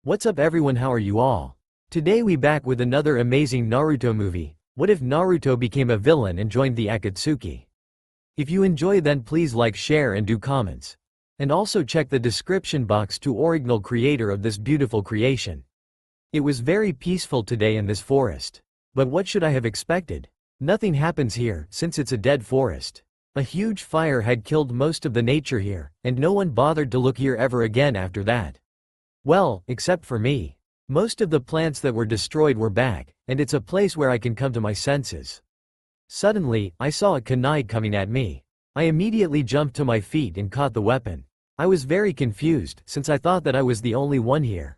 What's up everyone, how are you all? Today we back with another amazing Naruto movie. What if Naruto became a villain and joined the Akatsuki? If you enjoy then please like, share and do comments. And also check the description box to original creator of this beautiful creation. It was very peaceful today in this forest. But what should I have expected? Nothing happens here since it's a dead forest. A huge fire had killed most of the nature here, and no one bothered to look here ever again after that. Well, except for me. Most of the plants that were destroyed were back, and it's a place where I can come to my senses. Suddenly, I saw a kunai coming at me. I immediately jumped to my feet and caught the weapon. I was very confused, since I thought that I was the only one here.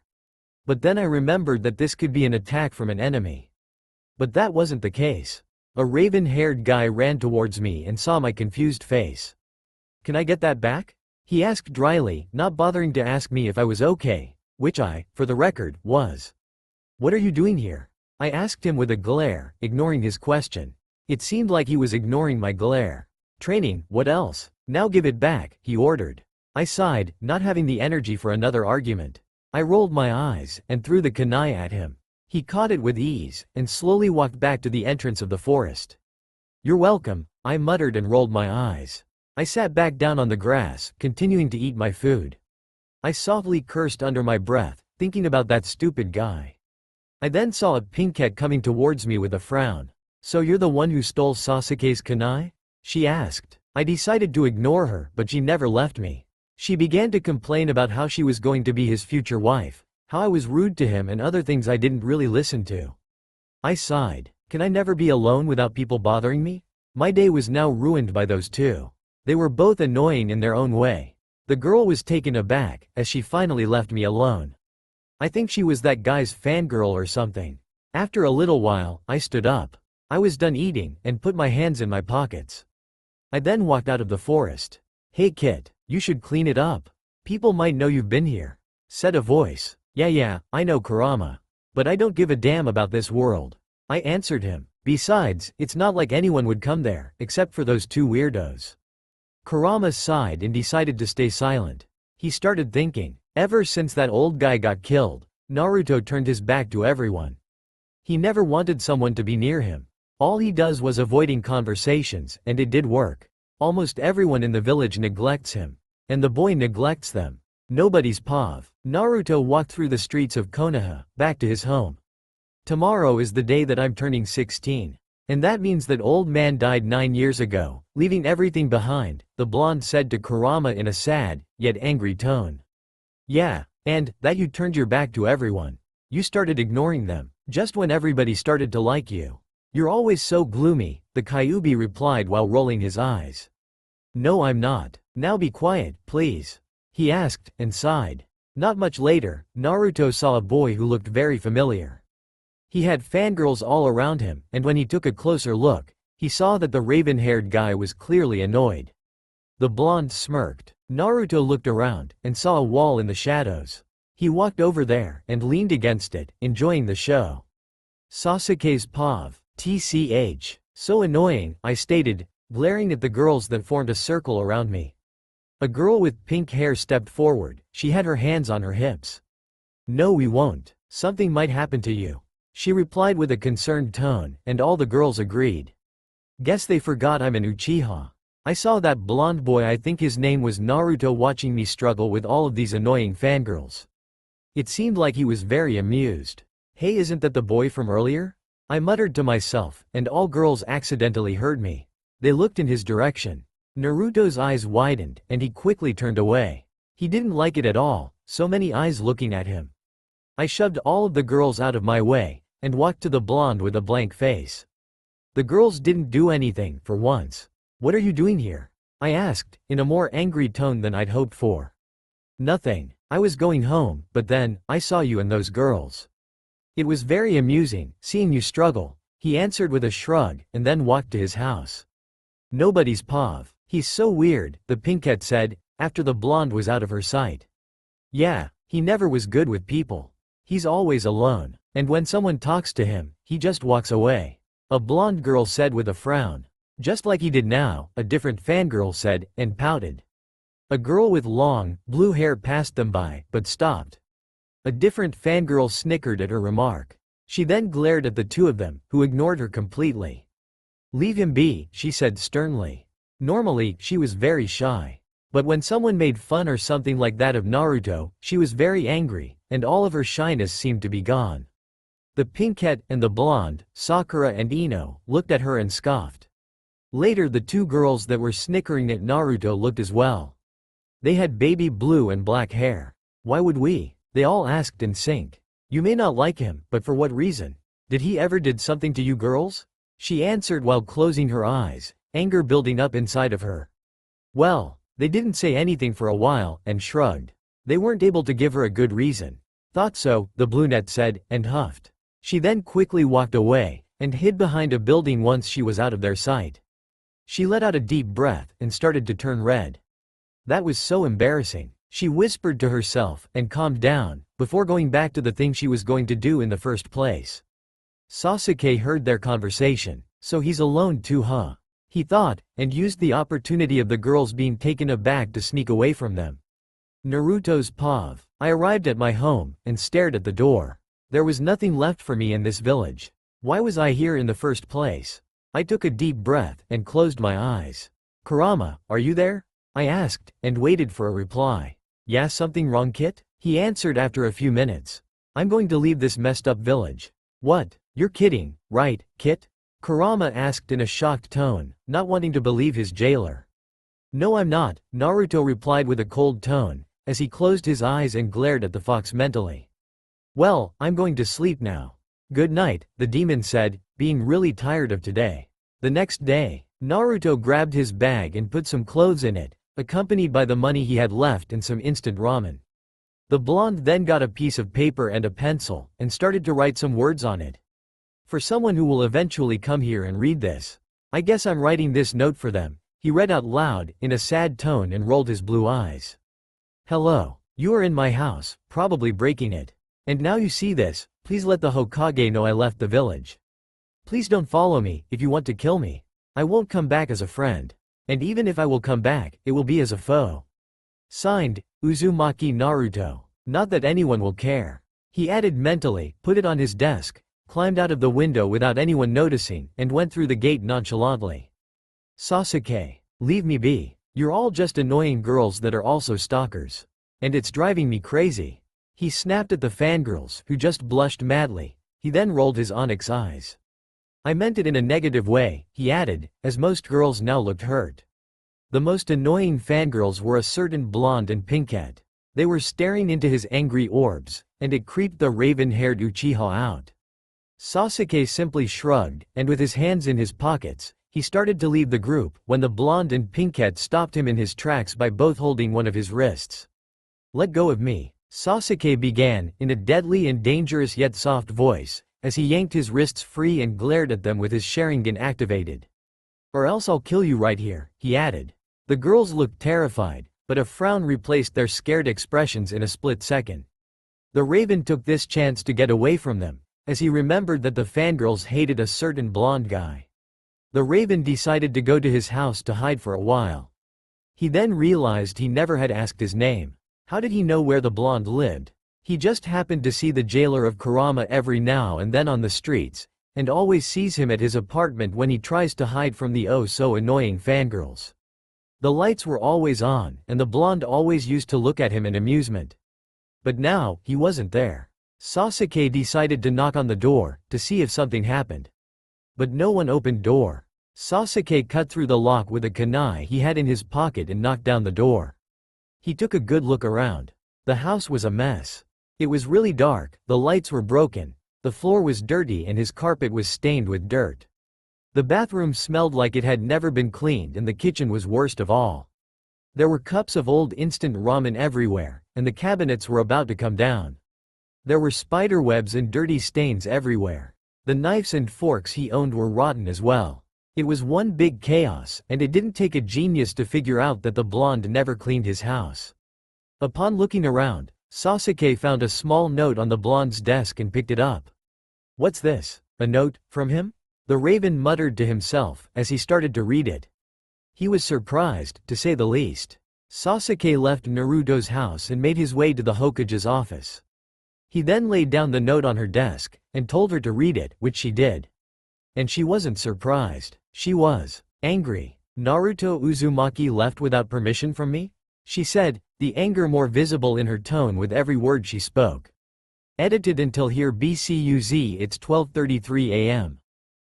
But then I remembered that this could be an attack from an enemy. But that wasn't the case. A raven-haired guy ran towards me and saw my confused face. "Can I get that back?" he asked dryly, not bothering to ask me if I was okay, which I, for the record, was. "What are you doing here?" I asked him with a glare, ignoring his question. It seemed like he was ignoring my glare. "Training, what else? Now give it back," he ordered. I sighed, not having the energy for another argument. I rolled my eyes and threw the kunai at him. He caught it with ease, and slowly walked back to the entrance of the forest. "You're welcome," I muttered and rolled my eyes. I sat back down on the grass, continuing to eat my food. I softly cursed under my breath, thinking about that stupid guy. I then saw a pinkette coming towards me with a frown. "So you're the one who stole Sasuke's kunai?" she asked. I decided to ignore her, but she never left me. She began to complain about how she was going to be his future wife, how I was rude to him and other things I didn't really listen to. I sighed. Can I never be alone without people bothering me? My day was now ruined by those two. They were both annoying in their own way. The girl was taken aback, as she finally left me alone. I think she was that guy's fangirl or something. After a little while, I stood up. I was done eating, and put my hands in my pockets. I then walked out of the forest. "Hey kid, you should clean it up. People might know you've been here," said a voice. Yeah, I know Kurama. But I don't give a damn about this world," I answered him. "Besides, it's not like anyone would come there, except for those two weirdos." Kurama sighed and decided to stay silent. He started thinking. Ever since that old guy got killed, Naruto turned his back to everyone. He never wanted someone to be near him. All he does was avoiding conversations, and it did work. Almost everyone in the village neglects him. And the boy neglects them. Nobody's pav. Naruto walked through the streets of Konoha, back to his home. "Tomorrow is the day that I'm turning 16. And that means that old man died 9 years ago, leaving everything behind," the blonde said to Kurama in a sad, yet angry tone. "Yeah, and that you turned your back to everyone. You started ignoring them, just when everybody started to like you. You're always so gloomy," the Kyuubi replied while rolling his eyes. "No, I'm not. Now be quiet, please," he asked, and sighed. Not much later, Naruto saw a boy who looked very familiar. He had fangirls all around him, and when he took a closer look, he saw that the raven-haired guy was clearly annoyed. The blonde smirked. Naruto looked around, and saw a wall in the shadows. He walked over there, and leaned against it, enjoying the show. "Sasuke's pav, TCH. So annoying," I stated, glaring at the girls that formed a circle around me. A girl with pink hair stepped forward. She had her hands on her hips. "No, we won't. Something might happen to you," she replied with a concerned tone, and all the girls agreed. "Guess they forgot I'm an Uchiha." I saw that blonde boy, I think his name was Naruto, watching me struggle with all of these annoying fangirls. It seemed like he was very amused. "Hey, isn't that the boy from earlier?" I muttered to myself, and all girls accidentally heard me. They looked in his direction. Naruto's eyes widened, and he quickly turned away. He didn't like it at all, so many eyes looking at him. I shoved all of the girls out of my way, and walked to the blonde with a blank face. The girls didn't do anything, for once. "What are you doing here?" I asked, in a more angry tone than I'd hoped for. "Nothing. I was going home, but then, I saw you and those girls. It was very amusing, seeing you struggle," he answered with a shrug, and then walked to his house. "Nobody's pav. He's so weird," the pinkette said, after the blonde was out of her sight. "Yeah, he never was good with people. He's always alone, and when someone talks to him, he just walks away," a blonde girl said with a frown. "Just like he did now," a different fangirl said, and pouted. A girl with long, blue hair passed them by, but stopped. A different fangirl snickered at her remark. She then glared at the two of them, who ignored her completely. "Leave him be," she said sternly. Normally, she was very shy. But when someone made fun or something like that of Naruto, she was very angry, and all of her shyness seemed to be gone. The pinkette and the blonde, Sakura and Ino, looked at her and scoffed. Later the two girls that were snickering at Naruto looked as well. They had baby blue and black hair. "Why would we?" they all asked in sync. "You may not like him, but for what reason? Did he ever did something to you girls?" She answered while closing her eyes, anger building up inside of her. Well, they didn't say anything for a while, and shrugged. They weren't able to give her a good reason. "Thought so," the brunette said, and huffed. She then quickly walked away, and hid behind a building once she was out of their sight. She let out a deep breath, and started to turn red. That was so embarrassing. She whispered to herself, and calmed down, before going back to the thing she was going to do in the first place. Sasuke heard their conversation. "So he's alone too, huh?" he thought, and used the opportunity of the girls being taken aback to sneak away from them. Naruto's POV. I arrived at my home, and stared at the door. There was nothing left for me in this village. Why was I here in the first place? I took a deep breath, and closed my eyes. "Kurama, are you there?" I asked, and waited for a reply. "Yeah, something wrong, Kit?" he answered after a few minutes. "I'm going to leave this messed up village." "What? You're kidding, right, Kit?" Kurama asked in a shocked tone, not wanting to believe his jailer. "No, I'm not," Naruto replied with a cold tone, as he closed his eyes and glared at the fox mentally. "Well, I'm going to sleep now. Good night," the demon said, being really tired of today. The next day, Naruto grabbed his bag and put some clothes in it, accompanied by the money he had left and some instant ramen. The blonde then got a piece of paper and a pencil, and started to write some words on it. "For someone who will eventually come here and read this. I guess I'm writing this note for them," he read out loud, in a sad tone, and rolled his blue eyes. "Hello. You are in my house, probably breaking it. And now you see this, please let the Hokage know I left the village. Please don't follow me, if you want to kill me. I won't come back as a friend. And even if I will come back, it will be as a foe. Signed, Uzumaki Naruto. Not that anyone will care." He added mentally, put it on his desk, climbed out of the window without anyone noticing, and went through the gate nonchalantly. "Sasuke, leave me be. You're all just annoying girls that are also stalkers. And it's driving me crazy." He snapped at the fangirls, who just blushed madly. He then rolled his onyx eyes. "I meant it in a negative way," he added, as most girls now looked hurt. The most annoying fangirls were a certain blonde and pinkette. They were staring into his angry orbs, and it creeped the raven-haired Uchiha out. Sasuke simply shrugged, and with his hands in his pockets, he started to leave the group, when the blonde and pinkette stopped him in his tracks by both holding one of his wrists. "Let go of me," Sasuke began, in a deadly and dangerous yet soft voice, as he yanked his wrists free and glared at them with his Sharingan activated. "Or else I'll kill you right here," he added. The girls looked terrified, but a frown replaced their scared expressions in a split second. The Raven took this chance to get away from them, as he remembered that the fangirls hated a certain blonde guy. The Raven decided to go to his house to hide for a while. He then realized he never had asked his name. How did he know where the blonde lived? He just happened to see the jailer of Kurama every now and then on the streets, and always sees him at his apartment when he tries to hide from the oh-so-annoying fangirls. The lights were always on, and the blonde always used to look at him in amusement. But now, he wasn't there. Sasuke decided to knock on the door, to see if something happened. But no one opened door. Sasuke cut through the lock with a kunai he had in his pocket and knocked down the door. He took a good look around. The house was a mess. It was really dark, the lights were broken, the floor was dirty and his carpet was stained with dirt. The bathroom smelled like it had never been cleaned and the kitchen was worst of all. There were cups of old instant ramen everywhere, and the cabinets were about to come down. There were spider webs and dirty stains everywhere. The knives and forks he owned were rotten as well. It was one big chaos, and it didn't take a genius to figure out that the blonde never cleaned his house. Upon looking around, Sasuke found a small note on the blonde's desk and picked it up. "What's this? A note from him?" the Raven muttered to himself as he started to read it. He was surprised, to say the least. Sasuke left Naruto's house and made his way to the Hokage's office. He then laid down the note on her desk, and told her to read it, which she did. And she wasn't surprised. She was angry. "Naruto Uzumaki left without permission from me?" she said, the anger more visible in her tone with every word she spoke. Edited until here BCUZ. It's 12:33 a.m.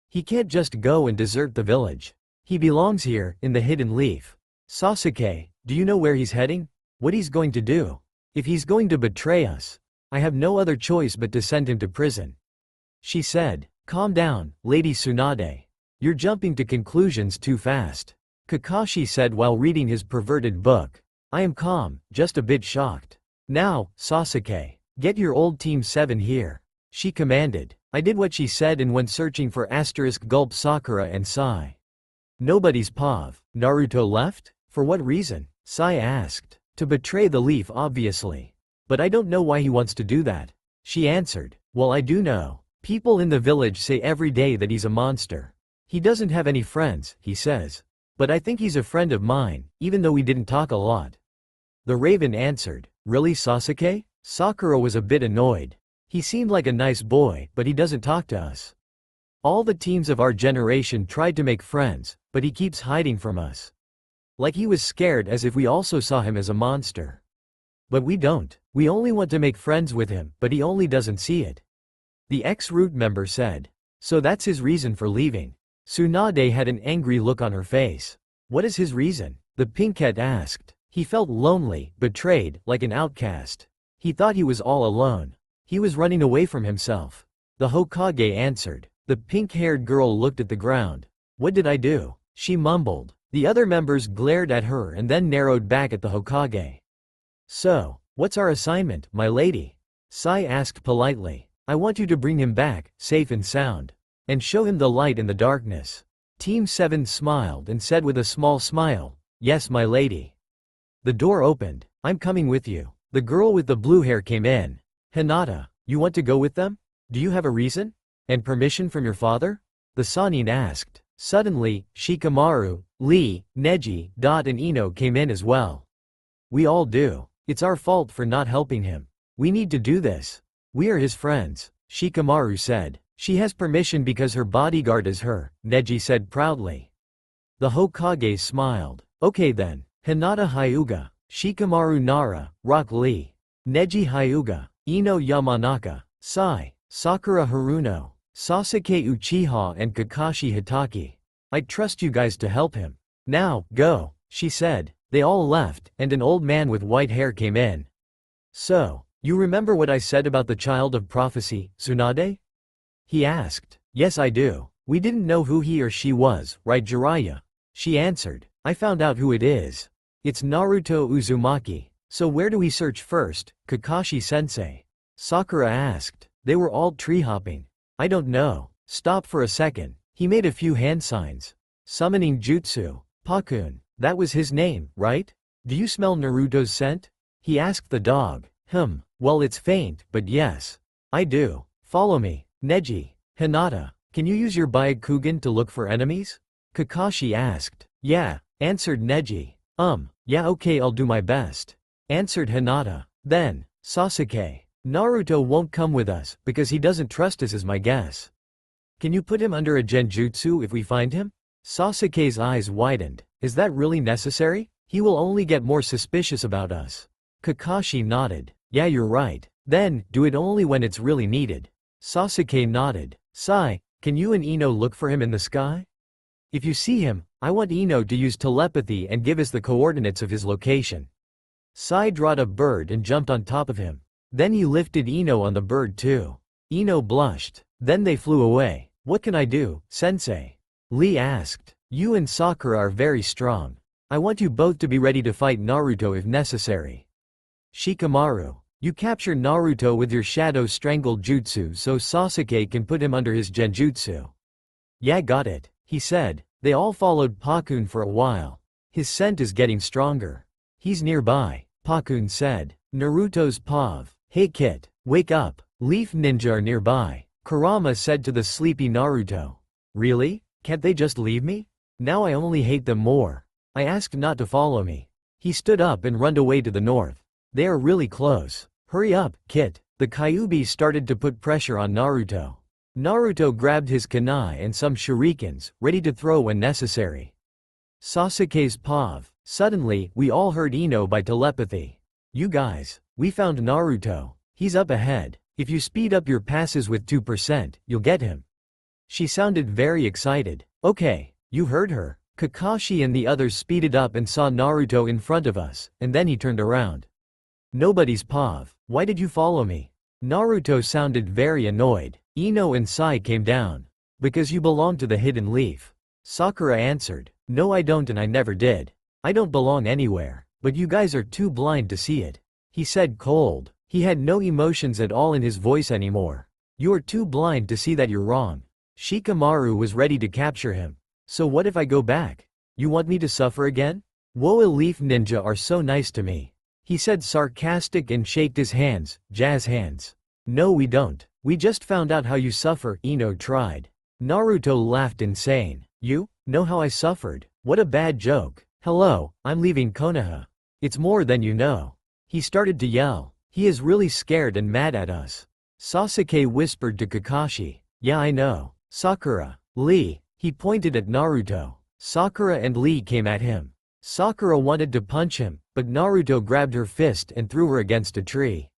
He can't just go and desert the village. He belongs here, in the Hidden Leaf. Sasuke, do you know where he's heading? What he's going to do? If he's going to betray us, I have no other choice but to send him to prison. She said, "Calm down, Lady Tsunade. You're jumping to conclusions too fast." Kakashi said while reading his perverted book. "I am calm, just a bit shocked. Now, Sasuke, get your old Team 7 here," she commanded. I did what she said and went searching for *gulp Sakura and Sai. Nobody's pav. Naruto left? For what reason? Sai asked. To betray the leaf, obviously. But I don't know why he wants to do that. She answered. Well, I do know. People in the village say every day that he's a monster. He doesn't have any friends, he says. But I think he's a friend of mine, even though we didn't talk a lot. The raven answered. Really, Sasuke? Sakura was a bit annoyed. He seemed like a nice boy, but he doesn't talk to us. All the teams of our generation tried to make friends, but he keeps hiding from us. Like he was scared, as if we also saw him as a monster. But we don't. We only want to make friends with him, but he only doesn't see it. The ex-Root member said. So that's his reason for leaving. Tsunade had an angry look on her face. What is his reason? The pinkette asked. He felt lonely, betrayed, like an outcast. He thought he was all alone. He was running away from himself. The Hokage answered. The pink-haired girl looked at the ground. What did I do? She mumbled. The other members glared at her and then narrowed back at the Hokage. So, what's our assignment, my lady? Sai asked politely. I want you to bring him back, safe and sound. And show him the light in the darkness. Team 7 smiled and said with a small smile, yes, my lady. The door opened. I'm coming with you. The girl with the blue hair came in. Hinata, you want to go with them? Do you have a reason? And permission from your father? The Sannin asked. Suddenly, Shikamaru, Lee, Neji, and Ino came in as well. We all do. It's our fault for not helping him. We need to do this. We are his friends, Shikamaru said. She has permission because her bodyguard is her, Neji said proudly. The Hokage smiled. Okay then, Hinata Hyuga, Shikamaru Nara, Rock Lee, Neji Hyuga, Ino Yamanaka, Sai, Sakura Haruno, Sasuke Uchiha and Kakashi Hitaki. I trust you guys to help him. Now, go, she said. They all left, and an old man with white hair came in. So, you remember what I said about the child of prophecy, Tsunade? He asked. Yes, I do. We didn't know who he or she was, right, Jiraiya? She answered. I found out who it is. It's Naruto Uzumaki. So where do we search first, Kakashi-sensei? Sakura asked. They were all tree-hopping. I don't know. Stop for a second. He made a few hand signs. Summoning jutsu. Pakun. That was his name, right? Do you smell Naruto's scent? He asked the dog. Well, it's faint, but yes. I do. Follow me. Neji. Hinata. Can you use your Byakugan to look for enemies? Kakashi asked. Yeah, answered Neji. Yeah, okay, I'll do my best, answered Hinata. Then, Sasuke. Naruto won't come with us, because he doesn't trust us is my guess. Can you put him under a genjutsu if we find him? Sasuke's eyes widened. Is that really necessary? He will only get more suspicious about us. Kakashi nodded. Yeah, you're right. Then, do it only when it's really needed. Sasuke nodded. Sai, can you and Ino look for him in the sky? If you see him, I want Ino to use telepathy and give us the coordinates of his location. Sai drawed a bird and jumped on top of him. Then he lifted Ino on the bird too. Ino blushed. Then they flew away. What can I do, sensei? Lee asked. You and Sakura are very strong. I want you both to be ready to fight Naruto if necessary. Shikamaru. You capture Naruto with your shadow strangle jutsu so Sasuke can put him under his genjutsu. Yeah, got it, he said. They all followed Pakun for a while. His scent is getting stronger. He's nearby, Pakun said. Naruto's pav. Hey Kit, wake up. Leaf Ninja are nearby. Kurama said to the sleepy Naruto. Really? Can't they just leave me? Now I only hate them more. I asked not to follow me. He stood up and runned away to the north. They are really close. Hurry up, Kit. The Kyuubi started to put pressure on Naruto. Naruto grabbed his kunai and some shurikens, ready to throw when necessary. Sasuke's pav. Suddenly, we all heard Ino by telepathy. You guys, we found Naruto. He's up ahead. If you speed up your passes with 2%, you'll get him. She sounded very excited. Okay, you heard her. Kakashi and the others speeded up and saw Naruto in front of us, and then he turned around. Nobody's pav. Why did you follow me? Naruto sounded very annoyed. Ino and Sai came down. Because you belong to the hidden leaf. Sakura answered. No, I don't, and I never did. I don't belong anywhere, but you guys are too blind to see it. He said cold. He had no emotions at all in his voice anymore. You're too blind to see that you're wrong. Shikamaru was ready to capture him. So what if I go back? You want me to suffer again? Woa Leaf Ninja are so nice to me. He said sarcastic and shaked his hands, jazz hands. No, we don't. We just found out how you suffer, Ino tried. Naruto laughed insane. You? Know how I suffered? What a bad joke. Hello, I'm leaving Konoha. It's more than you know. He started to yell. He is really scared and mad at us. Sasuke whispered to Kakashi. Yeah, I know. Sakura. Lee. He pointed at Naruto. Sakura and Lee came at him. Sakura wanted to punch him, but Naruto grabbed her fist and threw her against a tree.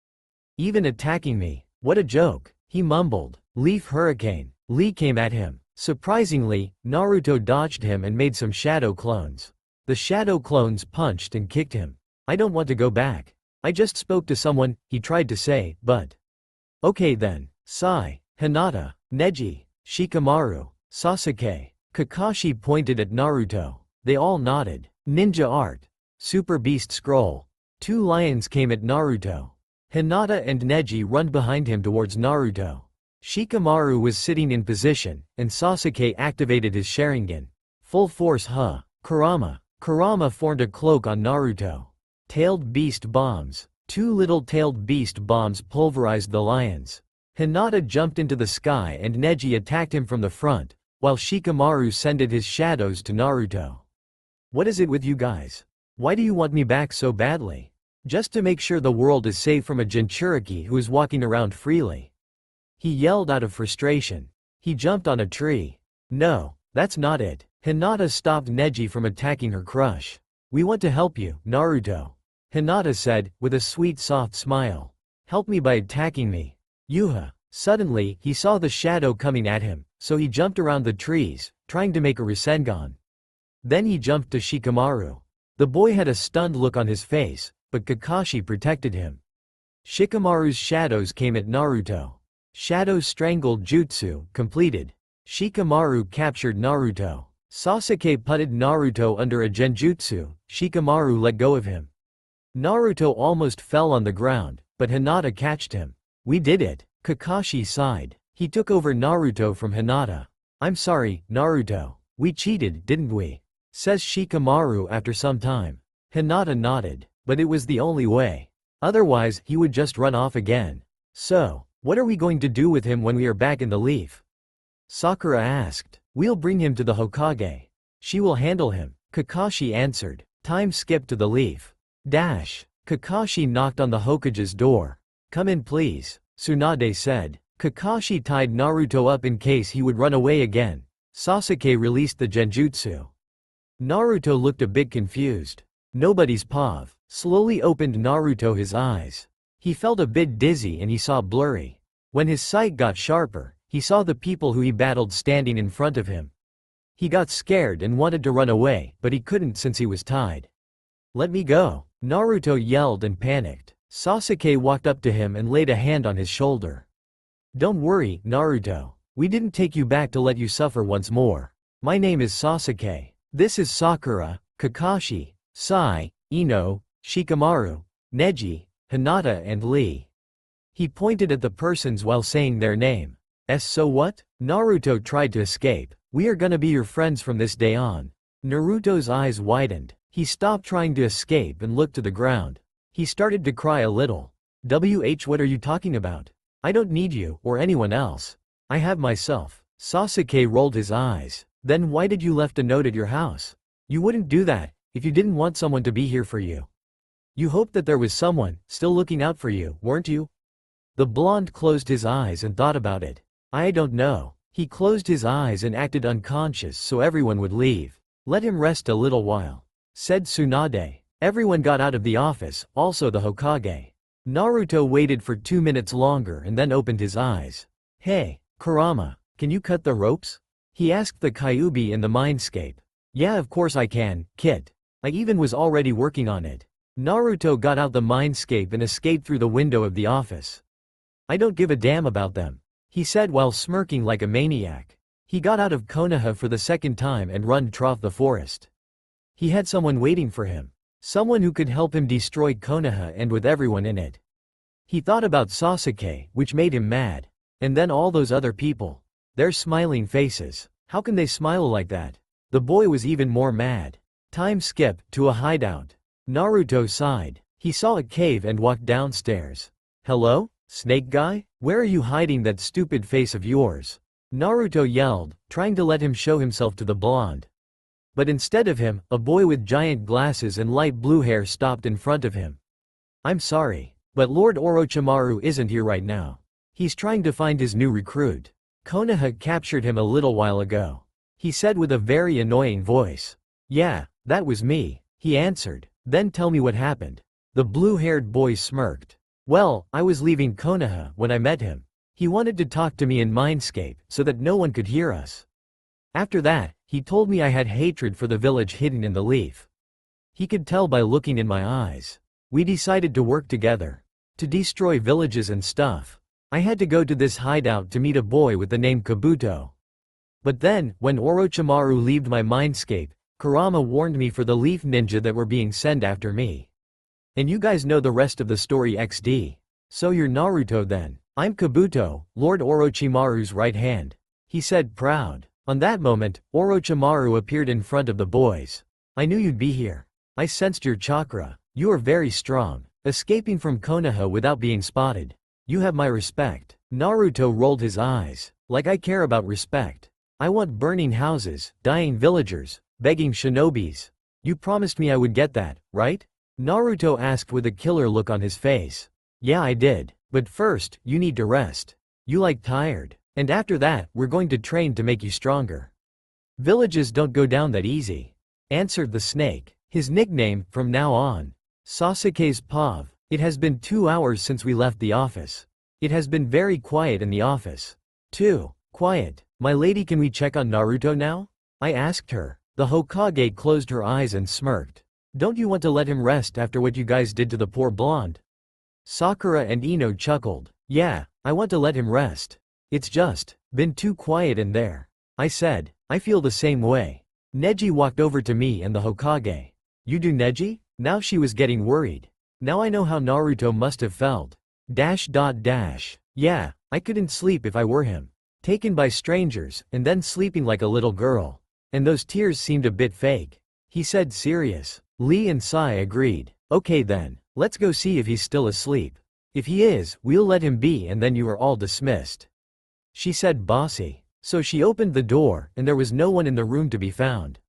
Even attacking me. What a joke. He mumbled. Leaf Hurricane. Lee came at him. Surprisingly, Naruto dodged him and made some shadow clones. The shadow clones punched and kicked him. I don't want to go back. I just spoke to someone, he tried to say, but. Okay then. Sai, Hinata, Neji, Shikamaru, Sasuke. Kakashi pointed at Naruto. They all nodded. Ninja art. Super beast scroll. 2 lions came at Naruto. Hinata and Neji run behind him towards Naruto. Shikamaru was sitting in position, and Sasuke activated his Sharingan. Full force Kurama. Kurama formed a cloak on Naruto. Tailed beast bombs. 2 little tailed beast bombs pulverized the lions. Hinata jumped into the sky and Neji attacked him from the front, while Shikamaru sended his shadows to Naruto. What is it with you guys? Why do you want me back so badly? Just to make sure the world is safe from a Jinchuriki who is walking around freely. He yelled out of frustration. He jumped on a tree. No, that's not it. Hinata stopped Neji from attacking her crush. We want to help you, Naruto. Hinata said, with a sweet soft smile. Help me by attacking me. Yuha. Suddenly, he saw the shadow coming at him, so he jumped around the trees, trying to make a Rasengan. Then he jumped to Shikamaru. The boy had a stunned look on his face, but Kakashi protected him. Shikamaru's shadows came at Naruto. Shadow Strangled Jutsu, completed. Shikamaru captured Naruto. Sasuke putted Naruto under a genjutsu. Shikamaru let go of him. Naruto almost fell on the ground, but Hinata catched him. We did it. Kakashi sighed. He took over Naruto from Hinata. I'm sorry, Naruto. We cheated, didn't we? Says Shikamaru after some time. Hinata nodded, but it was the only way. Otherwise, he would just run off again. So, what are we going to do with him when we are back in the leaf? Sakura asked. We'll bring him to the Hokage. She will handle him. Kakashi answered. Time skip to the leaf. Dash. Kakashi knocked on the Hokage's door. Come in please, Tsunade said. Kakashi tied Naruto up in case he would run away again. Sasuke released the genjutsu. Naruto looked a bit confused. Nobody's pav. Slowly opened Naruto his eyes. He felt a bit dizzy and he saw blurry. When his sight got sharper, he saw the people who he battled standing in front of him. He got scared and wanted to run away, but he couldn't since he was tied. Let me go. Naruto yelled and panicked. Sasuke walked up to him and laid a hand on his shoulder. Don't worry, Naruto. We didn't take you back to let you suffer once more. My name is Sasuke. This is Sakura, Kakashi, Sai, Ino, Shikamaru, Neji, Hinata and Lee. He pointed at the persons while saying their name. So what? Naruto tried to escape. We are gonna be your friends from this day on. Naruto's eyes widened. He stopped trying to escape and looked to the ground. He started to cry a little. What are you talking about? I don't need you or anyone else. I have myself. Sasuke rolled his eyes. Then why did you left a note at your house? You wouldn't do that if you didn't want someone to be here for you. You hoped that there was someone still looking out for you, weren't you? The blonde closed his eyes and thought about it. I don't know. He closed his eyes and acted unconscious so everyone would leave. Let him rest a little while, said Tsunade. Everyone got out of the office, also the Hokage. Naruto waited for 2 minutes longer and then opened his eyes. Hey, Kurama, can you cut the ropes? He asked the Kyuubi in the mindscape. Yeah, of course I can, Kit. I even was already working on it. Naruto got out the mindscape and escaped through the window of the office. I don't give a damn about them, he said while smirking like a maniac. He got out of Konoha for the second time and run trough the forest. He had someone waiting for him. Someone who could help him destroy Konoha and with everyone in it. He thought about Sasuke, which made him mad. And then all those other people. Their smiling faces. How can they smile like that? The boy was even more mad. Time skip to a hideout. Naruto sighed. He saw a cave and walked downstairs. Hello, snake guy? Where are you hiding that stupid face of yours? Naruto yelled, trying to let him show himself to the blonde. But instead of him, a boy with giant glasses and light blue hair stopped in front of him. I'm sorry, but Lord Orochimaru isn't here right now. He's trying to find his new recruit. Konoha captured him a little while ago, he said with a very annoying voice. Yeah, that was me, he answered. Then tell me what happened. The blue-haired boy smirked. Well, I was leaving Konoha when I met him. He wanted to talk to me in Mindscape so that no one could hear us. After that, he told me I had hatred for the village hidden in the leaf. He could tell by looking in my eyes. We decided to work together. To destroy villages and stuff. I had to go to this hideout to meet a boy with the name Kabuto. But then, when Orochimaru left my mindscape, Kurama warned me for the leaf ninja that were being sent after me. And you guys know the rest of the story XD. So you're Naruto then. I'm Kabuto, Lord Orochimaru's right hand, he said proud. On that moment, Orochimaru appeared in front of the boys. I knew you'd be here. I sensed your chakra. You are very strong, escaping from Konoha without being spotted. You have my respect. Naruto rolled his eyes. Like I care about respect. I want burning houses, dying villagers, begging shinobis. You promised me I would get that, right? Naruto asked with a killer look on his face. Yeah, I did. But first, you need to rest. You like tired. And after that, we're going to train to make you stronger. Villages don't go down that easy, answered the snake. His nickname, from now on. Sasuke's Pav. It has been 2 hours since we left the office. It has been very quiet in the office. Too quiet. My lady, can we check on Naruto now? I asked her. The Hokage closed her eyes and smirked. Don't you want to let him rest after what you guys did to the poor blonde? Sakura and Ino chuckled. Yeah, I want to let him rest. It's just been too quiet in there. I said, I feel the same way. Neji walked over to me and the Hokage. You do, Neji? Now she was getting worried. Now I know how Naruto must have felt. Yeah, I couldn't sleep if I were him. Taken by strangers, and then sleeping like a little girl. And those tears seemed a bit fake. He said serious. Lee and Sai agreed. Okay then, let's go see if he's still asleep. If he is, we'll let him be and then you are all dismissed. She said bossy. So she opened the door, and there was no one in the room to be found.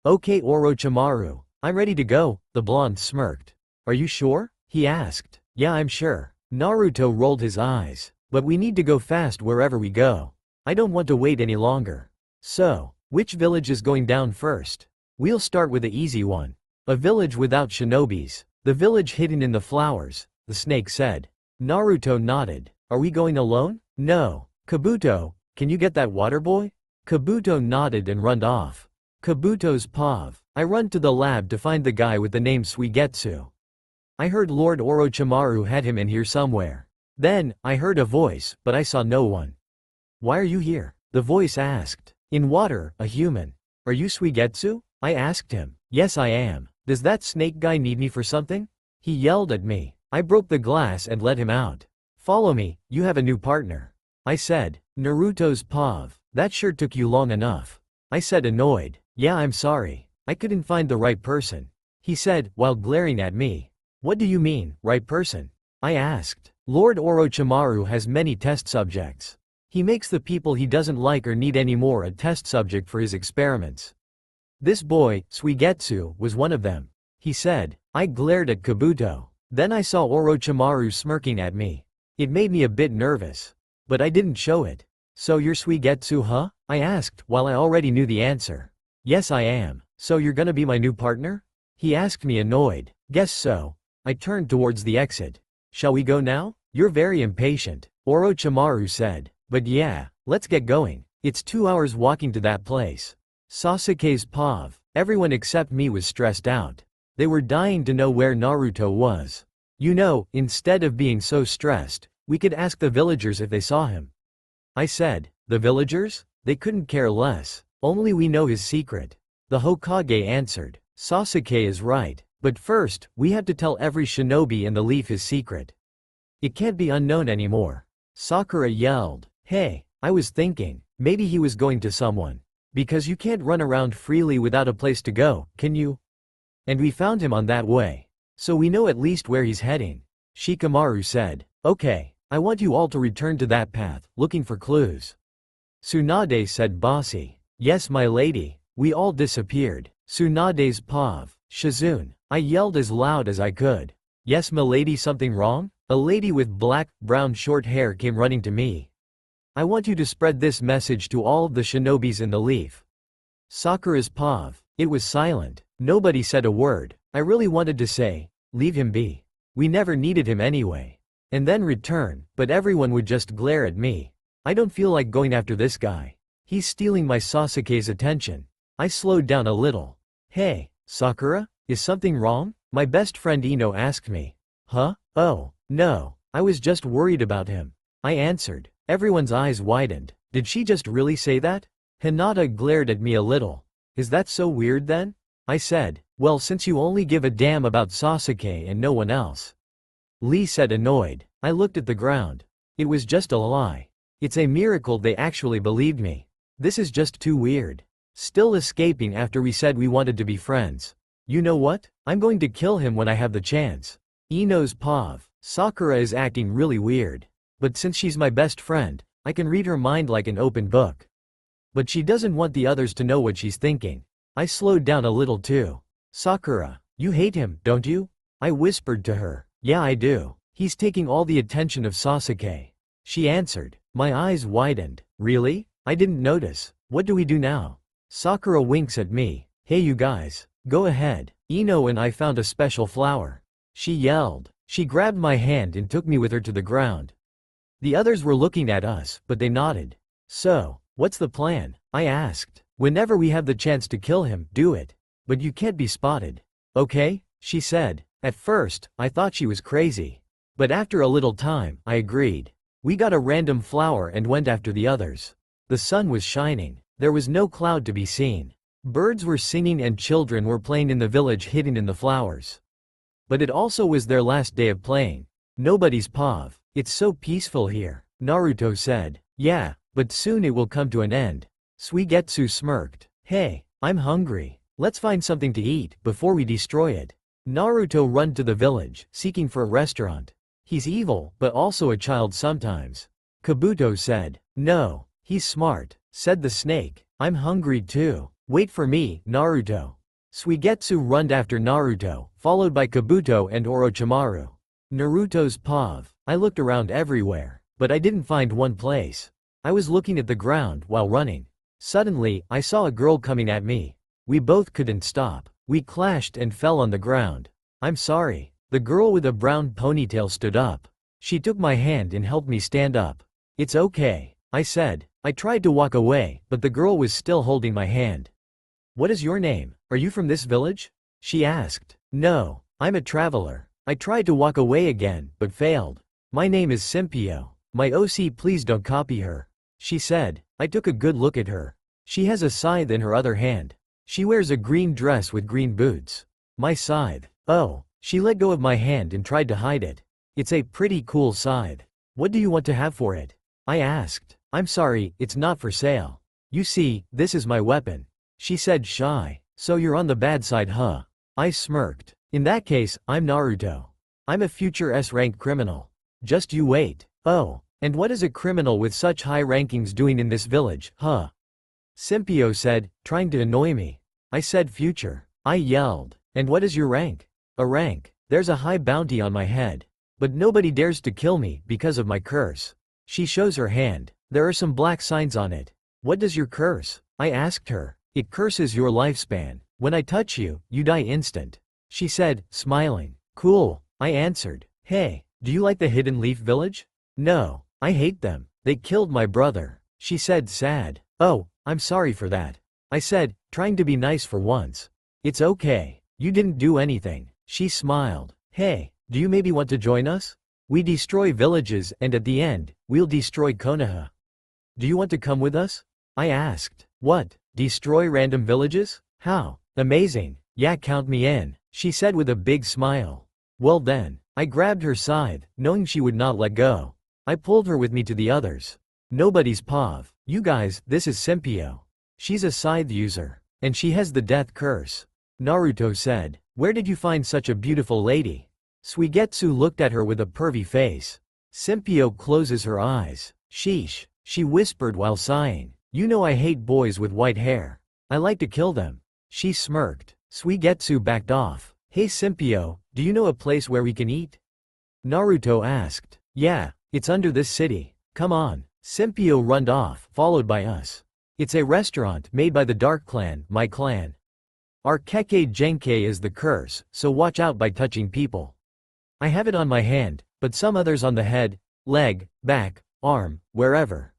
Okay Orochimaru, I'm ready to go, the blonde smirked. Are you sure? He asked. Yeah, I'm sure. Naruto rolled his eyes. But we need to go fast wherever we go. I don't want to wait any longer. So, which village is going down first? We'll start with the easy one. A village without shinobis. The village hidden in the flowers, the snake said. Naruto nodded. Are we going alone? No. Kabuto, can you get that water boy? Kabuto nodded and runned off. Kabuto's Pav. I run to the lab to find the guy with the name Suigetsu. I heard Lord Orochimaru had him in here somewhere. Then, I heard a voice, but I saw no one. Why are you here? The voice asked. In water, a human. Are you Suigetsu? I asked him. Yes, I am. Does that snake guy need me for something? He yelled at me. I broke the glass and let him out. Follow me, you have a new partner. I said. Naruto's Pav. That sure took you long enough. I said annoyed. Yeah, I'm sorry. I couldn't find the right person. He said, while glaring at me. What do you mean, right person? I asked. Lord Orochimaru has many test subjects. He makes the people he doesn't like or need anymore a test subject for his experiments. This boy, Suigetsu, was one of them. He said. I glared at Kabuto. Then I saw Orochimaru smirking at me. It made me a bit nervous. But I didn't show it. So you're Suigetsu, huh? I asked, while I already knew the answer. Yes, I am. So you're gonna be my new partner? He asked me, annoyed. Guess so. I turned towards the exit. Shall we go now? You're very impatient, Orochimaru said. But yeah, let's get going. It's 2 hours walking to that place. Sasuke's POV. Everyone except me was stressed out. They were dying to know where Naruto was. You know, instead of being so stressed, we could ask the villagers if they saw him. I said, the villagers? They couldn't care less. Only we know his secret. The Hokage answered. Sasuke is right. But first, we have to tell every shinobi in the leaf his secret. It can't be unknown anymore. Sakura yelled. Hey, I was thinking, maybe he was going to someone. Because you can't run around freely without a place to go, can you? And we found him on that way. So we know at least where he's heading. Shikamaru said. Okay, I want you all to return to that path, looking for clues. Tsunade said, bossy. Yes, my lady. We all disappeared. Tsunade's POV. Shizune. I yelled as loud as I could. Yes, m'lady, something wrong? A lady with black, brown short hair came running to me. I want you to spread this message to all of the shinobis in the leaf. Sakura's POV. It was silent. Nobody said a word. I really wanted to say, leave him be. We never needed him anyway. And then return, but everyone would just glare at me. I don't feel like going after this guy. He's stealing my Sasuke's attention. I slowed down a little. Hey, Sakura? Is something wrong? My best friend Ino asked me. Huh? Oh, no. I was just worried about him. I answered. Everyone's eyes widened. Did she just really say that? Hinata glared at me a little. Is that so weird then? I said. Well, since you only give a damn about Sasuke and no one else. Lee said, annoyed. I looked at the ground. It was just a lie. It's a miracle they actually believed me. This is just too weird. Still escaping after we said we wanted to be friends. You know what? I'm going to kill him when I have the chance. Ino's POV. Sakura is acting really weird. But since she's my best friend, I can read her mind like an open book. But she doesn't want the others to know what she's thinking. I slowed down a little too. Sakura, you hate him, don't you? I whispered to her. Yeah, I do. He's taking all the attention of Sasuke. She answered. My eyes widened. Really? I didn't notice. What do we do now? Sakura winks at me. Hey you guys. Go ahead. Ino and I found a special flower. She yelled. She grabbed my hand and took me with her to the ground. The others were looking at us, but they nodded. So, what's the plan? I asked. Whenever we have the chance to kill him, do it. But you can't be spotted. Okay? She said. At first, I thought she was crazy. But after a little time, I agreed. We got a random flower and went after the others. The sun was shining. There was no cloud to be seen. Birds were singing and children were playing in the village hidden in the flowers. But it also was their last day of playing. Nobody's POV. It's so peaceful here, Naruto said. Yeah, but soon it will come to an end. Suigetsu smirked. Hey, I'm hungry. Let's find something to eat before we destroy it. Naruto ran to the village, seeking for a restaurant. He's evil, but also a child sometimes. Kabuto said. No, he's smart, said the snake. I'm hungry too. Wait for me, Naruto. Suigetsu ran after Naruto, followed by Kabuto and Orochimaru. Naruto's POV. I looked around everywhere, but I didn't find one place. I was looking at the ground while running. Suddenly, I saw a girl coming at me. We both couldn't stop. We clashed and fell on the ground. I'm sorry. The girl with a brown ponytail stood up. She took my hand and helped me stand up. It's okay, I said. I tried to walk away, but the girl was still holding my hand. What is your name? Are you from this village? She asked. No, I'm a traveler. I tried to walk away again, but failed. My name is Simpio. My OC, please don't copy her. She said. I took a good look at her. She has a scythe in her other hand. She wears a green dress with green boots. My scythe. Oh, she let go of my hand and tried to hide it. It's a pretty cool scythe. What do you want to have for it? I asked. I'm sorry, it's not for sale. You see, this is my weapon. She said, shy. So you're on the bad side, huh? I smirked. In that case, I'm Naruto. I'm a future S-rank criminal. Just you wait. Oh, and what is a criminal with such high rankings doing in this village, huh? Simpio said, trying to annoy me. I said future. I yelled. And what is your rank? A rank. There's a high bounty on my head. But nobody dares to kill me because of my curse. She shows her hand. There are some black signs on it. What does your curse? I asked her. It curses your lifespan. When I touch you, you die instant. She said, smiling. Cool, I answered. Hey, do you like the Hidden Leaf Village? No, I hate them. They killed my brother. She said, sad. Oh, I'm sorry for that. I said, trying to be nice for once. It's okay. You didn't do anything. She smiled. Hey, do you maybe want to join us? We destroy villages and at the end, we'll destroy Konoha. Do you want to come with us? I asked. What? Destroy random villages? How? Amazing. Yeah, count me in, she said with a big smile. Well then, I grabbed her scythe, knowing she would not let go. I pulled her with me to the others. Nobody's Pav. You guys, this is Simpio. She's a scythe user. And she has the death curse. Naruto said. Where did you find such a beautiful lady? Suigetsu looked at her with a pervy face. Simpio closes her eyes. Sheesh, she whispered while sighing. You know I hate boys with white hair. I like to kill them. She smirked. Suigetsu backed off. Hey Simpio, do you know a place where we can eat? Naruto asked. Yeah, it's under this city. Come on. Simpio runned off, followed by us. It's a restaurant made by the Dark Clan, my clan. Our Kekkei Genkei is the curse, so watch out by touching people. I have it on my hand, but some others on the head, leg, back, arm, wherever.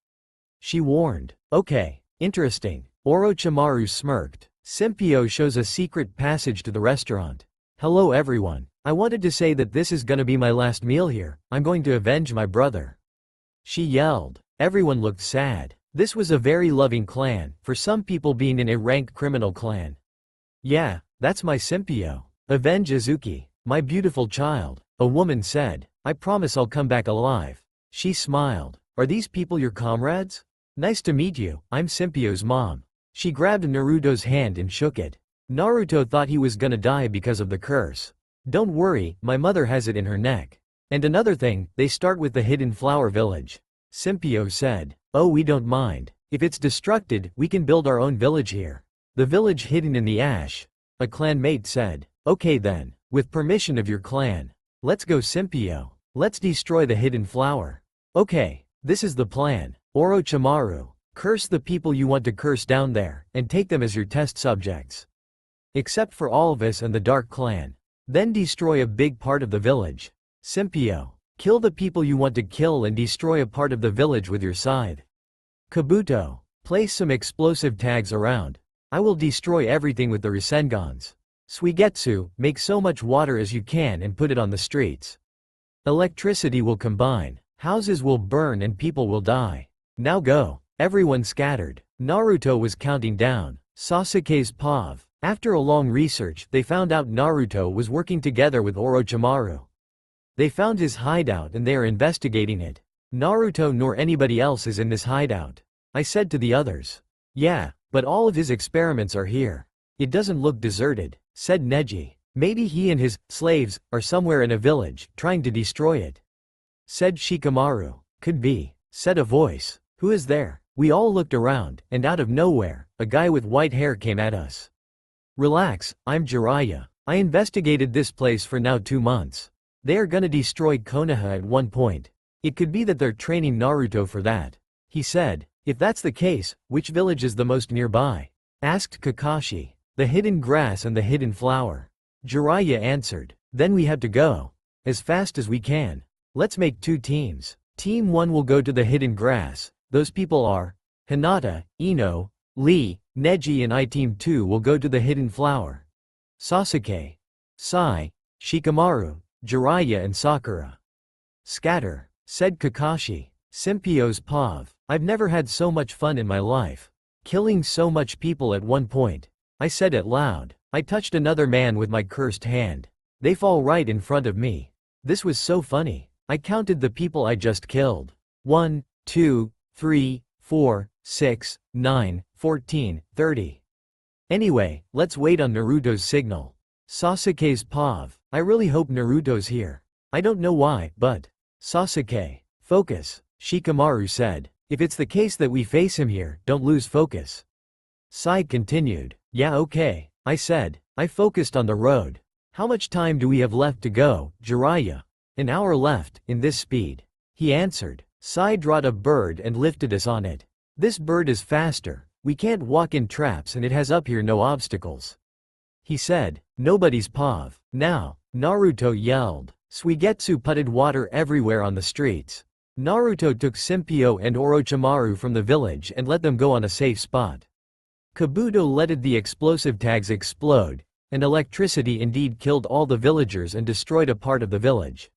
She warned. Okay, interesting. Orochimaru smirked. Simpio shows a secret passage to the restaurant. Hello everyone. I wanted to say that this is gonna be my last meal here. I'm going to avenge my brother. She yelled. Everyone looked sad. This was a very loving clan, for some people being in a rank criminal clan. Yeah, that's my Simpio. Avenge Izuki, my beautiful child, a woman said. I promise I'll come back alive. She smiled. Are these people your comrades? Nice to meet you, I'm Simpio's mom. She grabbed Naruto's hand and shook it. Naruto thought he was gonna die because of the curse. Don't worry, my mother has it in her neck. And another thing, they start with the Hidden Flower Village. Simpio said. Oh, we don't mind. If it's destructed, we can build our own village here. The village hidden in the ash. A clanmate said. Okay then, with permission of your clan. Let's go Simpio. Let's destroy the hidden flower. Okay, this is the plan. Orochimaru, curse the people you want to curse down there, and take them as your test subjects. Except for all of us and the Dark Clan. Then destroy a big part of the village. Simpio, kill the people you want to kill and destroy a part of the village with your scythe. Kabuto, place some explosive tags around. I will destroy everything with the Rasengans. Suigetsu, make so much water as you can and put it on the streets. Electricity will combine, houses will burn and people will die. Now go. Everyone scattered. Naruto was counting down. Sasuke's Pav. After a long research, they found out Naruto was working together with Orochimaru. They found his hideout and they are investigating it. Naruto nor anybody else is in this hideout. I said to the others. Yeah, but all of his experiments are here. It doesn't look deserted, said Neji. Maybe he and his slaves are somewhere in a village, trying to destroy it. Said Shikamaru. Could be, said a voice. Who is there? We all looked around, and out of nowhere, a guy with white hair came at us. Relax, I'm Jiraiya. I investigated this place for now 2 months. They are gonna destroy Konoha at one point. It could be that they're training Naruto for that. He said. If that's the case, which village is the most nearby? Asked Kakashi. The hidden grass and the hidden flower. Jiraiya answered. Then we have to go. As fast as we can. Let's make 2 teams. Team 1 will go to the hidden grass. Those people are Hinata, Ino, Lee, Neji, and I. Team 2 will go to the hidden flower. Sasuke, Sai, Shikamaru, Jiraiya, and Sakura. Scatter, said Kakashi. Simpio's Pav. I've never had so much fun in my life. Killing so much people at one point. I said it loud. I touched another man with my cursed hand. They fall right in front of me. This was so funny. I counted the people I just killed. 1, 2, 3, 4, 6, 9, 14, 30. Anyway, let's wait on Naruto's signal. Sasuke's Pav. I really hope Naruto's here. I don't know why, but. Sasuke. Focus. Shikamaru said. If it's the case that we face him here, don't lose focus. Sai continued. Yeah, okay, I said. I focused on the road. How much time do we have left to go, Jiraiya? An hour left, in this speed. He answered. Sai brought a bird and lifted us on it. This bird is faster. We can't walk in traps and it has up here no obstacles. He said. Nobody's pav. Now, Naruto yelled. Suigetsu putted water everywhere on the streets. Naruto took Simpio and Orochimaru from the village and let them go on a safe spot. Kabuto letted the explosive tags explode, and electricity indeed killed all the villagers and destroyed a part of the village.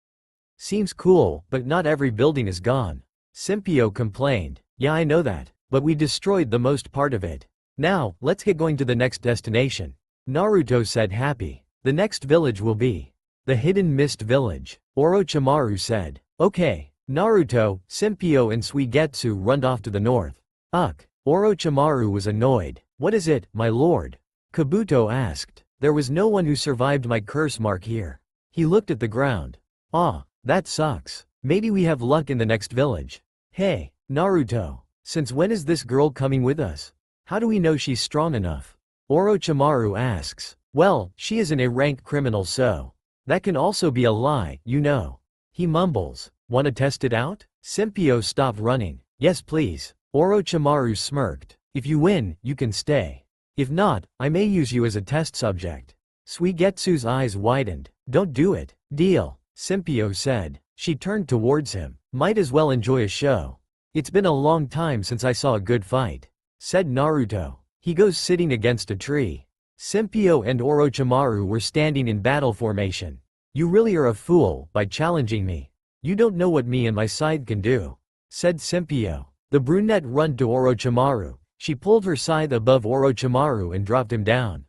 Seems cool, but not every building is gone. Simpio complained. Yeah, I know that, but we destroyed the most part of it. Now, let's get going to the next destination. Naruto said happy. The next village will be the Hidden Mist Village. Orochimaru said. Okay. Naruto, Simpio and Suigetsu runned off to the north. Orochimaru was annoyed. What is it, my lord? Kabuto asked. There was no one who survived my curse mark here. He looked at the ground. That sucks. Maybe we have luck in the next village. Hey, Naruto. Since when is this girl coming with us? How do we know she's strong enough? Orochimaru asks. Well, she is an A-rank criminal, so that can also be a lie, you know. He mumbles. Wanna test it out? Simpio stopped running. Yes please. Orochimaru smirked. If you win, you can stay. If not, I may use you as a test subject. Suigetsu's eyes widened. Don't do it. Deal. Simpio said. She turned towards him. Might as well enjoy a show. It's been a long time since I saw a good fight, said Naruto. He goes sitting against a tree. Simpio and Orochimaru were standing in battle formation. You really are a fool by challenging me. You don't know what me and my scythe can do, said Simpio. The brunette ran to Orochimaru. She pulled her scythe above Orochimaru and dropped him down.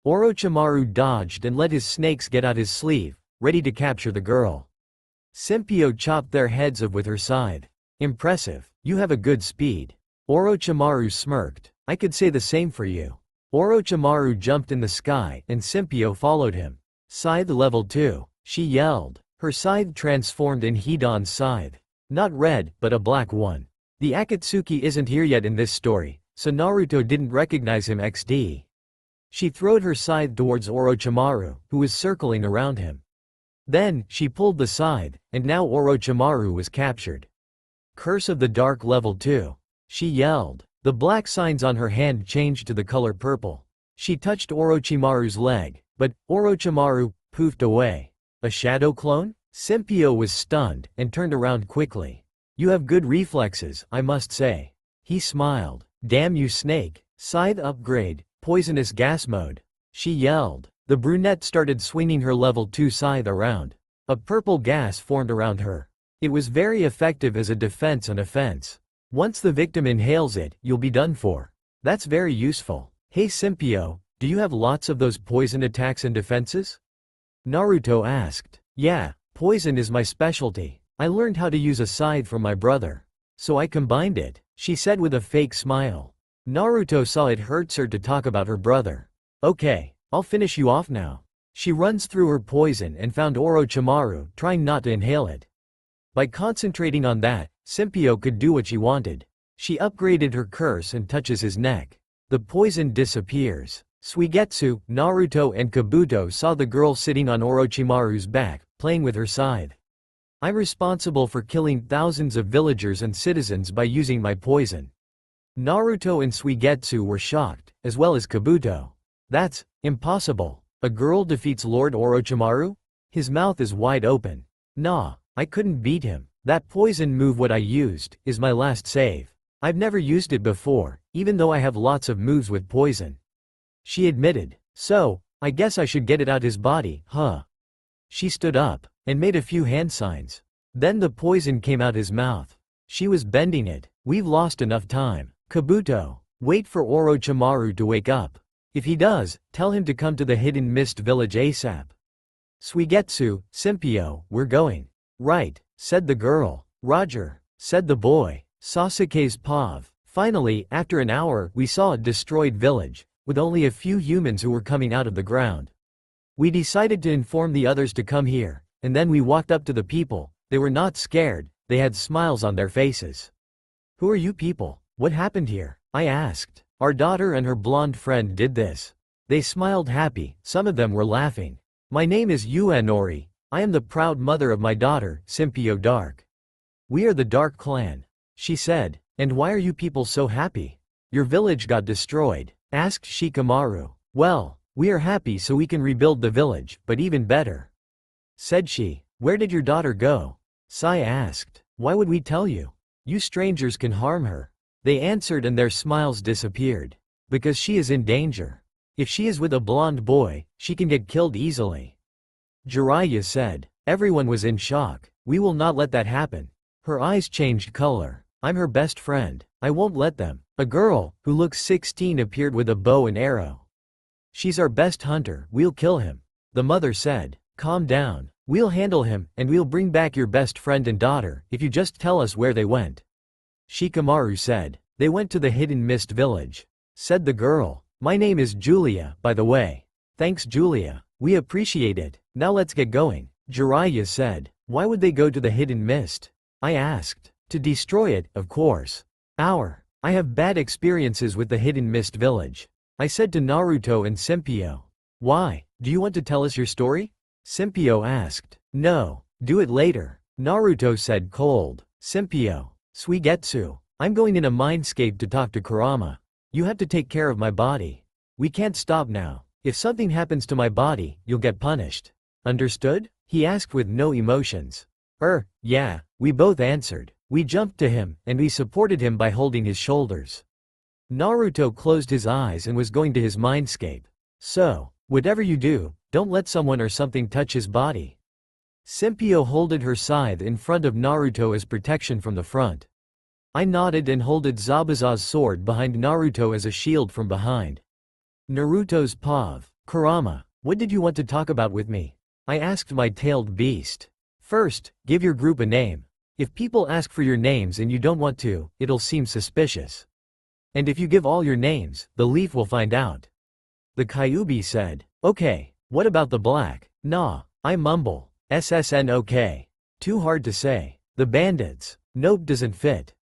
Orochimaru dodged and let his snakes get out his sleeve, ready to capture the girl. Simpio chopped their heads off with her scythe. Impressive. You have a good speed. Orochimaru smirked. I could say the same for you. Orochimaru jumped in the sky and Simpio followed him. Scythe level 2, she yelled. Her scythe transformed in Hidan's scythe. Not red, but a black one. The Akatsuki isn't here yet in this story, so Naruto didn't recognize him XD. She throwed her scythe towards Orochimaru, who was circling around him. Then, she pulled the scythe, and now Orochimaru was captured. Curse of the Dark level 2. She yelled. The black signs on her hand changed to the color purple. She touched Orochimaru's leg, but Orochimaru poofed away. A shadow clone? Simpio was stunned and turned around quickly. You have good reflexes, I must say. He smiled. Damn you snake. Scythe upgrade, poisonous gas mode. She yelled. The brunette started swinging her level 2 scythe around. A purple gas formed around her. It was very effective as a defense and offense. Once the victim inhales it, you'll be done for. That's very useful. Hey Simpio, do you have lots of those poison attacks and defenses? Naruto asked. Yeah, poison is my specialty. I learned how to use a scythe from my brother. So I combined it, she said with a fake smile. Naruto saw it hurts her to talk about her brother. Okay, I'll finish you off now. She runs through her poison and found Orochimaru, trying not to inhale it. By concentrating on that, Simpio could do what she wanted. She upgraded her curse and touches his neck. The poison disappears. Suigetsu, Naruto and Kabuto saw the girl sitting on Orochimaru's back, playing with her scythe. I'm responsible for killing thousands of villagers and citizens by using my poison. Naruto and Suigetsu were shocked, as well as Kabuto. That's impossible. A girl defeats Lord Orochimaru? His mouth is wide open. Nah, I couldn't beat him. That poison move what I used is my last save. I've never used it before, even though I have lots of moves with poison. She admitted. So, I guess I should get it out his body, huh? She stood up and made a few hand signs. Then the poison came out his mouth. She was bending it. We've lost enough time. Kabuto, wait for Orochimaru to wake up. If he does, tell him to come to the Hidden Mist Village ASAP. Suigetsu, Simpio, we're going. Right, said the girl. Roger, said the boy. Sasuke's pav. Finally, after an hour, we saw a destroyed village, with only a few humans who were coming out of the ground. We decided to inform the others to come here, and then we walked up to the people. They were not scared, they had smiles on their faces. Who are you people? What happened here? I asked. Our daughter and her blonde friend did this. They smiled happy, some of them were laughing. My name is Uenori, I am the proud mother of my daughter, Simpio Dark. We are the Dark Clan. She said. And why are you people so happy? Your village got destroyed, asked Shikamaru. Well, we are happy so we can rebuild the village, but even better, said she. Where did your daughter go? Saya asked. Why would we tell you? You strangers can harm her. They answered and their smiles disappeared. Because she is in danger. If she is with a blonde boy, she can get killed easily. Jiraiya said. Everyone was in shock. We will not let that happen. Her eyes changed color. I'm her best friend. I won't let them. A girl, who looks 16, appeared with a bow and arrow. She's our best hunter. We'll kill him. The mother said. Calm down. We'll handle him, and we'll bring back your best friend and daughter, if you just tell us where they went. Shikamaru said. They went to the Hidden Mist village. Said the girl. My name is Julia, by the way. Thanks, Julia. We appreciate it. Now let's get going. Jiraiya said. Why would they go to the Hidden Mist? I asked. To destroy it, of course. I have bad experiences with the Hidden Mist village. I said to Naruto and Simpio. Why? Do you want to tell us your story? Simpio asked. No, do it later. Naruto said cold. Simpio. Suigetsu. I'm going in a mindscape to talk to Kurama. You have to take care of my body. We can't stop now. If something happens to my body, you'll get punished. Understood? He asked with no emotions. Yeah, we both answered. We jumped to him, and we supported him by holding his shoulders. Naruto closed his eyes and was going to his mindscape. So, whatever you do, don't let someone or something touch his body. Simpio holded her scythe in front of Naruto as protection from the front. I nodded and holded Zabuza's sword behind Naruto as a shield from behind. Naruto's pav. Kurama, what did you want to talk about with me? I asked my tailed beast. First, give your group a name. If people ask for your names and you don't want to, it'll seem suspicious. And if you give all your names, the leaf will find out. The Kyuubi said. Okay, what about the black? Nah, I mumble. SSNOK. Too hard to say. The bandits. Nope, doesn't fit.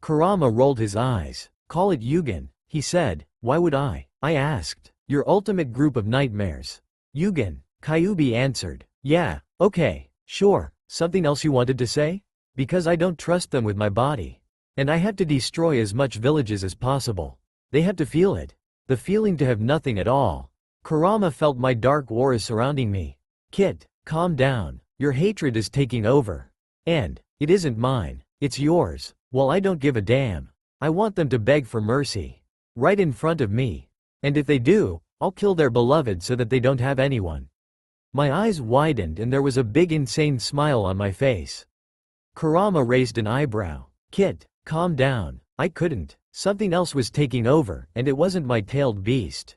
Kurama rolled his eyes. Call it Yugen, he said. Why would I? I asked. Your ultimate group of nightmares. Yugen. Kyuubi answered. Yeah, okay, sure. Something else you wanted to say? Because I don't trust them with my body. And I have to destroy as much villages as possible. They have to feel it. The feeling to have nothing at all. Kurama felt my dark aura surrounding me. Kid, calm down. Your hatred is taking over. And, it isn't mine. It's yours. Well, I don't give a damn. I want them to beg for mercy. Right in front of me. And if they do, I'll kill their beloved so that they don't have anyone. My eyes widened and there was a big insane smile on my face. Kurama raised an eyebrow. Kid, calm down. I couldn't. Something else was taking over, and it wasn't my tailed beast.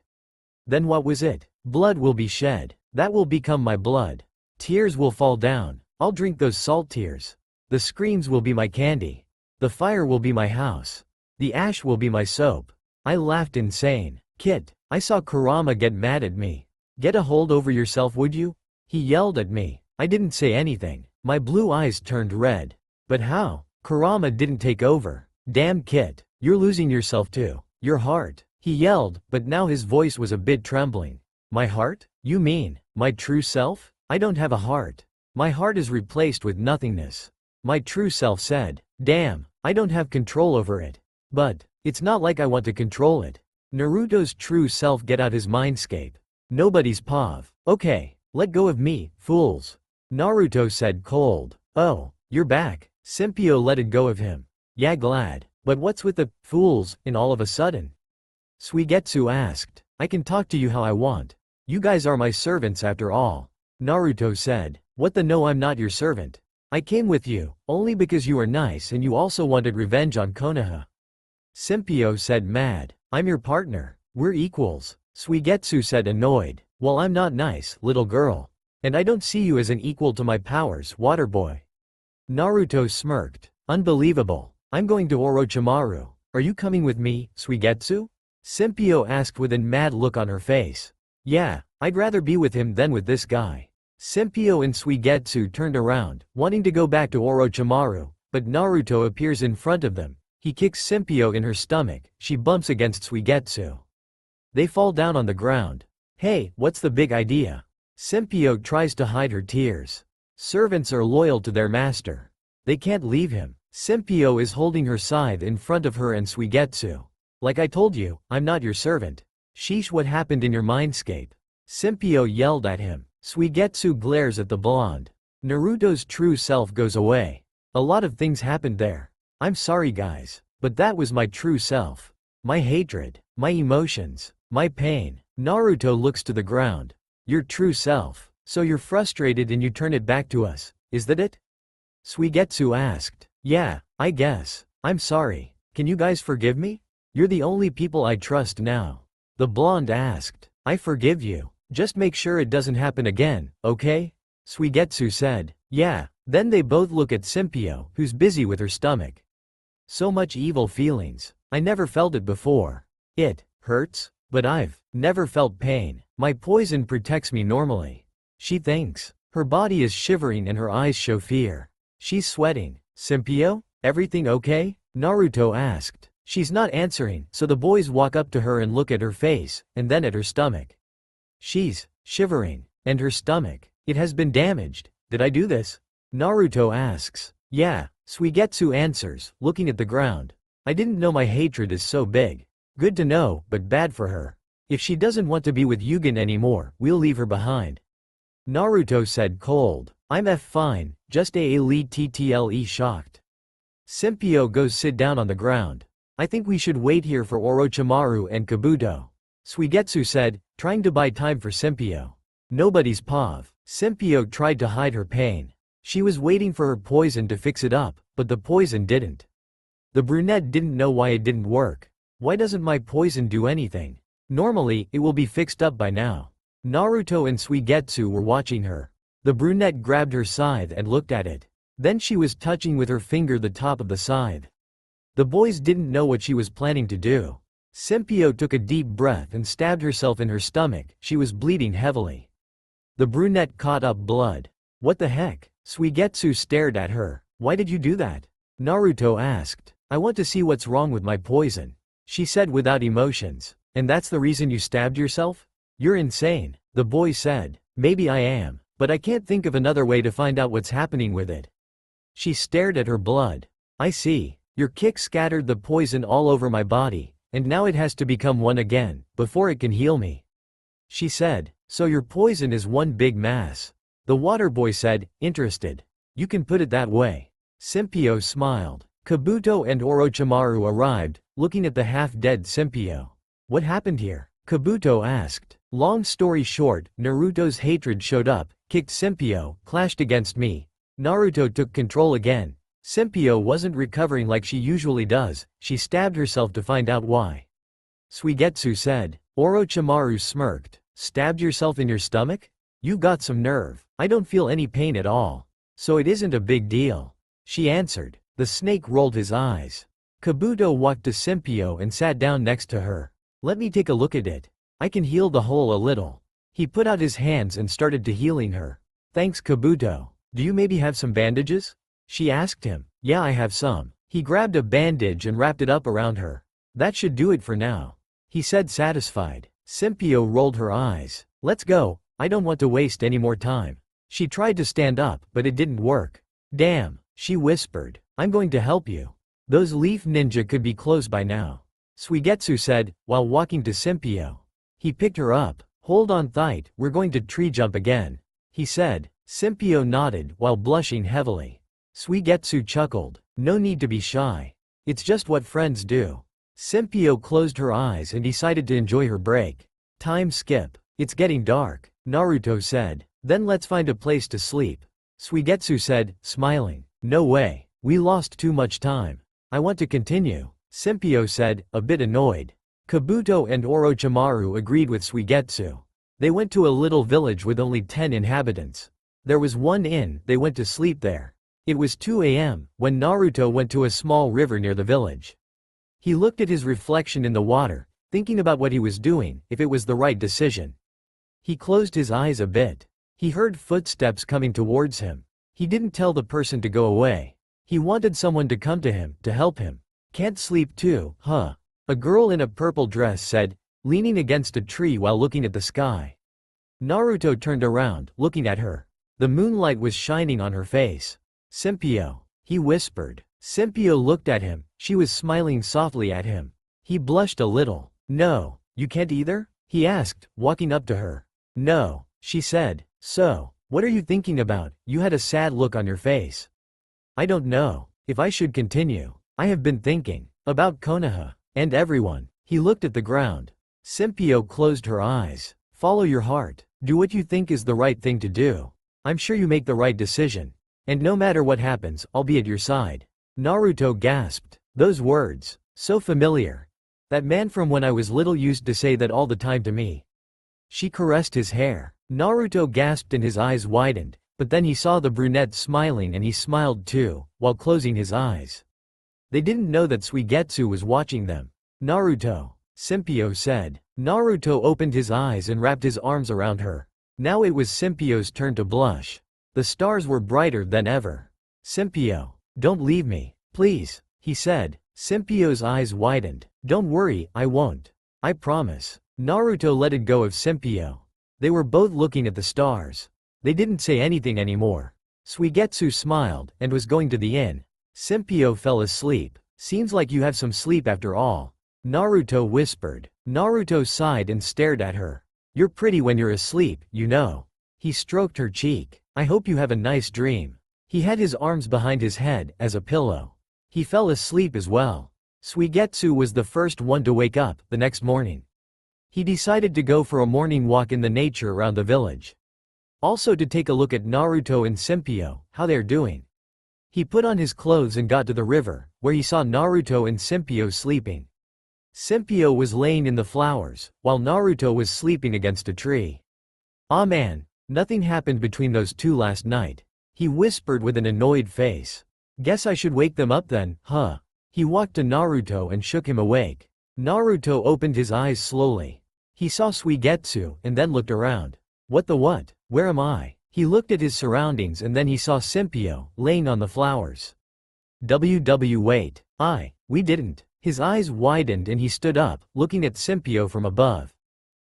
Then what was it? Blood will be shed. That will become my blood. Tears will fall down. I'll drink those salt tears. The screams will be my candy. The fire will be my house. The ash will be my soap. I laughed insane. Kid, I saw Kurama get mad at me. Get a hold over yourself, would you? He yelled at me. I didn't say anything. My blue eyes turned red. But how? Kurama didn't take over. Damn, kid, you're losing yourself too. Your heart. He yelled, but now his voice was a bit trembling. My heart? You mean, my true self? I don't have a heart. My heart is replaced with nothingness. My true self said. Damn, I don't have control over it. But, it's not like I want to control it. Naruto's true self get out his mindscape. Nobody's pav. Okay, let go of me, fools. Naruto said cold. Oh, you're back. Simpio let it go of him. Yeah, glad. But what's with the fools in all of a sudden? Suigetsu asked. I can talk to you how I want. You guys are my servants after all. Naruto said. What the no, I'm not your servant. I came with you, only because you are nice and you also wanted revenge on Konoha. Simpio said mad. I'm your partner. We're equals. Suigetsu said annoyed. Well, I'm not nice, little girl. And I don't see you as an equal to my powers, water boy. Naruto smirked. Unbelievable. I'm going to Orochimaru. Are you coming with me, Suigetsu? Simpio asked with a mad look on her face. Yeah, I'd rather be with him than with this guy. Simpio and Suigetsu turned around, wanting to go back to Orochimaru, but Naruto appears in front of them. He kicks Simpio in her stomach. She bumps against Suigetsu. They fall down on the ground. Hey, what's the big idea? Simpio tries to hide her tears. Servants are loyal to their master. They can't leave him. Simpio is holding her scythe in front of her and Suigetsu. Like I told you, I'm not your servant. Sheesh, what happened in your mindscape? Simpio yelled at him. Suigetsu glares at the blonde. Naruto's true self goes away. A lot of things happened there. I'm sorry guys, but that was my true self. My hatred, my emotions, my pain. Naruto looks to the ground. Your true self. So you're frustrated and you turn it back to us, is that it? Suigetsu asked. Yeah, I guess. I'm sorry. Can you guys forgive me? You're the only people I trust now. The blonde asked. I forgive you. Just make sure it doesn't happen again, okay? Suigetsu said. Yeah. Then they both look at Simpio, who's busy with her stomach. So much evil feelings. I never felt it before. It hurts, but I've never felt pain. My poison protects me normally. She thinks. Her body is shivering and her eyes show fear. She's sweating. Simpio, everything okay? Naruto asked. She's not answering, so the boys walk up to her and look at her face, and then at her stomach. She's shivering. And her stomach. It has been damaged. Did I do this? Naruto asks. Yeah, Suigetsu answers, looking at the ground. I didn't know my hatred is so big. Good to know, but bad for her. If she doesn't want to be with Yugen anymore, we'll leave her behind. Naruto said cold. I'm fine, just a little shocked. Simpio goes sit down on the ground. I think we should wait here for Orochimaru and Kabuto. Suigetsu said, trying to buy time for Simpio. Nobody's pav. Simpio tried to hide her pain. She was waiting for her poison to fix it up, but the poison didn't. The brunette didn't know why it didn't work. Why doesn't my poison do anything? Normally, it will be fixed up by now. Naruto and Suigetsu were watching her. The brunette grabbed her scythe and looked at it. Then she was touching with her finger the top of the scythe. The boys didn't know what she was planning to do. Simpio took a deep breath and stabbed herself in her stomach. She was bleeding heavily. The brunette caught up blood. What the heck? Suigetsu stared at her. Why did you do that? Naruto asked. I want to see what's wrong with my poison. She said without emotions. And that's the reason you stabbed yourself? You're insane, the boy said. Maybe I am, but I can't think of another way to find out what's happening with it. She stared at her blood. I see. Your kick scattered the poison all over my body, and now it has to become one again, before it can heal me. She said, so your poison is one big mass. The water boy said, interested. You can put it that way. Simpio smiled. Kabuto and Orochimaru arrived, looking at the half-dead Simpio. What happened here? Kabuto asked. Long story short, Naruto's hatred showed up, kicked Simpio, clashed against me. Naruto took control again. Simpio wasn't recovering like she usually does, she stabbed herself to find out why. Suigetsu said. Orochimaru smirked. Stabbed yourself in your stomach? You got some nerve. I don't feel any pain at all. So it isn't a big deal. She answered. The snake rolled his eyes. Kabuto walked to Simpio and sat down next to her. Let me take a look at it. I can heal the hole a little. He put out his hands and started to healing her. Thanks Kabuto. Do you maybe have some bandages? She asked him. Yeah, I have some. He grabbed a bandage and wrapped it up around her. That should do it for now. He said satisfied. Simpio rolled her eyes. Let's go. I don't want to waste any more time. She tried to stand up, but it didn't work. Damn, she whispered. I'm going to help you. Those leaf ninja could be close by now. Suigetsu said, while walking to Simpio. He picked her up. Hold on tight, we're going to tree jump again. He said. Simpio nodded while blushing heavily. Suigetsu chuckled. No need to be shy. It's just what friends do. Simpio closed her eyes and decided to enjoy her break. Time skip. It's getting dark, Naruto said. Then let's find a place to sleep. Suigetsu said, smiling. No way. We lost too much time. I want to continue. Simpio said, a bit annoyed. Kabuto and Orochimaru agreed with Suigetsu. They went to a little village with only 10 inhabitants. There was one inn, they went to sleep there. It was 2 a.m. when Naruto went to a small river near the village. He looked at his reflection in the water, thinking about what he was doing, if it was the right decision. He closed his eyes a bit. He heard footsteps coming towards him. He didn't tell the person to go away. He wanted someone to come to him, to help him. Can't sleep too, huh? A girl in a purple dress said, leaning against a tree while looking at the sky. Naruto turned around, looking at her. The moonlight was shining on her face. Simpio, he whispered. Simpio looked at him, she was smiling softly at him. He blushed a little. No, you can't either? He asked, walking up to her. No, she said. So, what are you thinking about? You had a sad look on your face. I don't know if I should continue. I have been thinking about Konoha and everyone. He looked at the ground. Simpio closed her eyes. Follow your heart. Do what you think is the right thing to do. I'm sure you make the right decision. And no matter what happens, I'll be at your side. Naruto gasped. Those words, so familiar. That man from when I was little used to say that all the time to me. She caressed his hair. Naruto gasped and his eyes widened, but then he saw the brunette smiling and he smiled too, while closing his eyes. They didn't know that Suigetsu was watching them. Naruto, Simpio said. Naruto opened his eyes and wrapped his arms around her. Now it was Simpio's turn to blush. The stars were brighter than ever. Simpio, don't leave me, please, he said. Simpio's eyes widened. Don't worry, I won't. I promise. Naruto let it go of Simpio. They were both looking at the stars. They didn't say anything anymore. Suigetsu smiled and was going to the inn. Simpio fell asleep. Seems like you have some sleep after all. Naruto whispered. Naruto sighed and stared at her. You're pretty when you're asleep, you know. He stroked her cheek. I hope you have a nice dream. He had his arms behind his head as a pillow. He fell asleep as well. Suigetsu was the first one to wake up the next morning. He decided to go for a morning walk in the nature around the village. Also to take a look at Naruto and Simpio, how they're doing. He put on his clothes and got to the river, where he saw Naruto and Simpio sleeping. Simpio was laying in the flowers, while Naruto was sleeping against a tree. Ah man, nothing happened between those two last night. He whispered with an annoyed face. Guess I should wake them up then, huh? He walked to Naruto and shook him awake. Naruto opened his eyes slowly. He saw Suigetsu and then looked around. What the what? Where am I? He looked at his surroundings and then he saw Simpio, laying on the flowers. Wait. We didn't. His eyes widened and he stood up, looking at Simpio from above.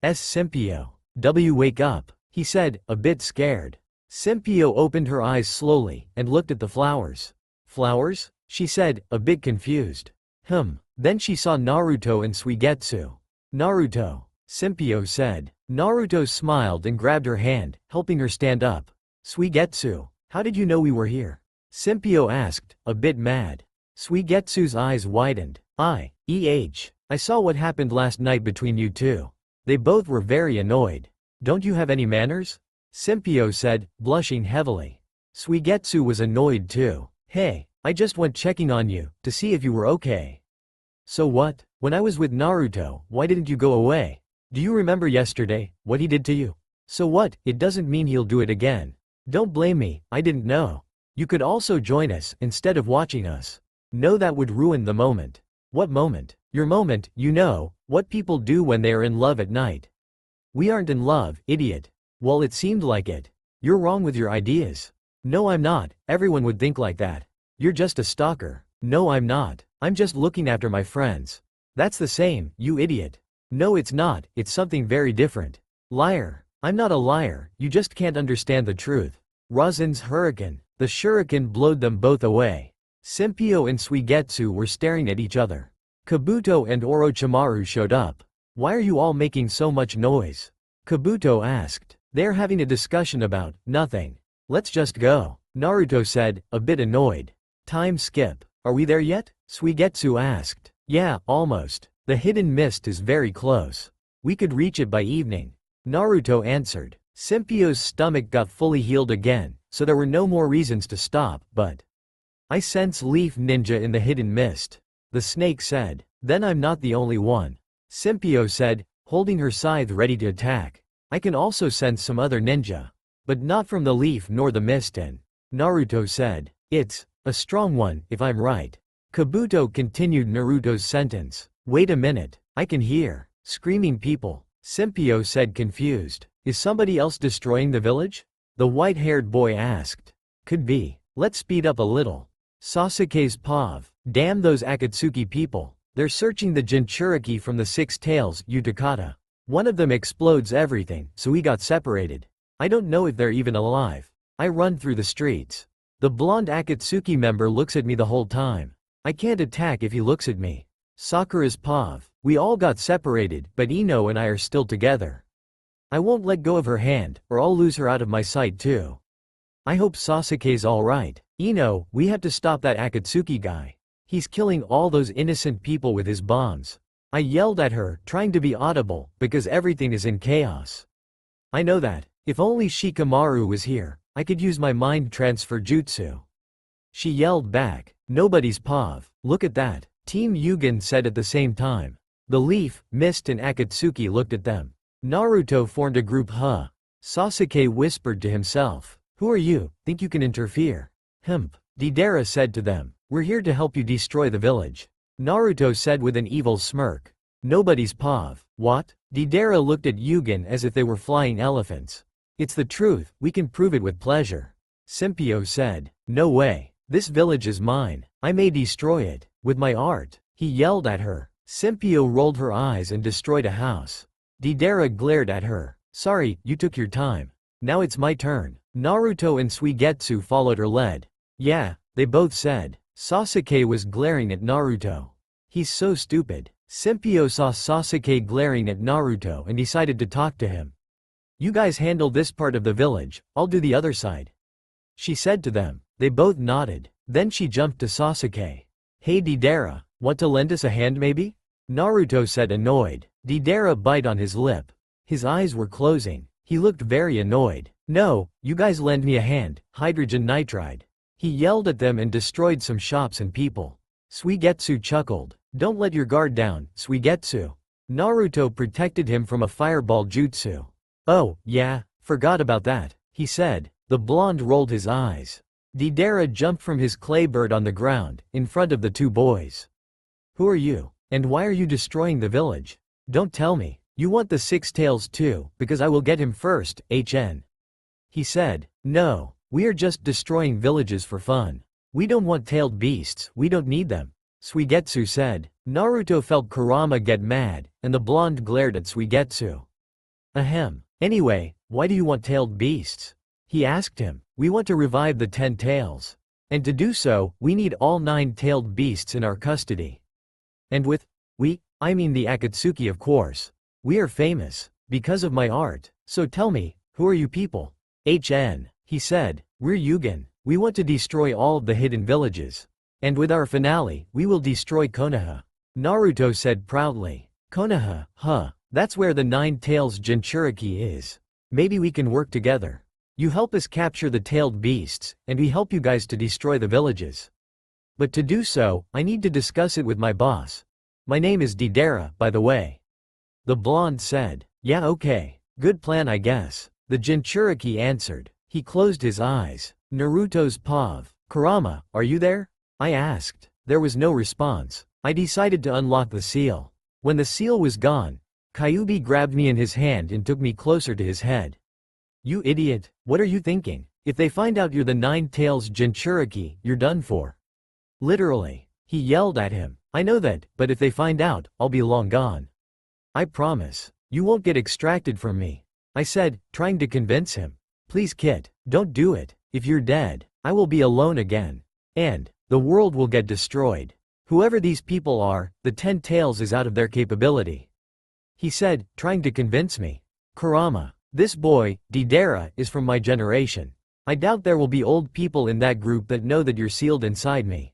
Simpio. Wake up, he said, a bit scared. Simpio opened her eyes slowly and looked at the flowers. Flowers? She said, a bit confused. Then she saw Naruto and Suigetsu. Naruto, Simpio said. Naruto smiled and grabbed her hand, helping her stand up. Suigetsu, how did you know we were here? Simpio asked, a bit mad. Suigetsu's eyes widened. I saw what happened last night between you two. They both were very annoyed. Don't you have any manners? Simpio said, blushing heavily. Suigetsu was annoyed too. Hey, I just went checking on you, to see if you were okay. So what? When I was with Naruto, why didn't you go away? Do you remember yesterday, what he did to you? So what? It doesn't mean he'll do it again. Don't blame me, I didn't know. You could also join us, instead of watching us. No, that would ruin the moment. What moment? Your moment, you know, what people do when they are in love at night. We aren't in love, idiot. Well, it seemed like it. You're wrong with your ideas. No, I'm not, everyone would think like that. You're just a stalker. No, I'm not. I'm just looking after my friends. That's the same, you idiot. No, it's not, it's something very different. Liar. I'm not a liar, you just can't understand the truth. Rasen's hurricane. The shuriken blowed them both away. Simpio and Suigetsu were staring at each other. Kabuto and Orochimaru showed up. Why are you all making so much noise? Kabuto asked. They're having a discussion about nothing. Let's just go, Naruto said, a bit annoyed. Time skip. Are we there yet? Suigetsu asked. Yeah, almost. The hidden mist is very close. We could reach it by evening. Naruto answered. Simpio's stomach got fully healed again, so there were no more reasons to stop, but I sense Leaf Ninja in the hidden mist. The snake said. Then I'm not the only one. Simpio said, holding her scythe ready to attack. I can also sense some other ninja. But not from the leaf nor the mist and Naruto said. It's a strong one, if I'm right. Kabuto continued Naruto's sentence. Wait a minute, I can hear screaming people. Simpio said confused. Is somebody else destroying the village? The white-haired boy asked. Could be. Let's speed up a little. Sasuke's pav. Damn those Akatsuki people. They're searching the Jinchuriki from the Six Tails, Utakata. One of them explodes everything, so we got separated. I don't know if they're even alive. I run through the streets. The blonde Akatsuki member looks at me the whole time. I can't attack if he looks at me. Sakura's Pav. We all got separated, but Ino and I are still together. I won't let go of her hand, or I'll lose her out of my sight too. I hope Sasuke's alright. Ino, we have to stop that Akatsuki guy. He's killing all those innocent people with his bombs. I yelled at her, trying to be audible, because everything is in chaos. I know that. If only Shikamaru was here, I could use my mind transfer jutsu. She yelled back. Nobody's Pav. Look at that. Team Yugen said at the same time. The Leaf, Mist and Akatsuki looked at them. Naruto formed a group. Sasuke whispered to himself. Who are you? Think you can interfere? Deidara said to them. We're here to help you destroy the village. Naruto said with an evil smirk. Nobody's Pav. What? Deidara looked at Yugen as if they were flying elephants. It's the truth, we can prove it with pleasure. Simpio said. No way. This village is mine. I may destroy it. With my art. He yelled at her. Simpio rolled her eyes and destroyed a house. Deidara glared at her. Sorry, you took your time. Now it's my turn. Naruto and Suigetsu followed her lead. Yeah, they both said. Sasuke was glaring at Naruto. He's so stupid. Simpio saw Sasuke glaring at Naruto and decided to talk to him. You guys handle this part of the village, I'll do the other side. She said to them. They both nodded. Then she jumped to Sasuke. Hey Deidara, want to lend us a hand maybe? Naruto said annoyed. Deidara bit on his lip. His eyes were closing. He looked very annoyed. No, you guys lend me a hand, hydrogen nitride. He yelled at them and destroyed some shops and people. Suigetsu chuckled. Don't let your guard down, Suigetsu. Naruto protected him from a fireball jutsu. Oh, yeah, forgot about that, he said. The blonde rolled his eyes. Deidara jumped from his clay bird on the ground, in front of the two boys. Who are you? And why are you destroying the village? Don't tell me. You want the six tails too, because I will get him first, HN. He said. No, we are just destroying villages for fun. We don't want tailed beasts, we don't need them. Suigetsu said. Naruto felt Kurama get mad, and the blonde glared at Suigetsu. Ahem. Anyway, why do you want tailed beasts? He asked him. We want to revive the 10 tails. And to do so, we need all 9 tailed beasts in our custody. And with we, I mean the Akatsuki of course. We are famous, because of my art, so tell me, who are you people? HN, he said, we're Yugen, we want to destroy all of the hidden villages. And with our finale, we will destroy Konoha. Naruto said proudly. Konoha, that's where the 9 tails Jinchuriki is. Maybe we can work together. You help us capture the tailed beasts, and we help you guys to destroy the villages. But to do so, I need to discuss it with my boss. My name is Deidara, by the way. The blonde said. Yeah okay, good plan I guess. The Jinchuriki answered. He closed his eyes. Naruto's Pav. Kurama, are you there? I asked. There was no response. I decided to unlock the seal. When the seal was gone, Kyuubi grabbed me in his hand and took me closer to his head. You idiot, what are you thinking? If they find out you're the 9 tails Jinchuriki, you're done for. Literally. He yelled at him. I know that, but if they find out, I'll be long gone. I promise. You won't get extracted from me. I said, trying to convince him. Please Kit, don't do it. If you're dead, I will be alone again. And the world will get destroyed. Whoever these people are, the 10 tails is out of their capability. He said, trying to convince me. Kurama, this boy, Deidara, is from my generation. I doubt there will be old people in that group that know that you're sealed inside me.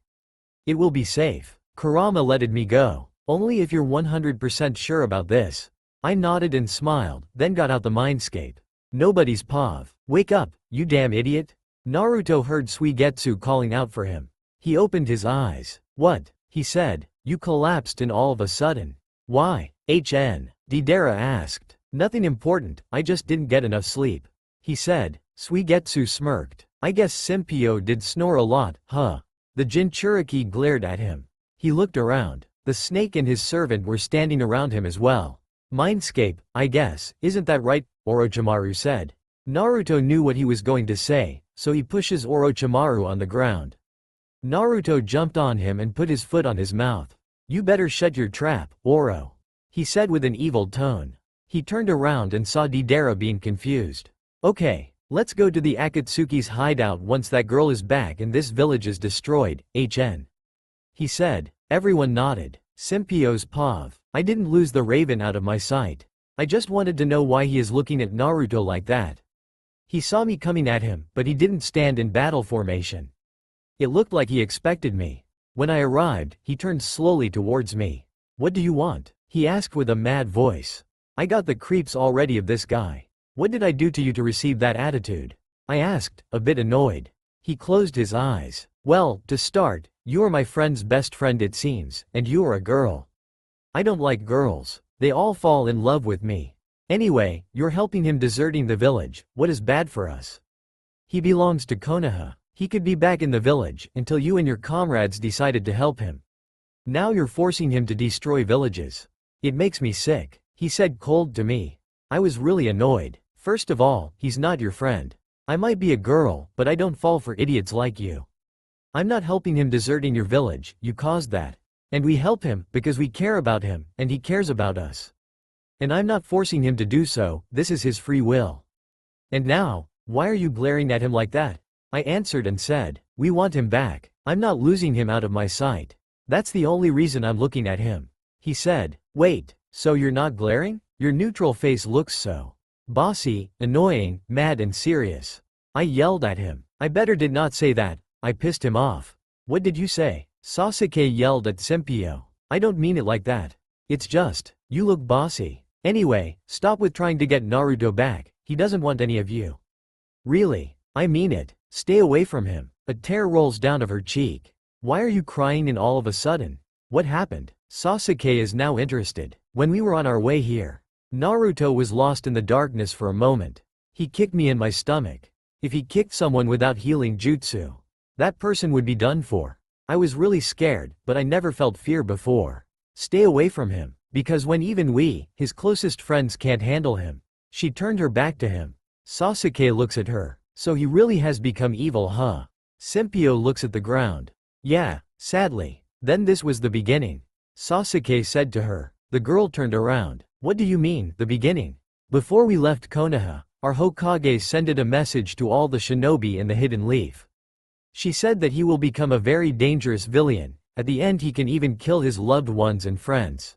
It will be safe. Kurama let me go. Only if you're 100% sure about this. I nodded and smiled, then got out the mindscape. Nobody's Pav. Wake up, you damn idiot. Naruto heard Suigetsu calling out for him. He opened his eyes. What? He said. You collapsed in all of a sudden. Why? HN. Deidara asked. Nothing important, I just didn't get enough sleep. He said. Suigetsu smirked. I guess Simpio did snore a lot, huh? The Jinchuriki glared at him. He looked around. The snake and his servant were standing around him as well. Mindscape, I guess, isn't that right? Orochimaru said. Naruto knew what he was going to say, so he pushes Orochimaru on the ground. Naruto jumped on him and put his foot on his mouth. You better shut your trap, Oro. He said with an evil tone. He turned around and saw Deidara being confused. Okay, Let's go to the Akatsuki's hideout once that girl is back and this village is destroyed, HN. He said. Everyone nodded. Simpio's pav. I didn't lose the raven out of my sight. I just wanted to know why he is looking at Naruto like that. He saw me coming at him, but he didn't stand in battle formation. It looked like he expected me. When I arrived, he turned slowly towards me. What do you want? He asked with a mad voice. I got the creeps already of this guy. What did I do to you to receive that attitude? I asked, a bit annoyed. He closed his eyes. Well, to start, you are my friend's best friend it seems, and you are a girl. I don't like girls. They all fall in love with me. Anyway, you're helping him deserting the village. What is bad for us? He belongs to Konoha. He could be back in the village until you and your comrades decided to help him. Now you're forcing him to destroy villages. It makes me sick, he said cold to me. I was really annoyed. First of all, he's not your friend. I might be a girl, but I don't fall for idiots like you. I'm not helping him deserting your village, you caused that. And we help him because we care about him, and he cares about us. And I'm not forcing him to do so, this is his free will. And now, why are you glaring at him like that? I answered and said, we want him back. I'm not losing him out of my sight. That's the only reason I'm looking at him. He said, wait, so you're not glaring? Your neutral face looks so bossy, annoying, mad and serious. I yelled at him. I better did not say that. I pissed him off. What did you say? Sasuke yelled at Simpio. I don't mean it like that. It's just, you look bossy. Anyway, stop with trying to get Naruto back. He doesn't want any of you. Really? I mean it. Stay away from him. A tear rolls down of her cheek. Why are you crying and all of a sudden? What happened? Sasuke is now interested. When we were on our way here, Naruto was lost in the darkness for a moment. He kicked me in my stomach. If he kicked someone without healing jutsu, that person would be done for. I was really scared, but I never felt fear before. Stay away from him, because when even we, his closest friends can't handle him. She turned her back to him. Sasuke looks at her. So he really has become evil, huh? Simpio looks at the ground. Yeah, sadly. Then this was the beginning. Sasuke said to her. The girl turned around. What do you mean, the beginning? Before we left Konoha, our Hokage sent a message to all the shinobi in the Hidden Leaf. She said that he will become a very dangerous villain. At the end he can even kill his loved ones and friends.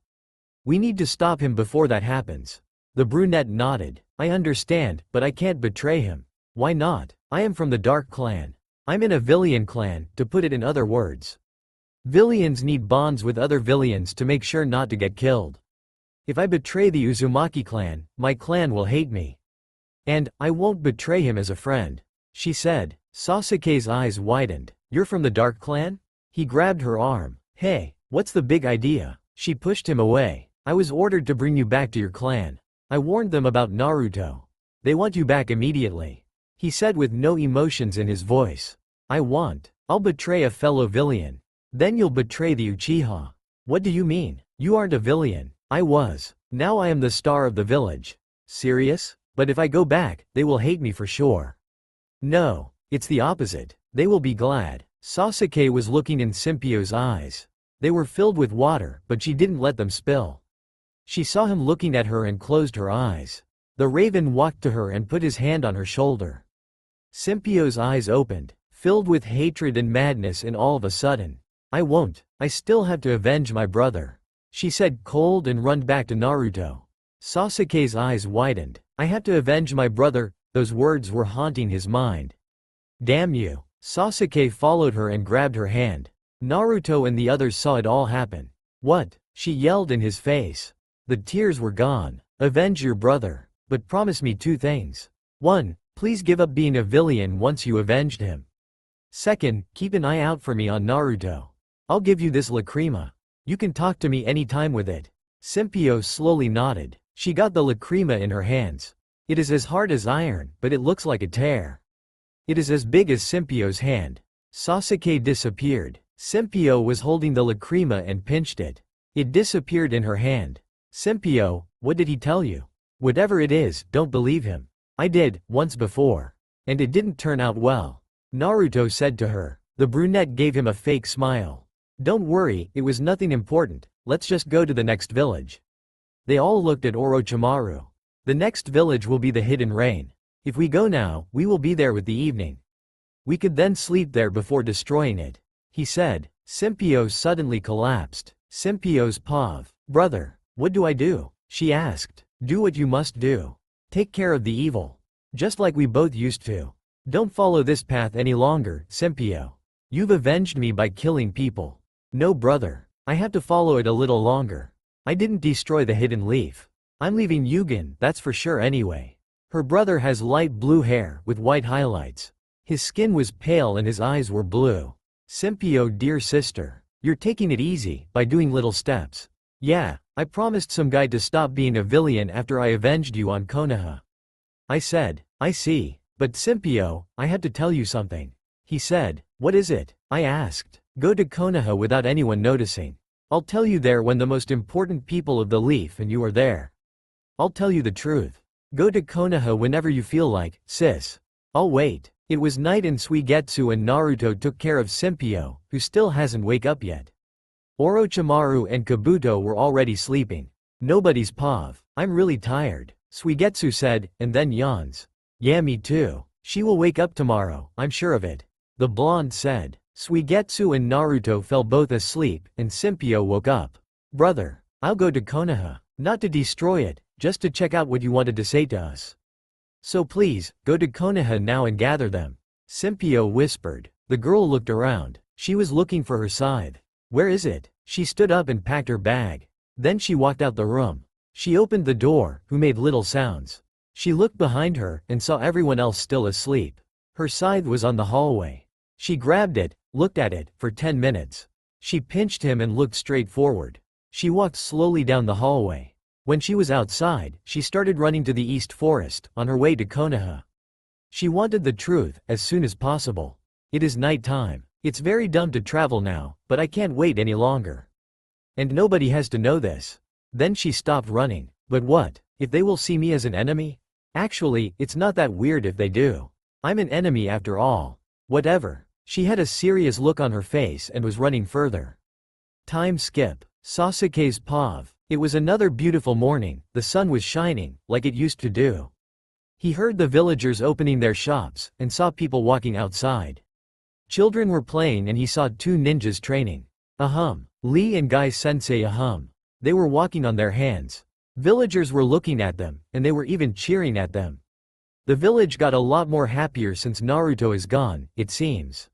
We need to stop him before that happens. The brunette nodded. I understand, but I can't betray him. Why not? I am from the Dark Clan. I'm in a Villian clan, to put it in other words. Villians need bonds with other Villians to make sure not to get killed. If I betray the Uzumaki clan, my clan will hate me. And, I won't betray him as a friend. She said. Sasuke's eyes widened. You're from the Dark Clan? He grabbed her arm. Hey, what's the big idea? She pushed him away. I was ordered to bring you back to your clan. I warned them about Naruto. They want you back immediately. He said with no emotions in his voice. I'll betray a fellow Villian. Then you'll betray the Uchiha. What do you mean? You aren't a Villian. I was. Now I am the star of the village. Serious? But if I go back, they will hate me for sure. No, it's the opposite. They will be glad. Sasuke was looking in Simpio's eyes. They were filled with water, but she didn't let them spill. She saw him looking at her and closed her eyes. The raven walked to her and put his hand on her shoulder. Simpio's eyes opened, filled with hatred and madness, and all of a sudden, I won't. I still have to avenge my brother. She said cold and run back to Naruto. Sasuke's eyes widened. I have to avenge my brother. Those words were haunting his mind. Damn you. Sasuke followed her and grabbed her hand. Naruto and the others saw it all happen. What? She yelled in his face. The tears were gone. Avenge your brother. But promise me 2 things. 1. Please give up being a Villian once you avenged him. 2. Keep an eye out for me on Naruto. I'll give you this lacrima. You can talk to me anytime with it. Simpio slowly nodded. She got the lacrima in her hands. It is as hard as iron, but it looks like a tear. It is as big as Simpio's hand. Sasuke disappeared. Simpio was holding the lacrima and pinched it. It disappeared in her hand. Simpio, what did he tell you? Whatever it is, don't believe him. I did, once before. And it didn't turn out well. Naruto said to her. The brunette gave him a fake smile. Don't worry, it was nothing important. Let's just go to the next village. They all looked at Orochimaru. The next village will be the Hidden Rain. If we go now, we will be there with the evening. We could then sleep there before destroying it," he said. Simpio suddenly collapsed. Simpio's pav. "Brother, what do I do?" she asked. "Do what you must do. Take care of the evil. Just like we both used to. Don't follow this path any longer, Simpio. You've avenged me by killing people. No brother. I have to follow it a little longer. I didn't destroy the hidden leaf. I'm leaving Yugen, that's for sure anyway. Her brother has light blue hair with white highlights. His skin was pale and his eyes were blue. Simpio, dear sister, you're taking it easy by doing little steps. Yeah, I promised some guy to stop being a villain after I avenged you on Konoha." I said, "I see. But Simpio, I had to tell you something." He said, "What is it?" I asked. "Go to Konoha without anyone noticing. I'll tell you there when the most important people of the leaf and you are there. I'll tell you the truth. Go to Konoha whenever you feel like, sis. I'll wait." It was night and Suigetsu and Naruto took care of Simpio, who still hasn't wake up yet. Orochimaru and Kabuto were already sleeping. "Nobody's pav. I'm really tired," Suigetsu said, and then yawns. "Yeah, me too. She will wake up tomorrow, I'm sure of it," the blonde said. Suigetsu and Naruto fell both asleep, and Simpio woke up. "Brother, I'll go to Konoha. Not to destroy it, just to check out what you wanted to say to us. So please, go to Konoha now and gather them," Simpio whispered. The girl looked around. She was looking for her scythe. "Where is it?" She stood up and packed her bag. Then she walked out the room. She opened the door, who made little sounds. She looked behind her and saw everyone else still asleep. Her scythe was on the hallway. She grabbed it, looked at it, for 10 minutes. She pinched him and looked straight forward. She walked slowly down the hallway. When she was outside, she started running to the East Forest, on her way to Konoha. She wanted the truth, as soon as possible. It is night time. It's very dumb to travel now, but I can't wait any longer. And nobody has to know this. Then she stopped running. But what, if they will see me as an enemy? Actually, it's not that weird if they do. I'm an enemy after all. Whatever. She had a serious look on her face and was running further. Time skip. Sasuke's pav. It was another beautiful morning, the sun was shining, like it used to do. He heard the villagers opening their shops, and saw people walking outside. Children were playing and he saw 2 ninjas training. Lee and Guy Sensei They were walking on their hands. Villagers were looking at them, and they were even cheering at them. The village got a lot more happier since Naruto is gone, it seems.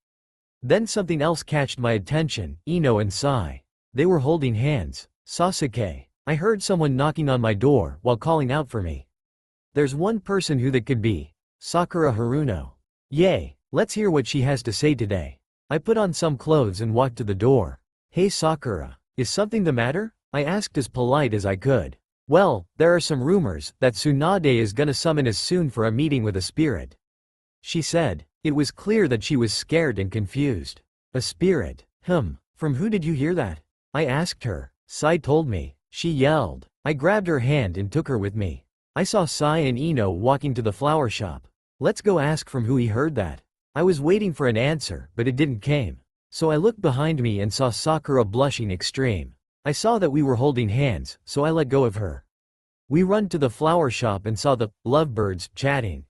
Then something else catched my attention, Ino and Sai. They were holding hands. "Sasuke, I heard someone knocking on my door while calling out for me. There's one person who that could be. Sakura Haruno. Yay, let's hear what she has to say today." I put on some clothes and walked to the door. "Hey Sakura, is something the matter?" I asked as polite as I could. "Well, there are some rumors that Tsunade is gonna summon us soon for a meeting with a spirit," she said. It was clear that she was scared and confused. "A spirit? From who did you hear that?" I asked her. "Sai told me," she yelled. I grabbed her hand and took her with me. I saw Sai and Ino walking to the flower shop. "Let's go ask from who he heard that." I was waiting for an answer, but it didn't came. So I looked behind me and saw Sakura blushing extreme. I saw that we were holding hands, so I let go of her. We run to the flower shop and saw the lovebirds chatting.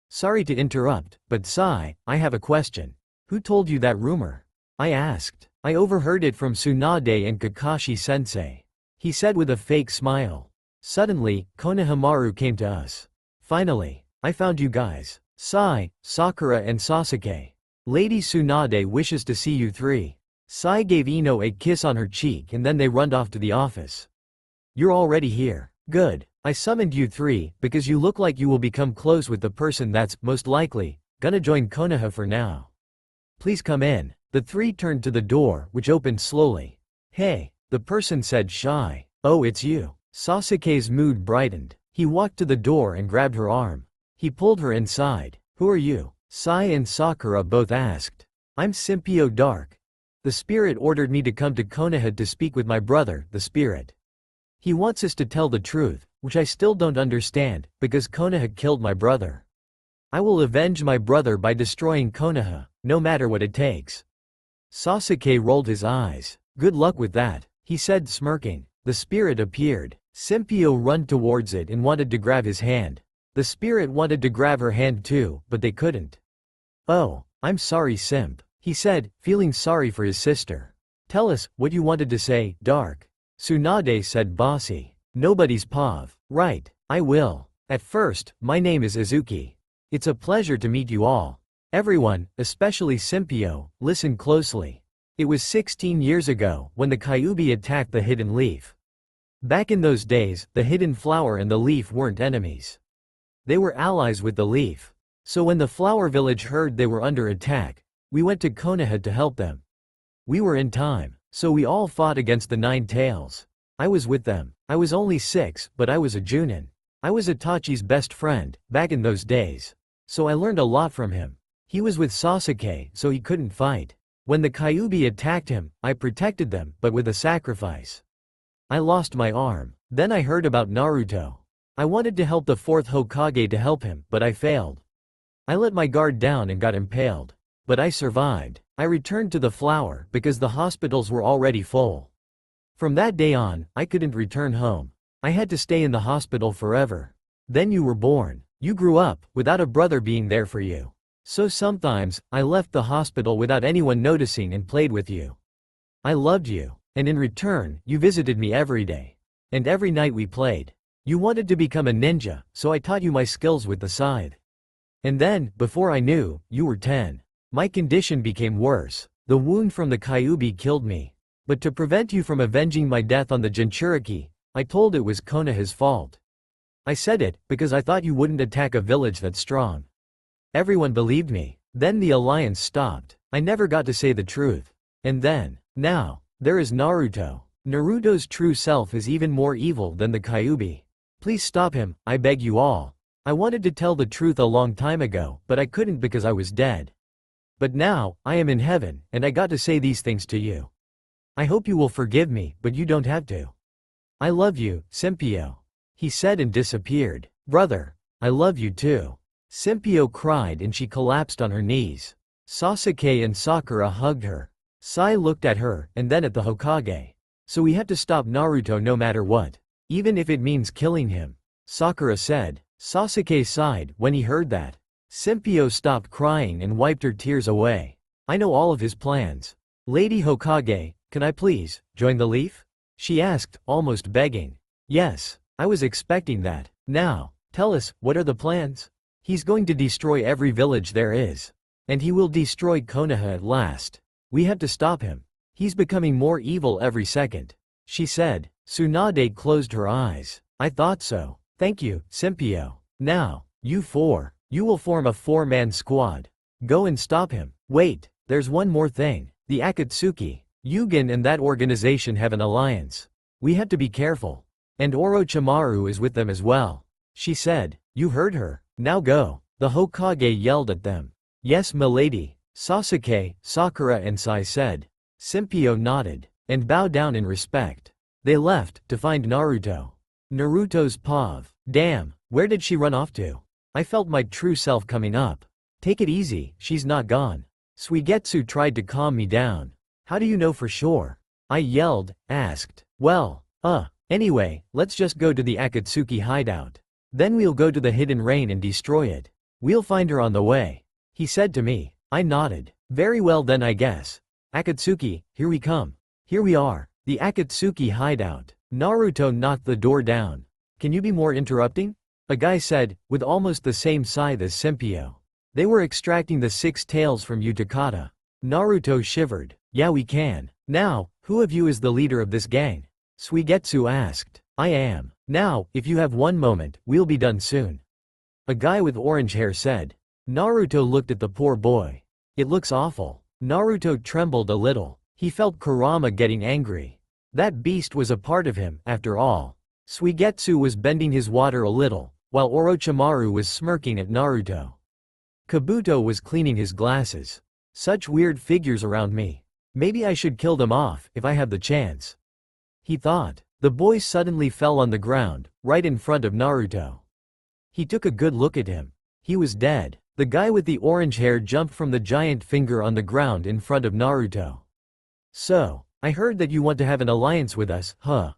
"Sorry to interrupt, but Sai, I have a question. Who told you that rumor?" I asked. "I overheard it from Tsunade and Kakashi sensei," he said with a fake smile. Suddenly, Konohamaru came to us. "Finally, I found you guys. Sai, Sakura and Sasuke. Lady Tsunade wishes to see you 3. Sai gave Ino a kiss on her cheek and then they runned off to the office. "You're already here. Good. I summoned you 3 because you look like you will become close with the person that's, most likely, gonna join Konoha for now. Please come in." The 3 turned to the door, which opened slowly. "Hey," the person said shy. "Oh, it's you." Sasuke's mood brightened. He walked to the door and grabbed her arm. He pulled her inside. "Who are you?" Sai and Sakura both asked. "I'm Simpio Dark. The spirit ordered me to come to Konoha to speak with my brother, the spirit. He wants us to tell the truth, which I still don't understand, because Konoha killed my brother. I will avenge my brother by destroying Konoha, no matter what it takes." Sasuke rolled his eyes. "Good luck with that," he said smirking. The spirit appeared. Simpio ran towards it and wanted to grab his hand. The spirit wanted to grab her hand too, but they couldn't. "Oh, I'm sorry, Simp," he said, feeling sorry for his sister. "Tell us what you wanted to say, Dark." Tsunade said bossy. "Nobody's Pav. Right, I will. At first, my name is Izuki. It's a pleasure to meet you all. Everyone, especially Simpio, listen closely. It was 16 years ago when the Kyuubi attacked the Hidden Leaf. Back in those days, the Hidden Flower and the Leaf weren't enemies. They were allies with the Leaf. So when the Flower Village heard they were under attack, we went to Konoha to help them. We were in time, so we all fought against the Nine Tails. I was with them. I was only 6, but I was a Junin. I was Itachi's best friend, back in those days. So I learned a lot from him. He was with Sasuke, so he couldn't fight. When the Kyuubi attacked him, I protected them, but with a sacrifice. I lost my arm. Then I heard about Naruto. I wanted to help the 4th Hokage to help him, but I failed. I let my guard down and got impaled. But I survived. I returned to the flower because the hospitals were already full. From that day on, I couldn't return home. I had to stay in the hospital forever. Then you were born. You grew up, without a brother being there for you. So sometimes, I left the hospital without anyone noticing and played with you. I loved you. And in return, you visited me every day. And every night we played. You wanted to become a ninja, so I taught you my skills with the scythe. And then, before I knew, you were 10. My condition became worse. The wound from the Kyuubi killed me. But to prevent you from avenging my death on the Jinchuriki, I told it was Konoha's fault. I said it, because I thought you wouldn't attack a village that's strong. Everyone believed me. Then the alliance stopped. I never got to say the truth. And then, now, there is Naruto. Naruto's true self is even more evil than the Kyuubi. Please stop him, I beg you all. I wanted to tell the truth a long time ago, but I couldn't because I was dead. But now, I am in heaven, and I got to say these things to you. I hope you will forgive me, but you don't have to. I love you, Simpio. He said and disappeared. Brother, I love you too. Simpio cried and she collapsed on her knees. Sasuke and Sakura hugged her. Sai looked at her, and then at the Hokage. So we have to stop Naruto no matter what. Even if it means killing him. Sakura said. Sasuke sighed when he heard that. Simpio stopped crying and wiped her tears away. I know all of his plans. Lady Hokage, can I please join the Leaf? She asked, almost begging. Yes, I was expecting that. Now, tell us, what are the plans? He's going to destroy every village there is. And he will destroy Konoha at last. We have to stop him. He's becoming more evil every second. She said. Tsunade closed her eyes. I thought so. Thank you, Simpio. Now, you 4. You will form a 4-man squad. Go and stop him. Wait, there's one more thing. The Akatsuki. Yugen and that organization have an alliance. We have to be careful. And Orochimaru is with them as well. She said. You heard her. Now go. The Hokage yelled at them. Yes, milady. Sasuke, Sakura and Sai said. Simpio nodded. And bowed down in respect. They left, to find Naruto. Naruto's Pav. Damn, where did she run off to? I felt my true self coming up. Take it easy, she's not gone. Suigetsu tried to calm me down. How do you know for sure? I yelled, asked. Well, anyway, let's just go to the Akatsuki hideout. Then we'll go to the Hidden Rain and destroy it. We'll find her on the way. He said to me. I nodded. Very well then I guess. Akatsuki, here we come. Here we are. The Akatsuki hideout. Naruto knocked the door down. Can you be more interrupting? A guy said, with almost the same scythe as Simpio. They were extracting the 6 tails from Utakata. Naruto shivered. Yeah we can. Now, who of you is the leader of this gang? Suigetsu asked. I am. Now, if you have one moment, we'll be done soon. A guy with orange hair said. Naruto looked at the poor boy. It looks awful. Naruto trembled a little. He felt Kurama getting angry. That beast was a part of him, after all. Suigetsu was bending his water a little, while Orochimaru was smirking at Naruto. Kabuto was cleaning his glasses. Such weird figures around me. Maybe I should kill them off, if I have the chance. He thought. The boy suddenly fell on the ground, right in front of Naruto. He took a good look at him. He was dead. The guy with the orange hair jumped from the giant finger on the ground in front of Naruto. So, I heard that you want to have an alliance with us, huh?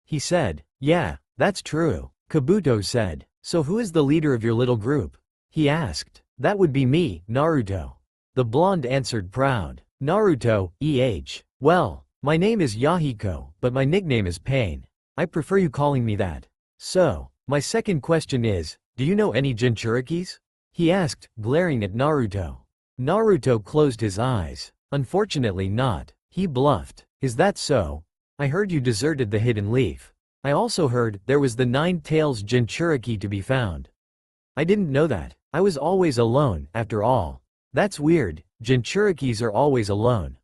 He said. Yeah, that's true. Kabuto said. So who is the leader of your little group? He asked. That would be me, Naruto. The blonde answered proud. Naruto, Well, my name is Yahiko, but my nickname is Pain. I prefer you calling me that. So, my second question is, do you know any Jinchurikis? He asked, glaring at Naruto. Naruto closed his eyes. Unfortunately not. He bluffed. Is that so? I heard you deserted the Hidden Leaf. I also heard there was the Nine Tails Jinchuriki to be found. I didn't know that. I was always alone, after all. That's weird, Jinchurikis are always alone.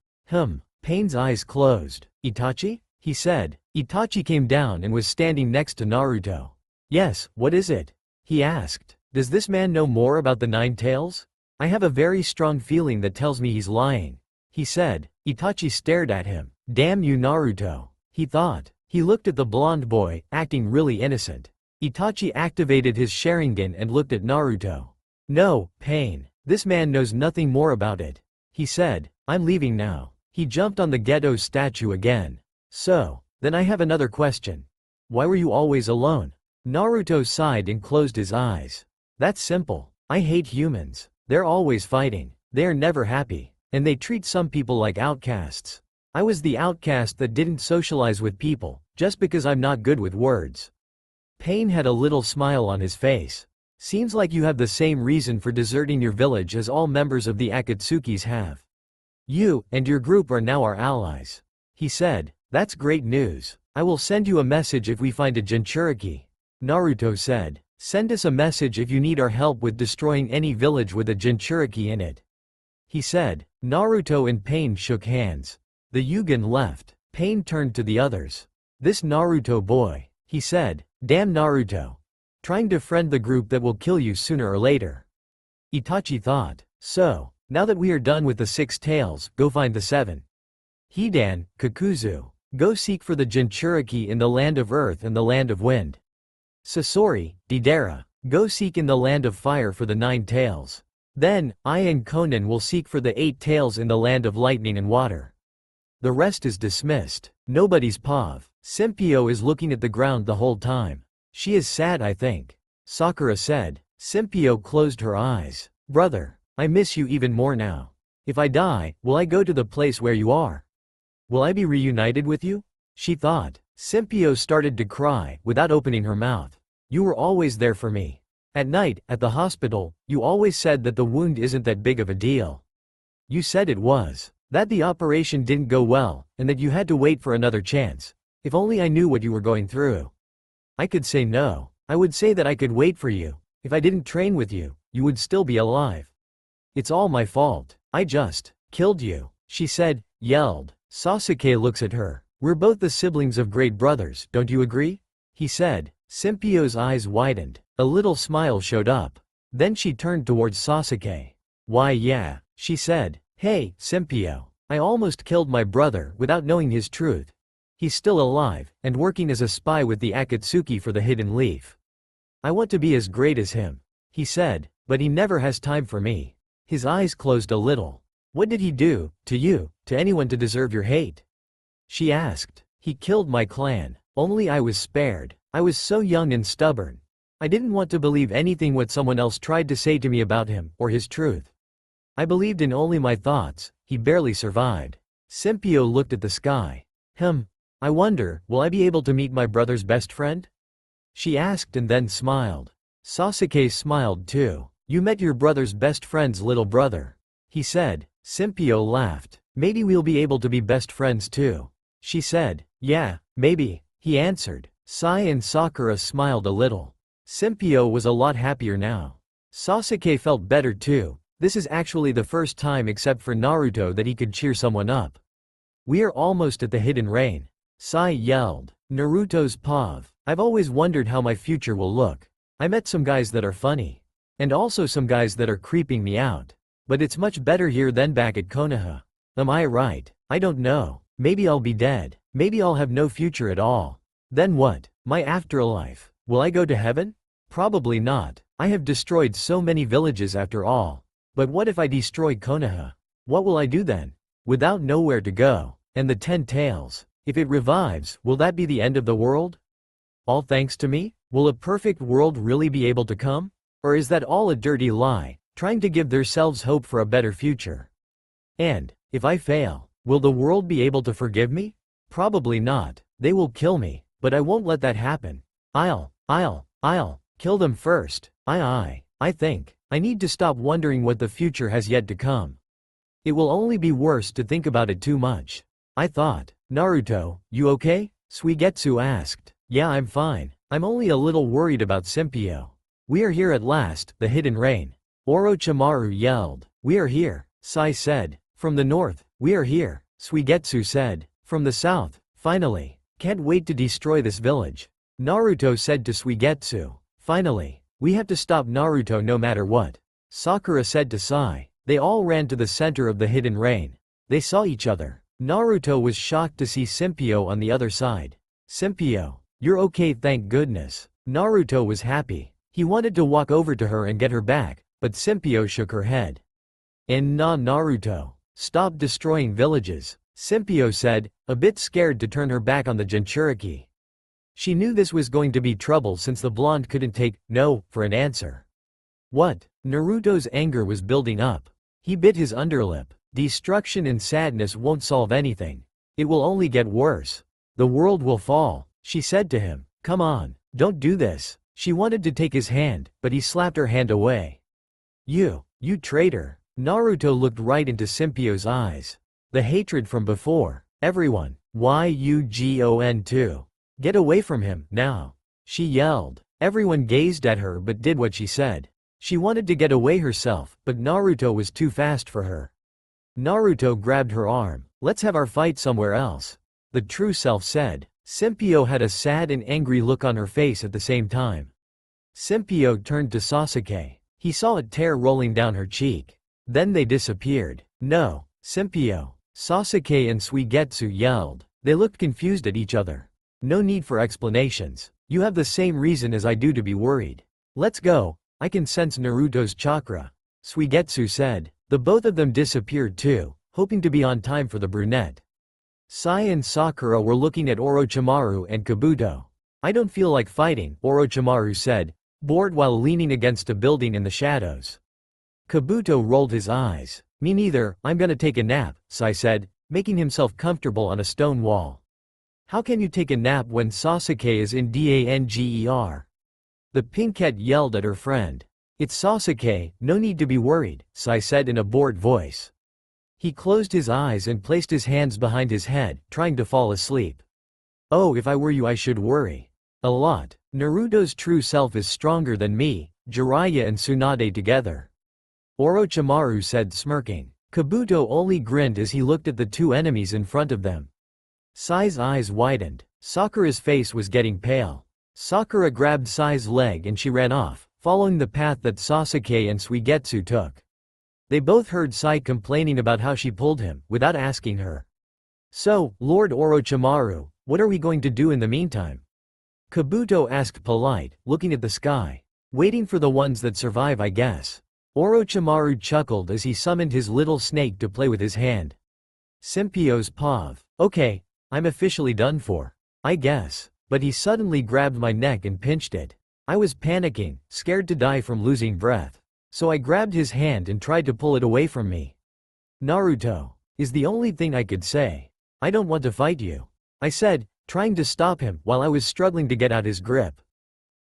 Pain's eyes closed. Itachi? He said. Itachi came down and was standing next to Naruto. Yes, what is it? He asked. Does this man know more about the Nine Tails? I have a very strong feeling that tells me he's lying. He said. Itachi stared at him. Damn you Naruto. He thought. He looked at the blonde boy, acting really innocent. Itachi activated his Sharingan and looked at Naruto. No, Pain. This man knows nothing more about it. He said. I'm leaving now. He jumped on the ghetto statue again. So, then I have another question. Why were you always alone? Naruto sighed and closed his eyes. That's simple. I hate humans. They're always fighting. They are never happy. And they treat some people like outcasts. I was the outcast that didn't socialize with people, just because I'm not good with words. Pain had a little smile on his face. Seems like you have the same reason for deserting your village as all members of the Akatsukis have. You and your group are now our allies. He said. That's great news. I will send you a message if we find a Jinchuriki. Naruto said. Send us a message if you need our help with destroying any village with a Jinchuriki in it. He said. Naruto and Pain shook hands. The Yugen left. Pain turned to the others. This Naruto boy, he said. Damn Naruto. Trying to friend the group that will kill you sooner or later. Itachi thought. So, now that we are done with the 6 tails, go find the 7. Hidan, Kakuzu. Go seek for the Jinchuriki in the land of earth and the land of wind. Sasori, Deidara. Go seek in the land of fire for the 9 tails. Then, I and Conan will seek for the 8 tails in the land of lightning and water. The rest is dismissed. Nobody's pav. Simpio is looking at the ground the whole time. She is sad, I think. Sakura said. Simpio closed her eyes. Brother, I miss you even more now. If I die, will I go to the place where you are? Will I be reunited with you? She thought. Simpio started to cry, without opening her mouth. You were always there for me. At night, at the hospital, you always said that the wound isn't that big of a deal. You said it was. That the operation didn't go well, and that you had to wait for another chance. If only I knew what you were going through. I could say no. I would say that I could wait for you. If I didn't train with you, you would still be alive. It's all my fault. I just killed you, she said, yelled. Sasuke looks at her. We're both the siblings of great brothers, don't you agree? He said. Simpio's eyes widened. A little smile showed up. Then she turned towards Sasuke. Why yeah, she said. Hey, Simpio. I almost killed my brother without knowing his truth. He's still alive, and working as a spy with the Akatsuki for the Hidden Leaf. I want to be as great as him. He said, but he never has time for me. His eyes closed a little. What did he do, to you, to anyone to deserve your hate? She asked. He killed my clan. Only I was spared. I was so young and stubborn. I didn't want to believe anything what someone else tried to say to me about him, or his truth. I believed in only my thoughts. He barely survived. Simpio looked at the sky. I wonder, will I be able to meet my brother's best friend? She asked and then smiled. Sasuke smiled too. You met your brother's best friend's little brother. He said. Simpio laughed. Maybe we'll be able to be best friends too. She said. Yeah, maybe, he answered. Sai and Sakura smiled a little. Simpio was a lot happier now. Sasuke felt better too. This is actually the first time except for Naruto that he could cheer someone up. We are almost at the hidden rain. Sai yelled. Naruto's pav. I've always wondered how my future will look. I met some guys that are funny. And also some guys that are creeping me out. But it's much better here than back at Konoha. Am I right? I don't know. Maybe I'll be dead. Maybe I'll have no future at all. Then what? My afterlife. Will I go to heaven? Probably not. I have destroyed so many villages after all. But what if I destroy Konoha? What will I do then? Without nowhere to go. And the 10 tails. If it revives, will that be the end of the world? All thanks to me? Will a perfect world really be able to come? Or is that all a dirty lie, trying to give themselves hope for a better future? And, if I fail, will the world be able to forgive me? Probably not. They will kill me, but I won't let that happen. I'll kill them first. I think. I need to stop wondering what the future has yet to come. It will only be worse to think about it too much. I thought. Naruto, you okay? Suigetsu asked. Yeah, I'm fine. I'm only a little worried about Simpio. We are here at last, the hidden rain. Orochimaru yelled. We are here, Sai said. From the north, we are here, Suigetsu said. From the south, finally. Can't wait to destroy this village. Naruto said to Suigetsu. Finally. We have to stop Naruto no matter what. Sakura said to Sai. They all ran to the center of the hidden rain. They saw each other. Naruto was shocked to see Simpio on the other side. Simpio, you're okay, thank goodness. Naruto was happy. He wanted to walk over to her and get her back, but Simpio shook her head. Naruto. Stop destroying villages, Simpio said, a bit scared to turn her back on the Jinchuriki. She knew this was going to be trouble since the blonde couldn't take no for an answer. What? Naruto's anger was building up. He bit his underlip. Destruction and sadness won't solve anything. It will only get worse. The world will fall, she said to him. Come on, don't do this. She wanted to take his hand, but he slapped her hand away. You traitor. Naruto looked right into Simpio's eyes. The hatred from before. Everyone. YUGON too. Get away from him, now. She yelled. Everyone gazed at her but did what she said. She wanted to get away herself, but Naruto was too fast for her. Naruto grabbed her arm. Let's have our fight somewhere else. The true self said. Simpio had a sad and angry look on her face at the same time. Simpio turned to Sasuke. He saw a tear rolling down her cheek. Then they disappeared. No, Simpio. Sasuke and Suigetsu yelled. They looked confused at each other. No need for explanations. You have the same reason as I do to be worried. Let's go. I can sense Naruto's chakra. Suigetsu said. The both of them disappeared too, hoping to be on time for the brunette. Sai and Sakura were looking at Orochimaru and Kabuto. I don't feel like fighting, Orochimaru said, bored while leaning against a building in the shadows. Kabuto rolled his eyes. Me neither, I'm gonna take a nap, Sai said, making himself comfortable on a stone wall. How can you take a nap when Sasuke is in danger? The pinkette yelled at her friend. It's Sasuke, no need to be worried, Sai said in a bored voice. He closed his eyes and placed his hands behind his head, trying to fall asleep. Oh, if I were you I should worry. A lot. Naruto's true self is stronger than me, Jiraiya and Tsunade together. Orochimaru said, smirking. Kabuto only grinned as he looked at the two enemies in front of them. Sai's eyes widened. Sakura's face was getting pale. Sakura grabbed Sai's leg and she ran off, following the path that Sasuke and Suigetsu took. They both heard Sai complaining about how she pulled him, without asking her. So, Lord Orochimaru, what are we going to do in the meantime? Kabuto asked polite, looking at the sky. Waiting for the ones that survive, I guess. Orochimaru chuckled as he summoned his little snake to play with his hand. Simpio's pav. Okay, I'm officially done for. I guess. But he suddenly grabbed my neck and pinched it. I was panicking, scared to die from losing breath. So I grabbed his hand and tried to pull it away from me. Naruto, is the only thing I could say. I don't want to fight you, I said, trying to stop him while I was struggling to get out his grip.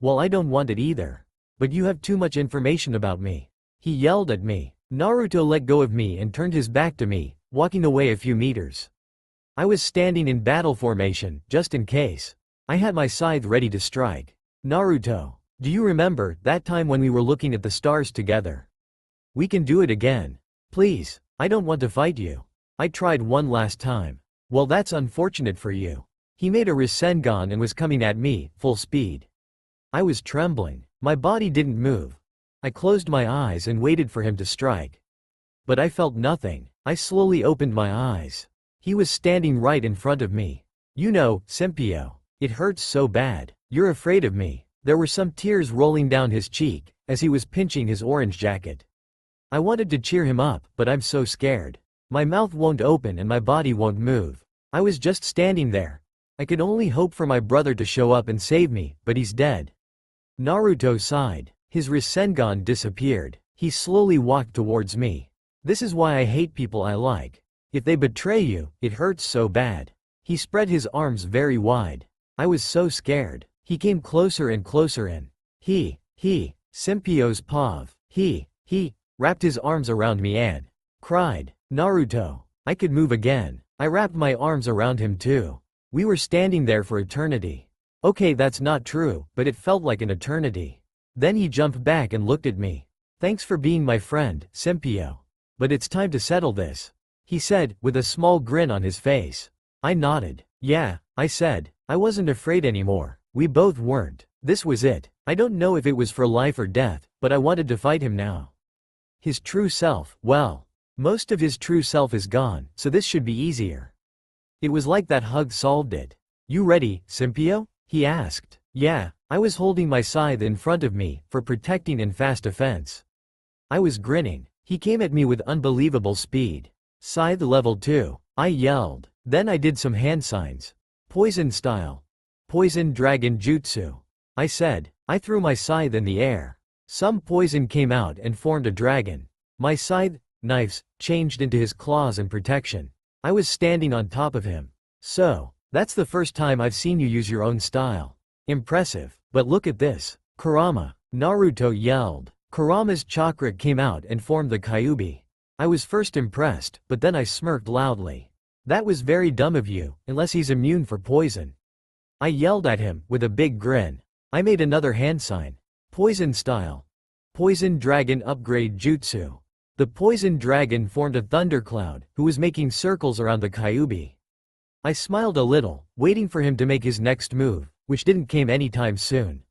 Well, I don't want it either. But you have too much information about me. He yelled at me. Naruto let go of me and turned his back to me, walking away a few meters. I was standing in battle formation, just in case. I had my scythe ready to strike. Naruto, do you remember that time when we were looking at the stars together? We can do it again. Please, I don't want to fight you. I tried one last time. Well, that's unfortunate for you. He made a Rasengan and was coming at me, full speed. I was trembling. My body didn't move. I closed my eyes and waited for him to strike. But I felt nothing. I slowly opened my eyes. He was standing right in front of me. You know, Simpio. It hurts so bad. You're afraid of me. There were some tears rolling down his cheek, as he was pinching his orange jacket. I wanted to cheer him up, but I'm so scared. My mouth won't open and my body won't move. I was just standing there. I could only hope for my brother to show up and save me, but he's dead. Naruto sighed. His Rasengan disappeared. He slowly walked towards me. This is why I hate people I like. If they betray you, it hurts so bad. He spread his arms very wide. I was so scared. He came closer and closer and Simpio's pav, he wrapped his arms around me and cried, Naruto. I could move again. I wrapped my arms around him too. We were standing there for eternity. Okay, that's not true, but it felt like an eternity. Then he jumped back and looked at me. Thanks for being my friend, Simpio. But it's time to settle this, he said, with a small grin on his face. I nodded. Yeah, I said. I wasn't afraid anymore. We both weren't. This was it. I don't know if it was for life or death, but I wanted to fight him now. His true self, well, most of his true self is gone, so this should be easier. It was like that hug solved it. You ready, Simpio? He asked. Yeah, I was holding my scythe in front of me, for protecting and fast defense. I was grinning. He came at me with unbelievable speed. Scythe level 2, I yelled. Then I did some hand signs. Poison style. Poison dragon jutsu. I said. I threw my scythe in the air. Some poison came out and formed a dragon. My scythe, knives, changed into his claws and protection. I was standing on top of him. So, that's the first time I've seen you use your own style. Impressive. But look at this. Kurama. Naruto yelled. Kurama's chakra came out and formed the Kyuubi. I was first impressed, but then I smirked loudly. That was very dumb of you, unless he's immune for poison. I yelled at him, with a big grin. I made another hand sign. Poison style. Poison dragon upgrade jutsu. The poison dragon formed a thundercloud, who was making circles around the Kyuubi. I smiled a little, waiting for him to make his next move, which didn't come anytime soon.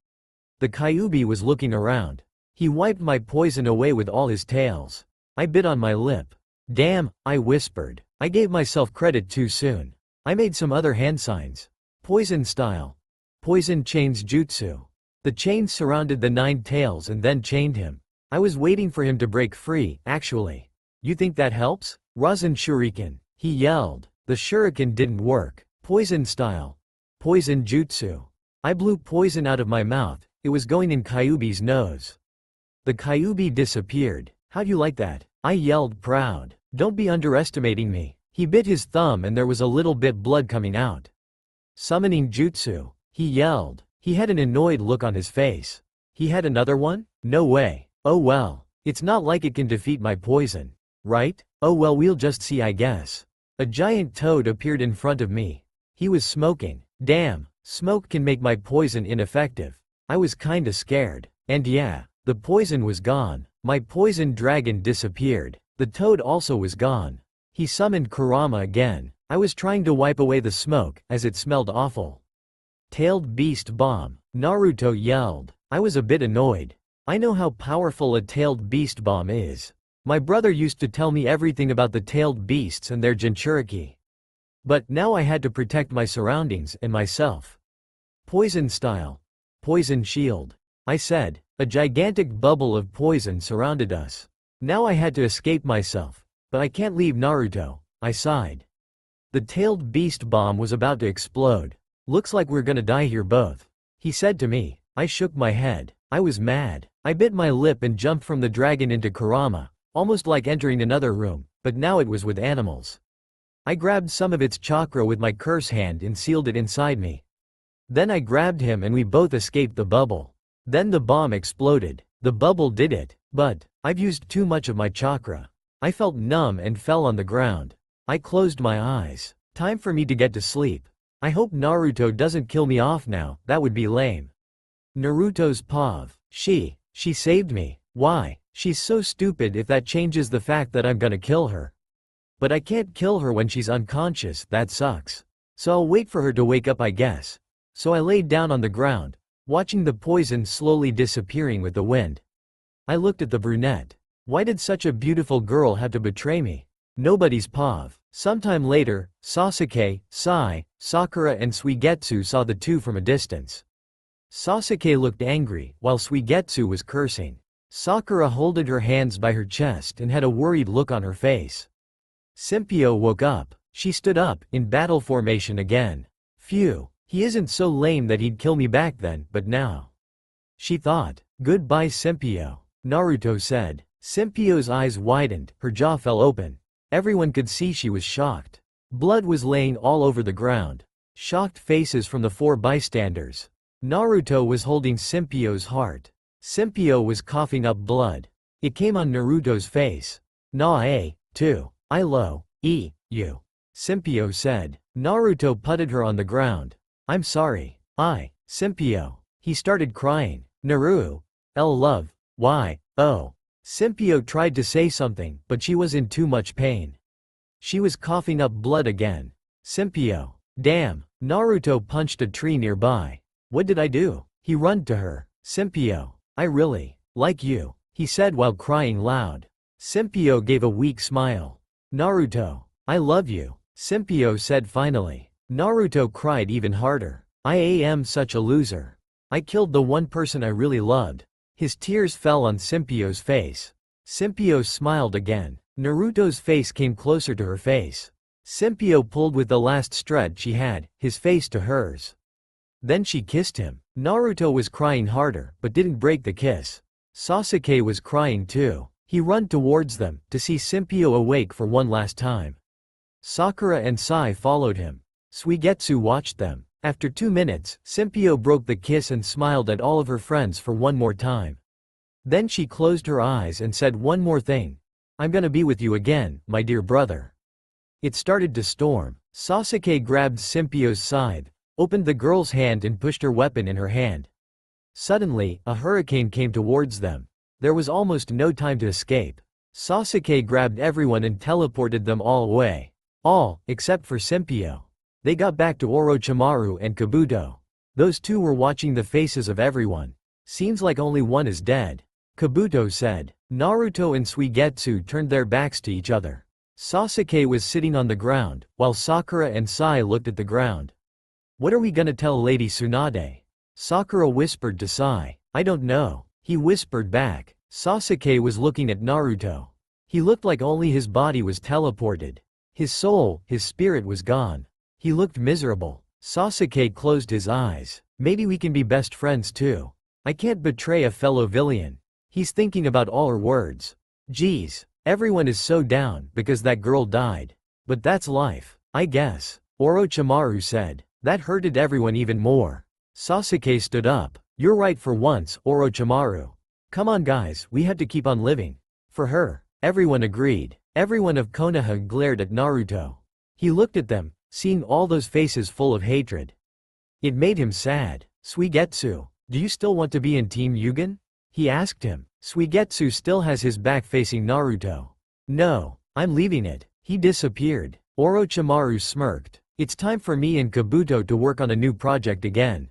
The Kyuubi was looking around. He wiped my poison away with all his tails. I bit on my lip. Damn, I whispered. I gave myself credit too soon. I made some other hand signs. Poison style. Poison chains jutsu. The chains surrounded the 9 tails and then chained him. I was waiting for him to break free, actually. You think that helps? Rasen shuriken. He yelled. The shuriken didn't work. Poison style. Poison jutsu. I blew poison out of my mouth. It was going in Kyuubi's nose. The Kyuubi disappeared. How'd you like that? I yelled proud. Don't be underestimating me. He bit his thumb and there was a little bit blood coming out. Summoning jutsu. He yelled. He had an annoyed look on his face. He had another one? No way. Oh well. It's not like it can defeat my poison. Right? Oh well, we'll just see, I guess. A giant toad appeared in front of me. He was smoking. Damn, smoke can make my poison ineffective. I was kinda scared. And yeah, the poison was gone. My poison dragon disappeared. The toad also was gone. He summoned Kurama again. I was trying to wipe away the smoke, as it smelled awful. Tailed beast bomb. Naruto yelled. I was a bit annoyed. I know how powerful a tailed beast bomb is. My brother used to tell me everything about the tailed beasts and their Jinchuriki. But now I had to protect my surroundings and myself. Poison style. Poison shield. I said. A gigantic bubble of poison surrounded us. Now I had to escape myself. But I can't leave Naruto, I sighed. The tailed beast bomb was about to explode. Looks like we're gonna die here both, he said to me. I shook my head. I was mad. I bit my lip and jumped from the dragon into Kurama, almost like entering another room, but now it was with animals. I grabbed some of its chakra with my curse hand and sealed it inside me. Then I grabbed him and we both escaped the bubble. Then the bomb exploded. The bubble did it, but I've used too much of my chakra. I felt numb and fell on the ground. I closed my eyes. Time for me to get to sleep. I hope Naruto doesn't kill me off now, that would be lame. Naruto's pav. She saved me. Why? She's so stupid if that changes the fact that I'm gonna kill her. But I can't kill her when she's unconscious, that sucks. So I'll wait for her to wake up, I guess. So I laid down on the ground, watching the poison slowly disappearing with the wind. I looked at the brunette. Why did such a beautiful girl have to betray me? Nobody's pav. Sometime later, Sasuke, Sai, Sakura and Suigetsu saw the two from a distance. Sasuke looked angry, while Suigetsu was cursing. Sakura folded her hands by her chest and had a worried look on her face. Simpio woke up. She stood up, in battle formation again. Phew, he isn't so lame that he'd kill me back then, but now. she thought. Goodbye Simpio, Naruto said. Simpio's eyes widened, her jaw fell open. Everyone could see she was shocked. Blood was laying all over the ground. Shocked faces from the 4 bystanders. Naruto was holding Simpio's heart. Simpio was coughing up blood. It came on Naruto's face. Too. You. Simpio said. Naruto putted her on the ground. I'm sorry. Simpio. He started crying. Love. Why? Oh. Simpio tried to say something, but she was in too much pain. She was coughing up blood again. Simpio. Damn. Naruto punched a tree nearby. What did I do? He ran to her. Simpio. I really like you, he said while crying loud. Simpio gave a weak smile. Naruto. I love you, Simpio said finally. Naruto cried even harder. I am such a loser. I killed the one person I really loved. His tears fell on Simpio's face. Simpio smiled again. Naruto's face came closer to her face. Simpio pulled with the last strand she had, his face to hers. Then she kissed him. Naruto was crying harder, but didn't break the kiss. Sasuke was crying too. He ran towards them, to see Simpio awake for one last time. Sakura and Sai followed him. Suigetsu watched them. After 2 minutes, Simpio broke the kiss and smiled at all of her friends for one more time. Then she closed her eyes and said one more thing. I'm gonna be with you again, my dear brother. It started to storm. Sasuke grabbed Simpio's scythe, opened the girl's hand and pushed her weapon in her hand. Suddenly, a hurricane came towards them. There was almost no time to escape. Sasuke grabbed everyone and teleported them all away. All, except for Simpio. They got back to Orochimaru and Kabuto. Those two were watching the faces of everyone. Seems like only one is dead, Kabuto said. Naruto and Suigetsu turned their backs to each other. Sasuke was sitting on the ground, while Sakura and Sai looked at the ground. What are we gonna tell Lady Tsunade? Sakura whispered to Sai. I don't know, he whispered back. Sasuke was looking at Naruto. He looked like only his body was teleported. His soul, his spirit was gone. He looked miserable. Sasuke closed his eyes. Maybe we can be best friends too. I can't betray a fellow villain. He's thinking about all her words. Geez, everyone is so down because that girl died. But that's life, I guess, Orochimaru said. That hurted everyone even more. Sasuke stood up. You're right for once, Orochimaru. Come on guys, we have to keep on living. For her, everyone agreed. Everyone of Konoha glared at Naruto. He looked at them, seeing all those faces full of hatred. It made him sad. Suigetsu, do you still want to be in Team Yugen? He asked him. Suigetsu still has his back facing Naruto. No, I'm leaving it. He disappeared. Orochimaru smirked. It's time for me and Kabuto to work on a new project again.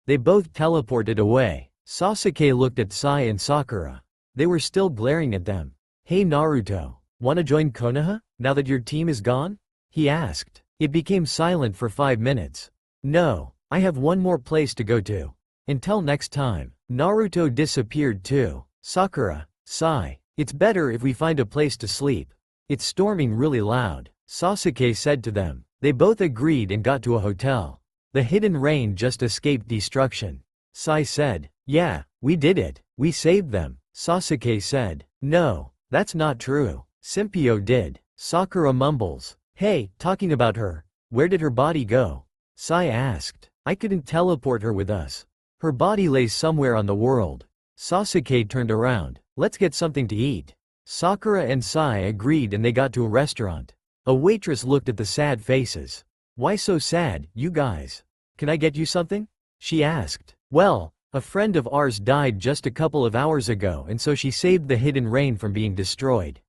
They both teleported away. Sasuke looked at Sai and Sakura. They were still glaring at them. Hey Naruto, wanna join Konoha, now that your team is gone? He asked. It became silent for 5 minutes. No, I have one more place to go to. Until next time. Naruto disappeared too. Sakura, Sai, it's better if we find a place to sleep. It's storming really loud, Sasuke said to them. They both agreed and got to a hotel. The hidden rain just escaped destruction. Sai said, yeah, we did it. We saved them. Sasuke said, no, that's not true. Simpio did. Sakura mumbles. Hey, talking about her, where did her body go? Sai asked. I couldn't teleport her with us. Her body lays somewhere on the world. Sasuke turned around. Let's get something to eat. Sakura and Sai agreed and they got to a restaurant. A waitress looked at the sad faces. Why so sad, you guys? Can I get you something? She asked. Well, a friend of ours died just a couple of hours ago and so she saved the hidden rain from being destroyed.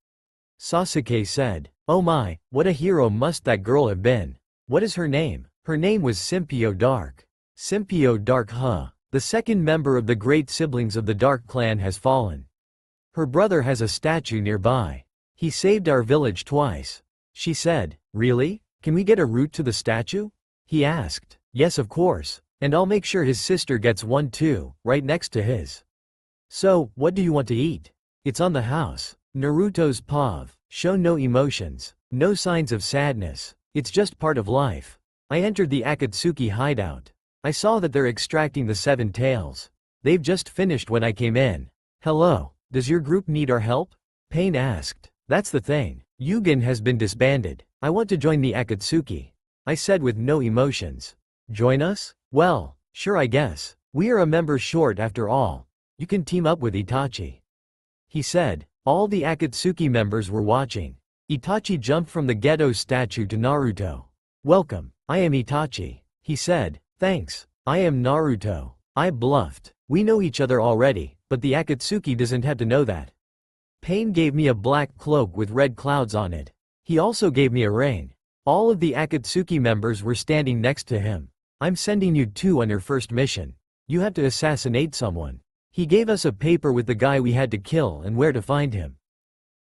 Sasuke said. Oh my, what a hero must that girl have been. What is her name? Her name was Simpio Dark. Simpio Dark, huh? The second member of the great siblings of the Dark clan has fallen. Her brother has a statue nearby. He saved our village twice. She said. Really? Can we get a route to the statue? He asked. Yes of course. And I'll make sure his sister gets one too, right next to his. So, what do you want to eat? It's on the house. Naruto's pav. Show no emotions. No signs of sadness. It's just part of life. I entered the Akatsuki hideout. I saw that they're extracting the 7 tails. They've just finished when I came in. Hello, does your group need our help? Pain asked. That's the thing. Yugen has been disbanded. I want to join the Akatsuki. I said with no emotions. Join us? Well, sure I guess. We are a member short after all. You can team up with Itachi. He said. All the Akatsuki members were watching. Itachi jumped from the ghetto statue to Naruto. Welcome, I am Itachi. He said. Thanks, I am Naruto. I bluffed. We know each other already, but the Akatsuki doesn't have to know that. Pain gave me a black cloak with red clouds on it. He also gave me a ring. All of the Akatsuki members were standing next to him. I'm sending you two on your first mission. You have to assassinate someone. He gave us a paper with the guy we had to kill and where to find him.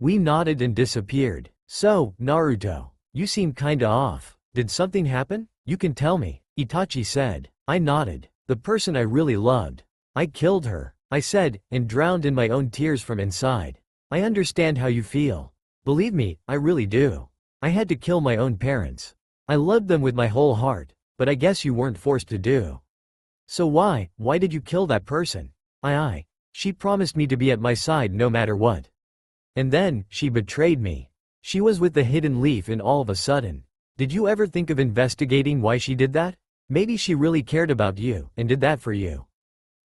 We nodded and disappeared. So, Naruto, you seem kinda off. Did something happen? You can tell me, Itachi said. I nodded. The person I really loved. I killed her, I said, and drowned in my own tears from inside. I understand how you feel. Believe me, I really do. I had to kill my own parents. I loved them with my whole heart, but I guess you weren't forced to do. So why did you kill that person? She promised me to be at my side no matter what. And then, she betrayed me. She was with the hidden leaf and all of a sudden. Did you ever think of investigating why she did that? Maybe she really cared about you and did that for you.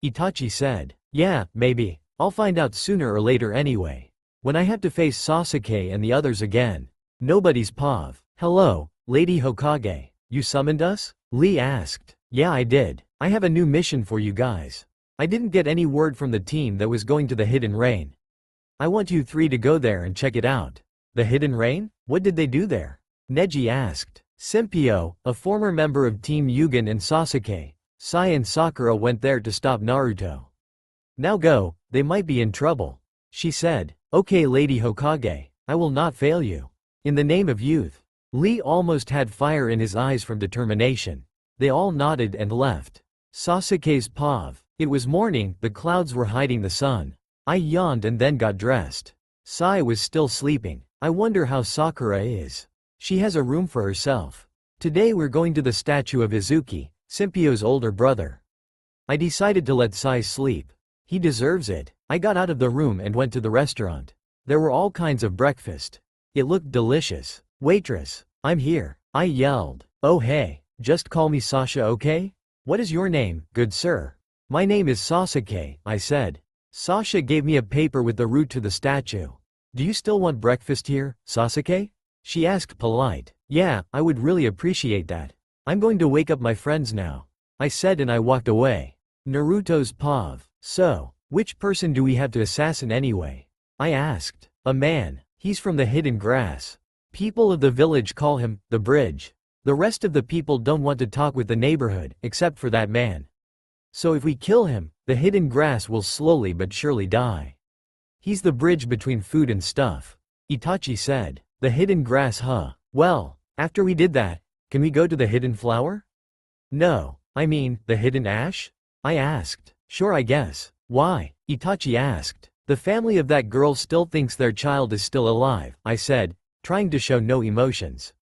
Itachi said. Yeah, maybe. I'll find out sooner or later anyway. When I have to face Sasuke and the others again. Nobody's pav. Hello, Lady Hokage. You summoned us? Lee asked. Yeah, I did. I have a new mission for you guys. I didn't get any word from the team that was going to the Hidden Rain. I want you three to go there and check it out. The Hidden Rain? What did they do there? Neji asked. Senpyo, a former member of Team Yugen and Sasuke, Sai and Sakura went there to stop Naruto. Now go, they might be in trouble. She said. Okay Lady Hokage, I will not fail you. In the name of youth. Lee almost had fire in his eyes from determination. They all nodded and left. Sasuke's pav. It was morning, the clouds were hiding the sun. I yawned and then got dressed. Sai was still sleeping. I wonder how Sakura is. She has a room for herself. Today we're going to the statue of Izuki, Senpyo's older brother. I decided to let Sai sleep. He deserves it. I got out of the room and went to the restaurant. There were all kinds of breakfast. It looked delicious. Waitress, I'm here. I yelled. Oh hey, just call me Sasha, okay? What is your name, good sir? My name is Sasuke, I said. Sasha gave me a paper with the route to the statue. Do you still want breakfast here, Sasuke? She asked polite. Yeah, I would really appreciate that. I'm going to wake up my friends now. I said and I walked away. Naruto's pav. So, which person do we have to assassin anyway? I asked. A man. He's from the hidden grass. People of the village call him, the bridge. The rest of the people don't want to talk with the neighborhood, except for that man. So if we kill him, the hidden grass will slowly but surely die. He's the bridge between food and stuff. Itachi said. The hidden grass, huh? Well, after we did that, can we go to the hidden flower? No, I mean, the hidden ash? I asked. Sure I guess. Why? Itachi asked. The family of that girl still thinks their child is still alive, I said, trying to show no emotions.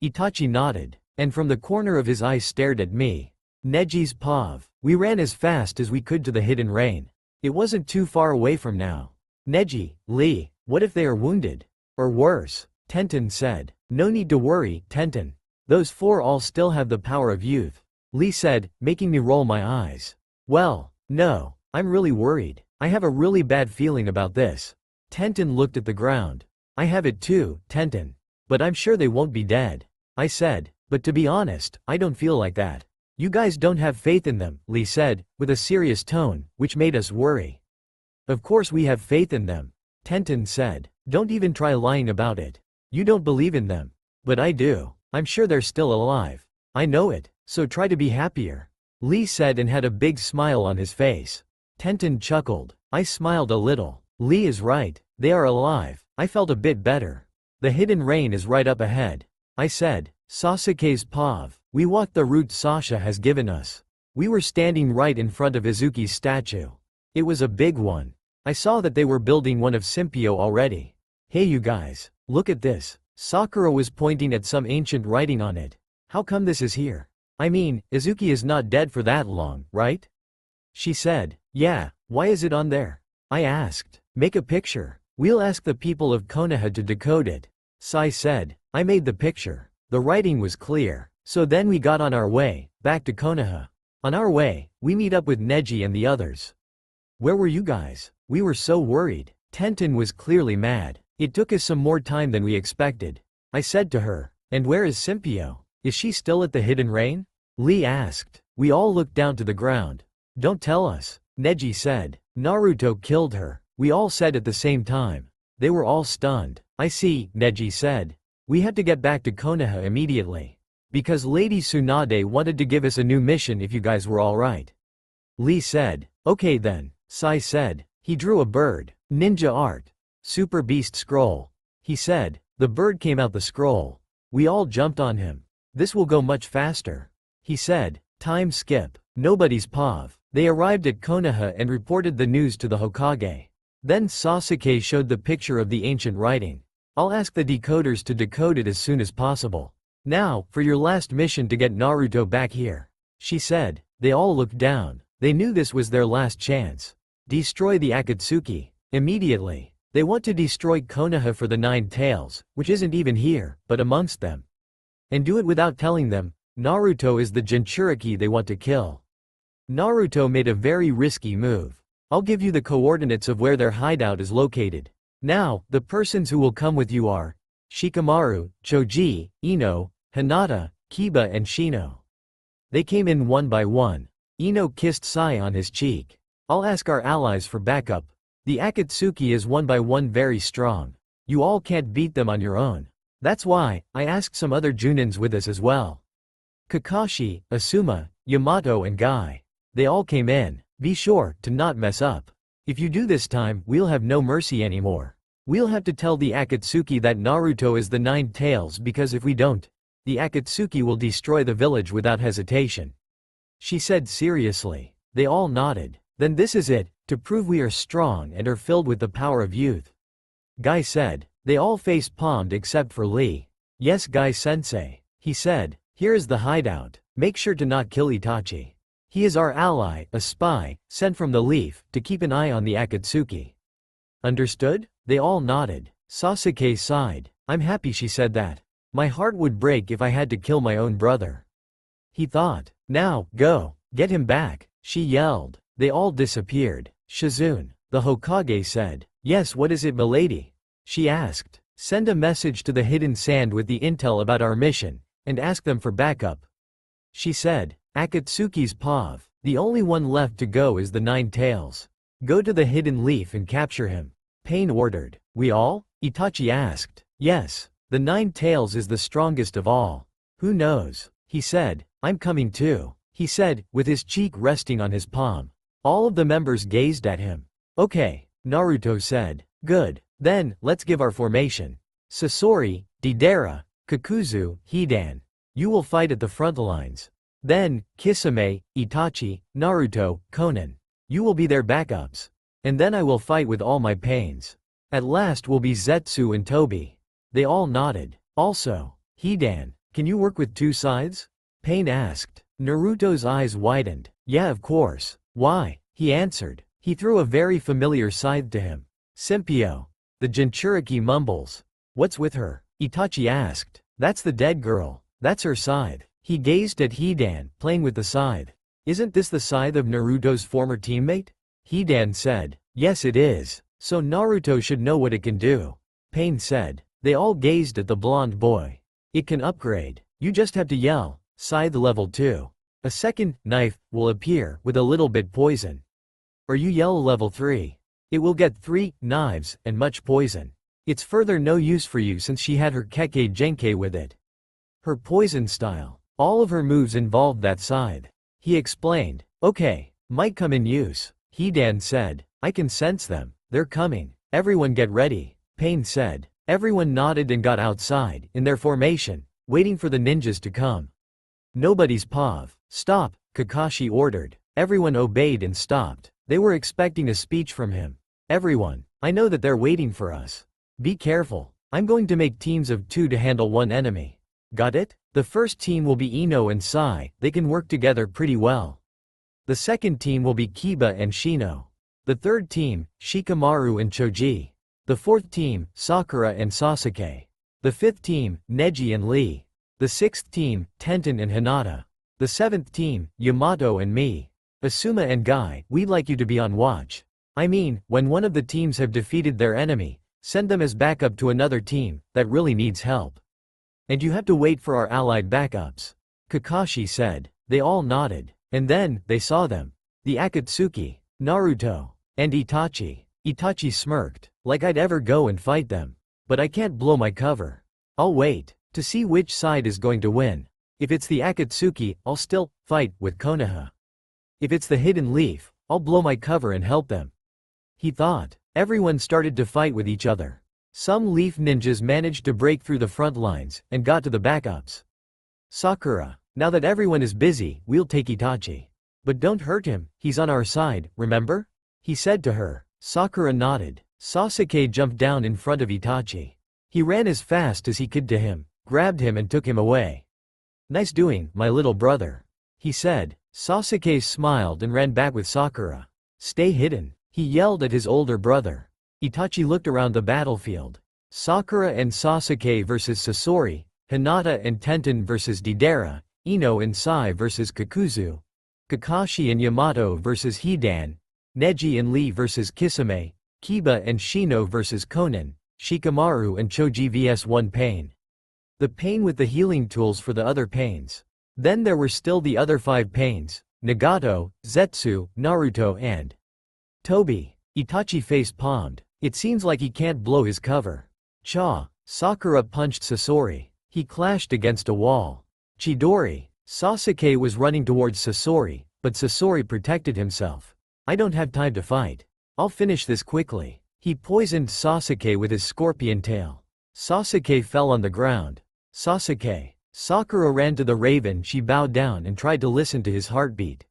Itachi nodded, and from the corner of his eye stared at me. Neji's pav. We ran as fast as we could to the hidden rain. It wasn't too far away from now. Neji, Lee, what if they are wounded? Or worse, Tenten said. No need to worry, Tenten. Those four all still have the power of youth. Lee said, making me roll my eyes. Well, no, I'm really worried. I have a really bad feeling about this. Tenten looked at the ground. I have it too, Tenten. But I'm sure they won't be dead. I said, but to be honest, I don't feel like that. You guys don't have faith in them, Lee said, with a serious tone, which made us worry. Of course we have faith in them. Tenten said. Don't even try lying about it. You don't believe in them. But I do. I'm sure they're still alive. I know it, so try to be happier. Lee said and had a big smile on his face. Tenten chuckled. I smiled a little. Lee is right. They are alive. I felt a bit better. The hidden rain is right up ahead. I said. Sasuke's pav. We walked the route Sasha has given us. We were standing right in front of Izuki's statue. It was a big one. I saw that they were building one of Senpyo already. Hey you guys, look at this. Sakura was pointing at some ancient writing on it. How come this is here? I mean, Izuki is not dead for that long, right? She said. Yeah, why is it on there? I asked. Make a picture. We'll ask the people of Konoha to decode it. Sai said. I made the picture. The writing was clear. So then we got on our way, back to Konoha. On our way, we meet up with Neji and the others. Where were you guys? We were so worried. Tenten was clearly mad. It took us some more time than we expected. I said to her. And where is Simpio? Is she still at the Hidden Rain? Lee asked. We all looked down to the ground. Don't tell us. Neji said. Naruto killed her. We all said at the same time. They were all stunned. I see, Neji said. We had to get back to Konoha immediately. Because Lady Tsunade wanted to give us a new mission if you guys were alright. Lee said. Okay then. Sai said. He drew a bird. Ninja art. Super Beast scroll. He said. The bird came out the scroll. We all jumped on him. This will go much faster. He said. Time skip. Nobody's POV. They arrived at Konoha and reported the news to the Hokage. Then Sasuke showed the picture of the ancient writing. I'll ask the decoders to decode it as soon as possible. Now, for your last mission to get Naruto back here. She said. They all looked down. They knew this was their last chance. Destroy the Akatsuki. Immediately. They want to destroy Konoha for the 9 tails, which isn't even here, but amongst them. And do it without telling them. Naruto is the Jinchuriki they want to kill. Naruto made a very risky move. I'll give you the coordinates of where their hideout is located. Now, the persons who will come with you are Shikamaru, Choji, Ino, Hinata, Kiba and Shino. They came in one by one. Ino kissed Sai on his cheek. I'll ask our allies for backup. The Akatsuki is one by one very strong. You all can't beat them on your own. That's why, I asked some other Junins with us as well. Kakashi, Asuma, Yamato and Guy. They all came in. Be sure to not mess up. If you do this time, we'll have no mercy anymore. We'll have to tell the Akatsuki that Naruto is the 9 tails because if we don't, the Akatsuki will destroy the village without hesitation. She said seriously. They all nodded. Then this is it, to prove we are strong and are filled with the power of youth. Guy said. They all face-palmed except for Lee. Yes Guy-sensei. He said. Here is the hideout. Make sure to not kill Itachi. He is our ally, a spy, sent from the Leaf, to keep an eye on the Akatsuki. Understood? They all nodded. Sasuke sighed. I'm happy she said that. My heart would break if I had to kill my own brother. He thought. Now, go. Get him back. She yelled. They all disappeared. Shizune. The Hokage said. Yes, what is it, milady? She asked. Send a message to the Hidden Sand with the intel about our mission, and ask them for backup. She said. Akatsuki's POV. The only one left to go is the 9 tails. Go to the Hidden Leaf and capture him. Pain ordered. We all? Itachi asked. Yes. The 9 tails is the strongest of all. Who knows? He said. I'm coming too. He said, with his cheek resting on his palm. All of the members gazed at him. Okay, Naruto said. Good. Then, let's give our formation. Sasori, Deidara, Kakuzu, Hidan. You will fight at the front lines. Then, Kisame, Itachi, Naruto, Konan. You will be their backups. And then I will fight with all my pains. At last will be Zetsu and Tobi. They all nodded. Also, Hidan, can you work with 2 sides? Pain asked. Naruto's eyes widened. Yeah, of course. Why? He answered. He threw a very familiar scythe to him. Simpio. The Jinchuriki mumbles. What's with her? Itachi asked. That's the dead girl. That's her scythe. He gazed at Hidan, playing with the scythe. Isn't this the scythe of Naruto's former teammate? Hidan said. Yes it is. So Naruto should know what it can do. Pain said. They all gazed at the blonde boy. It can upgrade. You just have to yell. Scythe level 2. A second knife will appear with a little bit poison. Or you yell level 3. It will get 3 knives and much poison. It's further no use for you since she had her Kekkei Genkai with it. Her poison style. All of her moves involved that scythe. He explained. Okay, might come in use. Hidan said. I can sense them. They're coming. Everyone get ready. Pain said. Everyone nodded and got outside, in their formation, waiting for the ninjas to come. Nobody's POV. Stop, Kakashi ordered. Everyone obeyed and stopped. They were expecting a speech from him. Everyone, I know that they're waiting for us. Be careful. I'm going to make teams of 2 to handle 1 enemy. Got it? The first team will be Ino and Sai, they can work together pretty well. The second team will be Kiba and Shino. The third team, Shikamaru and Choji. The fourth team, Sakura and Sasuke. The fifth team, Neji and Lee. The sixth team, Tenten and Hinata. The seventh team, Yamato and me. Asuma and Guy, we'd like you to be on watch. I mean, when one of the teams have defeated their enemy, send them as backup to another team that really needs help. And you have to wait for our allied backups. Kakashi said. They all nodded. And then, they saw them. The Akatsuki, Naruto, and Itachi. Itachi smirked, like I'd ever go and fight them. But I can't blow my cover. I'll wait to see which side is going to win. If it's the Akatsuki, I'll still fight with Konoha. If it's the Hidden Leaf, I'll blow my cover and help them. He thought. Everyone started to fight with each other. Some leaf ninjas managed to break through the front lines and got to the backups. Sakura, now that everyone is busy, we'll take Itachi. But don't hurt him, he's on our side, remember? He said to her. Sakura nodded. Sasuke jumped down in front of Itachi. He ran as fast as he could to him, grabbed him and took him away. Nice doing, my little brother. He said. Sasuke smiled and ran back with Sakura. Stay hidden, he yelled at his older brother. Itachi looked around the battlefield. Sakura and Sasuke versus Sasori, Hinata and Tenten versus Deidara, Ino and Sai versus Kakuzu, Kakashi and Yamato versus Hidan, Neji and Lee versus Kisame, Kiba and Shino versus Konan, Shikamaru and Choji vs one Pain. The Pain with the healing tools for the other Pains. Then there were still the other 5 Pains, Nagato, Zetsu, Naruto and Tobi. Itachi face palmed. It seems like he can't blow his cover. Cha. Sakura punched Sasori. He clashed against a wall. Chidori. Sasuke was running towards Sasori, but Sasori protected himself. I don't have time to fight. I'll finish this quickly. He poisoned Sasuke with his scorpion tail. Sasuke fell on the ground. Sasuke. Sakura ran to the raven. She bowed down and tried to listen to his heartbeat.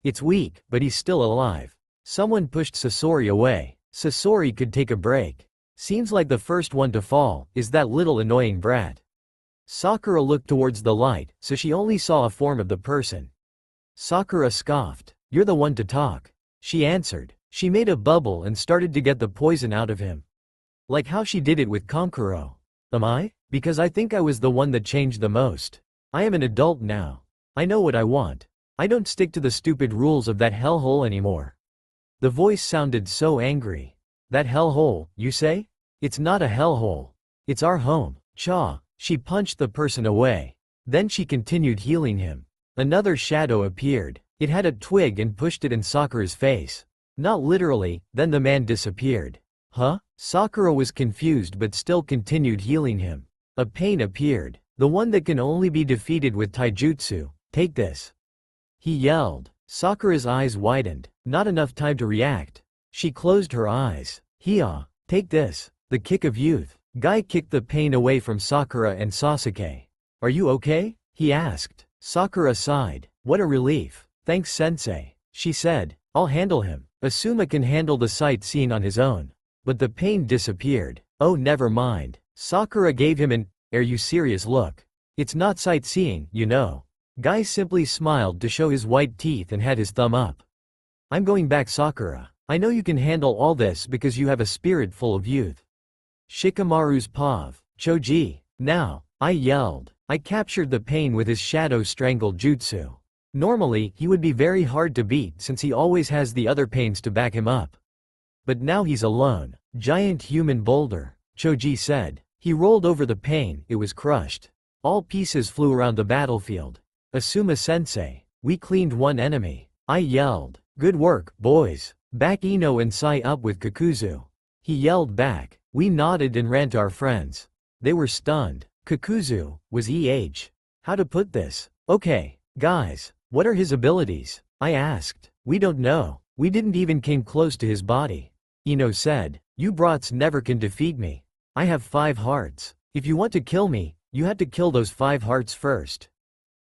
It's weak, but he's still alive. Someone pushed Sasori away. Sasori could take a break. Seems like the first one to fall is that little annoying brat. Sakura looked towards the light, so she only saw a form of the person. Sakura scoffed. You're the one to talk. She answered. She made a bubble and started to get the poison out of him. Like how she did it with Kankuro. Am I? Because I think I was the one that changed the most. I am an adult now. I know what I want. I don't stick to the stupid rules of that hellhole anymore. The voice sounded so angry. That hellhole, you say? It's not a hellhole. It's our home. Cha. She punched the person away. Then she continued healing him. Another shadow appeared. It had a twig and pushed it in Sakura's face. Not literally, then the man disappeared. Huh? Sakura was confused but still continued healing him. A pain appeared. The one that can only be defeated with taijutsu. Take this. He yelled. Sakura's eyes widened. Not enough time to react. She closed her eyes. Hiya. Take this. The kick of youth. Guy kicked the pain away from Sakura and Sasuke. Are you okay? He asked. Sakura sighed. What a relief. Thanks sensei. She said. I'll handle him. Asuma can handle the sightseeing on his own. But the pain disappeared. Oh, never mind. Sakura gave him an, are you serious look. It's not sightseeing, you know. Guy simply smiled to show his white teeth and had his thumb up. I'm going back, Sakura. I know you can handle all this because you have a spirit full of youth. Shikamaru's pav. Choji. Now. I yelled. I captured the pain with his shadow strangle jutsu. Normally, he would be very hard to beat since he always has the other pains to back him up. But now he's alone. Giant human boulder. Choji said. He rolled over the pain, it was crushed. All pieces flew around the battlefield. Asuma-sensei. We cleaned one enemy. I yelled. Good work, boys. Back Ino and Sai up with Kakuzu. He yelled back. We nodded and ran to our friends. They were stunned. Kakuzu, was how to put this? Okay, guys, what are his abilities? I asked. We don't know. We didn't even came close to his body. Ino said. You brats never can defeat me. I have 5 hearts. If you want to kill me, you have to kill those 5 hearts first.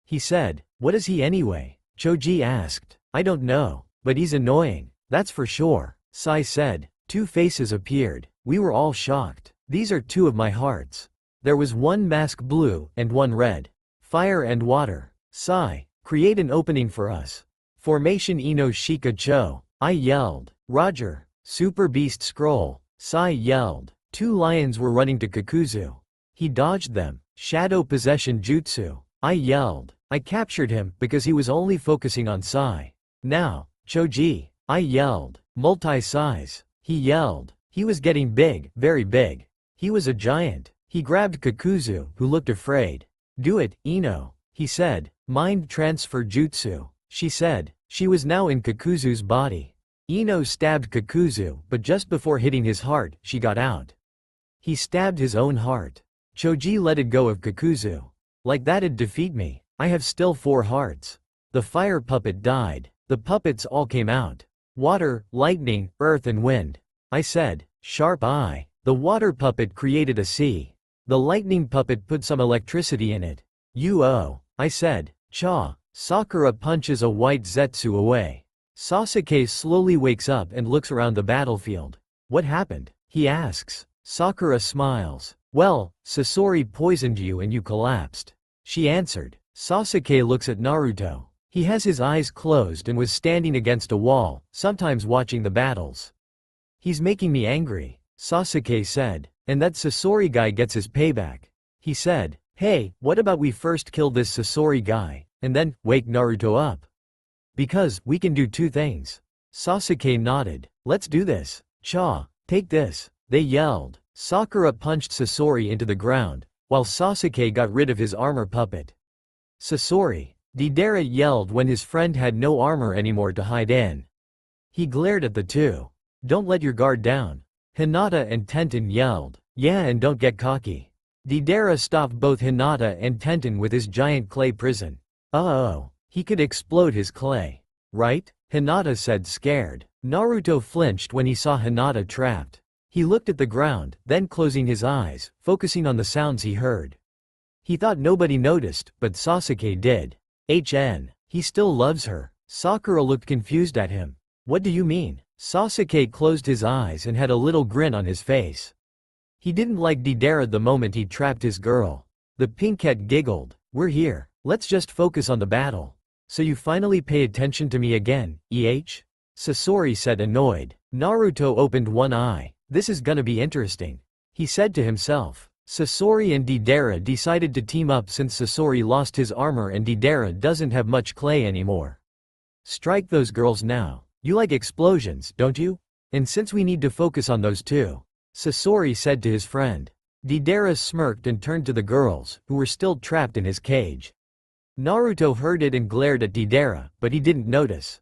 He said. What is he anyway? Choji asked. I don't know, but he's annoying, that's for sure. Sai said. 2 faces appeared. We were all shocked. These are 2 of my hearts. There was one mask blue and one red. Fire and water. Sai, create an opening for us. Formation Ino Shika Cho, I yelled. Roger. Super Beast Scroll, Sai yelled. 2 lions were running to Kakuzu. He dodged them. Shadow Possession Jutsu, I yelled. I captured him because he was only focusing on Sai. Now, Choji, I yelled. Multi-size, he yelled. He was getting big, very big. He was a giant. He grabbed Kakuzu, who looked afraid. Do it, Ino, he said. Mind Transfer Jutsu, she said. She was now in Kakuzu's body. Ino stabbed Kakuzu, but just before hitting his heart, she got out. He stabbed his own heart. Choji let it go of Kakuzu. Like that'd defeat me. I have still 4 hearts. The fire puppet died. The puppets all came out. Water, lightning, earth and wind. I said. Sharp eye. The water puppet created a sea. The lightning puppet put some electricity in it. I said. Cha. Sakura punches a white Zetsu away. Sasuke slowly wakes up and looks around the battlefield. What happened? He asks. Sakura smiles. Well, Sasori poisoned you and you collapsed. She answered. Sasuke looks at Naruto. He has his eyes closed and was standing against a wall, sometimes watching the battles. He's making me angry, Sasuke said. And that Sasori guy gets his payback. He said. Hey, what about we first kill this Sasori guy, and then wake Naruto up? Because we can do 2 things. Sasuke nodded. Let's do this. Cha, take this. They yelled. Sakura punched Sasori into the ground, while Sasuke got rid of his armor puppet. Sasori. Deidara yelled when his friend had no armor anymore to hide in. He glared at the 2. Don't let your guard down. Hinata and Tenten yelled. Yeah, and don't get cocky. Deidara stopped both Hinata and Tenten with his giant clay prison. Uh-oh. He could explode his clay. Right? Hinata said scared. Naruto flinched when he saw Hinata trapped. He looked at the ground, then closing his eyes, focusing on the sounds he heard. He thought nobody noticed, but Sasuke did. He still loves her. Sakura looked confused at him. What do you mean? Sasuke closed his eyes and had a little grin on his face. He didn't like Deidara the moment he trapped his girl. The pinkette giggled. We're here. Let's just focus on the battle. So you finally pay attention to me again, Sasori said annoyed. Naruto opened one eye. This is gonna be interesting, he said to himself. Sasori and Deidara decided to team up since Sasori lost his armor and Deidara doesn't have much clay anymore. Strike those girls now. You like explosions, don't you? And since we need to focus on those 2, Sasori said to his friend. Deidara smirked and turned to the girls, who were still trapped in his cage. Naruto heard it and glared at Deidara, but he didn't notice.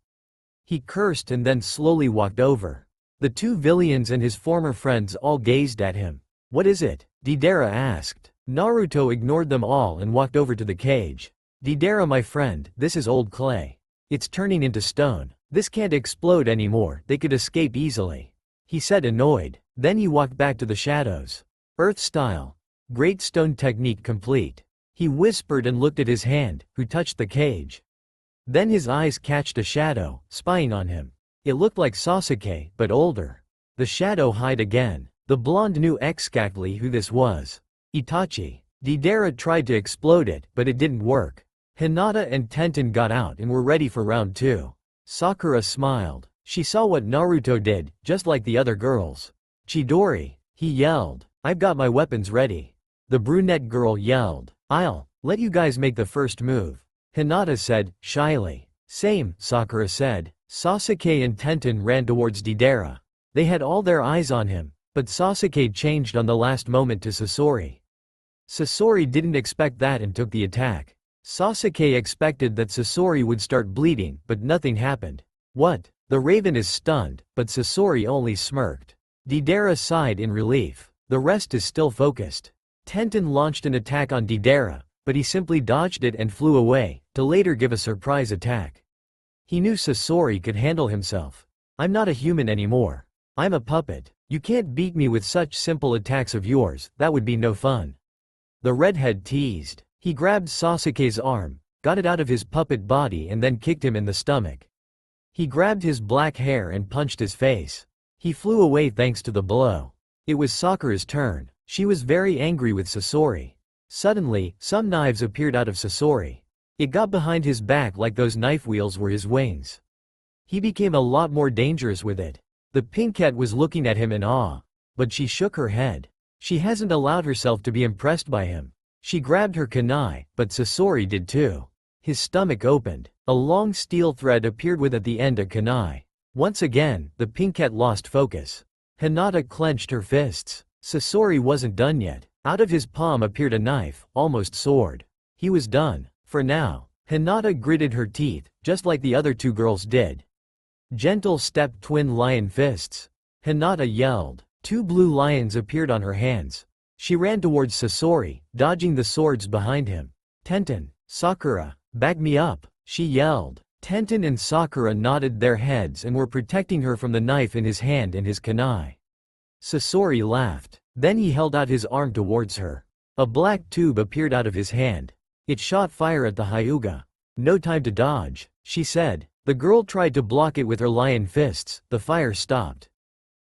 He cursed and then slowly walked over. The 2 villains and his former friends all gazed at him. What is it? Deidara asked. Naruto ignored them all and walked over to the cage. Deidara, my friend, this is old clay. It's turning into stone. This can't explode anymore, they could escape easily, he said annoyed. Then he walked back to the shadows. Earth style. Great stone technique complete. He whispered and looked at his hand, who touched the cage. Then his eyes catched a shadow, spying on him. It looked like Sasuke, but older. The shadow hid again. The blonde knew exactly who this was. Itachi. Deidara tried to explode it, but it didn't work. Hinata and Tenten got out and were ready for round 2. Sakura smiled. She saw what Naruto did, just like the other girls. Chidori, he yelled. I've got my weapons ready. The brunette girl yelled. I'll let you guys make the first move, Hinata said, shyly. Same, Sakura said. Sasuke and Tenten ran towards Deidara. They had all their eyes on him, but Sasuke changed on the last moment to Sasori. Sasori didn't expect that and took the attack. Sasuke expected that Sasori would start bleeding, but nothing happened. What? The raven is stunned, but Sasori only smirked. Deidara sighed in relief. The rest is still focused. Tenten launched an attack on Deidara, but he simply dodged it and flew away, to later give a surprise attack. He knew Sasori could handle himself. I'm not a human anymore. I'm a puppet. You can't beat me with such simple attacks of yours, that would be no fun. The redhead teased. He grabbed Sasuke's arm, got it out of his puppet body and then kicked him in the stomach. He grabbed his black hair and punched his face. He flew away thanks to the blow. It was Sakura's turn. She was very angry with Sasori. Suddenly, some knives appeared out of Sasori. It got behind his back like those knife wheels were his wings. He became a lot more dangerous with it. The pink cat was looking at him in awe. But she shook her head. She hasn't allowed herself to be impressed by him. She grabbed her kunai, but Sasori did too. His stomach opened. A long steel thread appeared with at the end a kunai. Once again, the pink cat lost focus. Hinata clenched her fists. Sasori wasn't done yet. Out of his palm appeared a knife, almost sword. He was done. For now. Hinata gritted her teeth, just like the other two girls did. Gentle step twin lion fists. Hinata yelled. Two blue lions appeared on her hands. She ran towards Sasori, dodging the swords behind him. Tenten, Sakura, back me up, she yelled. Tenten and Sakura nodded their heads and were protecting her from the knife in his hand and his kunai. Sasori laughed. Then he held out his arm towards her. A black tube appeared out of his hand. It shot fire at the Hyuga. No time to dodge, she said. The girl tried to block it with her lion fists. The fire stopped.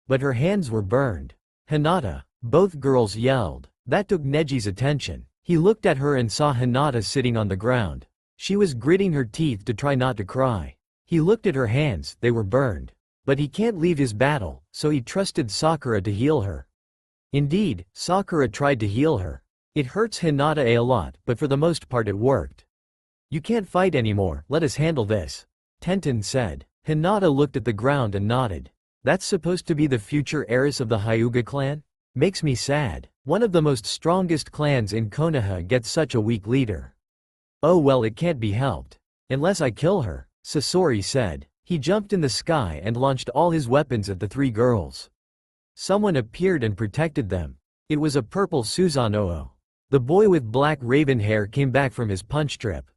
But her hands were burned. Hinata. Both girls yelled. That took Neji's attention. He looked at her and saw Hinata sitting on the ground. She was gritting her teeth to try not to cry. He looked at her hands, they were burned. But he can't leave his battle, so he trusted Sakura to heal her. Indeed, Sakura tried to heal her. It hurts Hinata a lot, but for the most part it worked. You can't fight anymore, let us handle this. Tenten said. Hinata looked at the ground and nodded. That's supposed to be the future heiress of the Hyuga clan? Makes me sad. One of the most strongest clans in Konoha gets such a weak leader. Oh well, it can't be helped. Unless I kill her, Sasori said. He jumped in the sky and launched all his weapons at the three girls. Someone appeared and protected them. It was a purple Susanoo. The boy with black raven hair came back from his punch trip.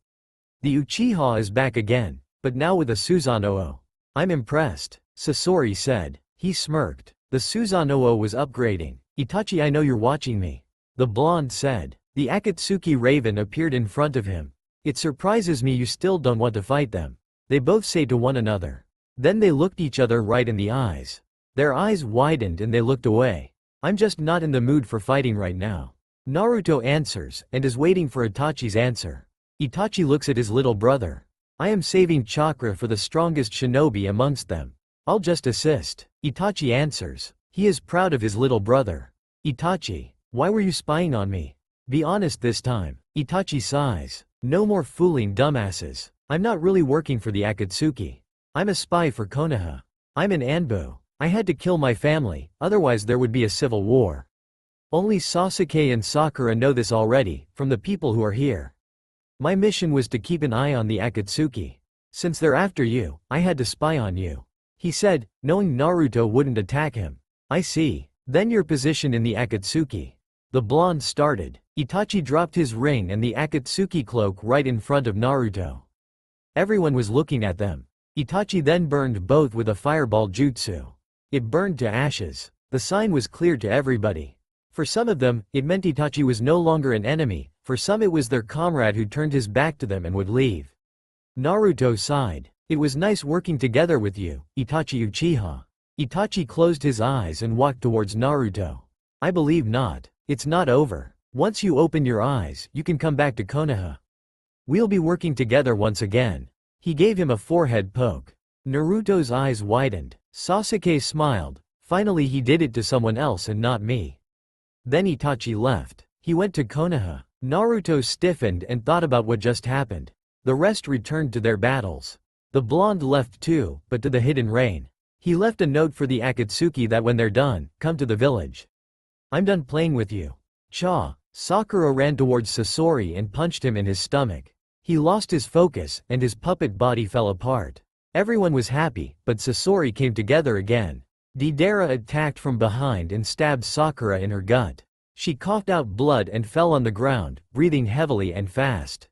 The Uchiha is back again, but now with a Susanoo. I'm impressed, Sasori said. He smirked. The Susanoo was upgrading. Itachi, I know you're watching me. The blonde said. The Akatsuki raven appeared in front of him. It surprises me you still don't want to fight them. They both say to one another. Then they looked each other right in the eyes. Their eyes widened and they looked away. I'm just not in the mood for fighting right now. Naruto answers and is waiting for Itachi's answer. Itachi looks at his little brother. I am saving chakra for the strongest shinobi amongst them. I'll just assist. Itachi answers. He is proud of his little brother. Itachi, why were you spying on me? Be honest this time. Itachi sighs. No more fooling dumbasses. I'm not really working for the Akatsuki. I'm a spy for Konoha. I'm an Anbu. I had to kill my family, otherwise there would be a civil war. Only Sasuke and Sakura know this already, from the people who are here. My mission was to keep an eye on the Akatsuki. Since they're after you, I had to spy on you. He said, knowing Naruto wouldn't attack him. I see. Then your position in the Akatsuki. The blonde started. Itachi dropped his ring and the Akatsuki cloak right in front of Naruto. Everyone was looking at them. Itachi then burned both with a fireball jutsu. It burned to ashes. The sign was clear to everybody. For some of them, it meant Itachi was no longer an enemy, for some it was their comrade who turned his back to them and would leave. Naruto sighed. It was nice working together with you, Itachi Uchiha. Itachi closed his eyes and walked towards Naruto. I believe not. It's not over. Once you open your eyes, you can come back to Konoha. We'll be working together once again. He gave him a forehead poke. Naruto's eyes widened. Sasuke smiled. Finally he did it to someone else and not me. Then Itachi left. He went to Konoha. Naruto stiffened and thought about what just happened. The rest returned to their battles. The blonde left too, but to the hidden rain. He left a note for the Akatsuki that when they're done, come to the village. I'm done playing with you. Cha. Sakura ran towards Sasori and punched him in his stomach. He lost his focus, and his puppet body fell apart. Everyone was happy, but Sasori came together again. Deidara attacked from behind and stabbed Sakura in her gut. She coughed out blood and fell on the ground, breathing heavily and fast.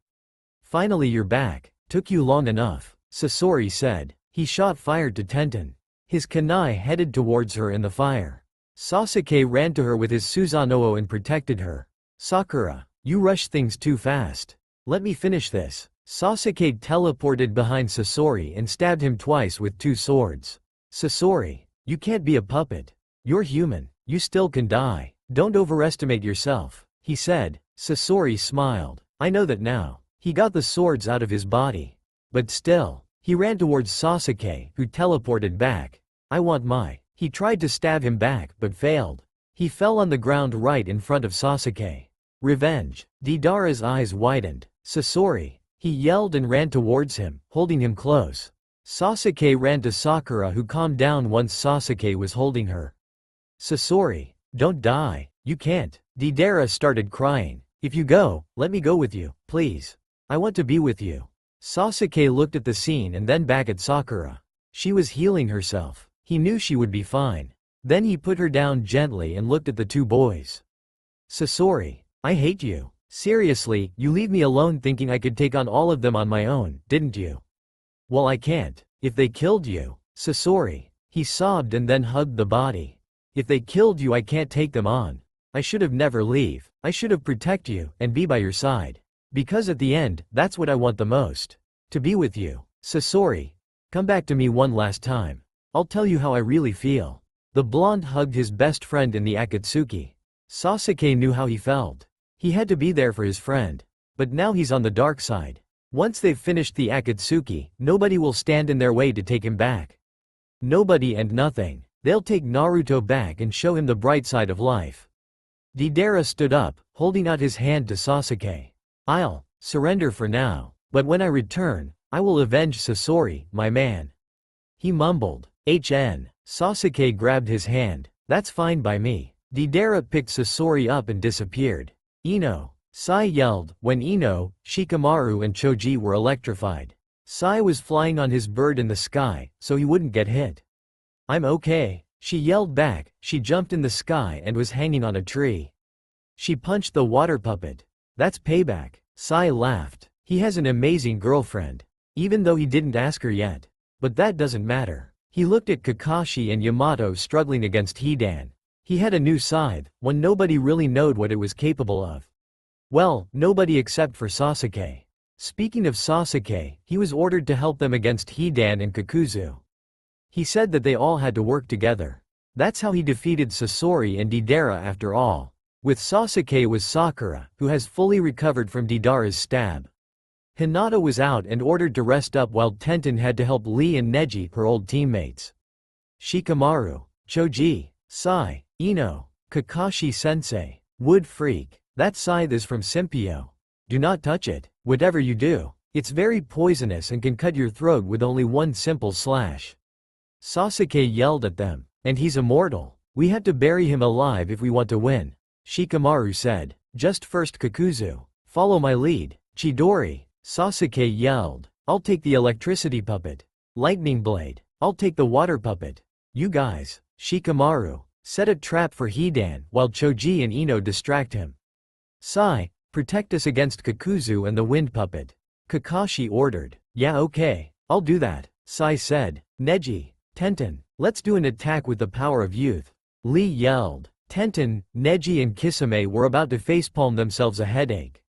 Finally you're back. Took you long enough, Sasori said. He shot fire to Tenten. His kunai headed towards her in the fire. Sasuke ran to her with his Susanoo and protected her. Sakura, you rush things too fast. Let me finish this. Sasuke teleported behind Sasori and stabbed him twice with two swords. Sasori, you can't be a puppet. You're human. You still can die. Don't overestimate yourself, he said. Sasori smiled. I know that now. He got the swords out of his body. But still, he ran towards Sasuke, who teleported back. I want my. He tried to stab him back, but failed. He fell on the ground right in front of Sasuke. Revenge. Deidara's eyes widened. Sasori. He yelled and ran towards him, holding him close. Sasuke ran to Sakura, who calmed down once Sasuke was holding her. Sasori. Don't die. You can't. Deidara started crying. If you go, let me go with you, please. I want to be with you. Sasuke looked at the scene and then back at Sakura. She was healing herself. He knew she would be fine. Then he put her down gently and looked at the two boys. Sasori. I hate you. Seriously, you leave me alone thinking I could take on all of them on my own, didn't you? Well, I can't. If they killed you. Sasori. He sobbed and then hugged the body. If they killed you, I can't take them on. I should have never leave. I should have protect you and be by your side. Because at the end, that's what I want the most. To be with you. Sasori. Come back to me one last time. I'll tell you how I really feel. The blonde hugged his best friend in the Akatsuki. Sasuke knew how he felt. He had to be there for his friend. But now he's on the dark side. Once they've finished the Akatsuki, nobody will stand in their way to take him back. Nobody and nothing. They'll take Naruto back and show him the bright side of life. Deidara stood up, holding out his hand to Sasuke. I'll surrender for now, but when I return, I will avenge Sasori, my man. He mumbled. Sasuke grabbed his hand. That's fine by me. Deidara picked Sasori up and disappeared. Ino. Sai yelled, when Ino, Shikamaru and Choji were electrified. Sai was flying on his bird in the sky, so he wouldn't get hit. I'm okay, she yelled back. She jumped in the sky and was hanging on a tree. She punched the water puppet. That's payback. Sai laughed. He has an amazing girlfriend. Even though he didn't ask her yet. But that doesn't matter. He looked at Kakashi and Yamato struggling against Hidan. He had a new scythe, one nobody really knowed what it was capable of. Well, nobody except for Sasuke. Speaking of Sasuke, he was ordered to help them against Hidan and Kakuzu. He said that they all had to work together. That's how he defeated Sasori and Deidara after all. With Sasuke was Sakura, who has fully recovered from Deidara's stab. Hinata was out and ordered to rest up while Tenten had to help Lee and Neji, her old teammates. Shikamaru, Choji, Sai, Ino, Kakashi-sensei, Wood Freak. That scythe is from Simpio. Do not touch it. Whatever you do, it's very poisonous and can cut your throat with only one simple slash. Sasuke yelled at them. And he's immortal. We have to bury him alive if we want to win. Shikamaru said. Just first Kakuzu. Follow my lead. Chidori. Sasuke yelled. I'll take the electricity puppet. Lightning blade. I'll take the water puppet. You guys. Shikamaru. Set a trap for Hidan while Choji and Ino distract him. Sai. Protect us against Kakuzu and the wind puppet. Kakashi ordered. Yeah, okay. I'll do that. Sai said. Neji. Tenten. Let's do an attack with the power of youth. Lee yelled. Tenten, Neji and Kisame were about to facepalm themselves a headache.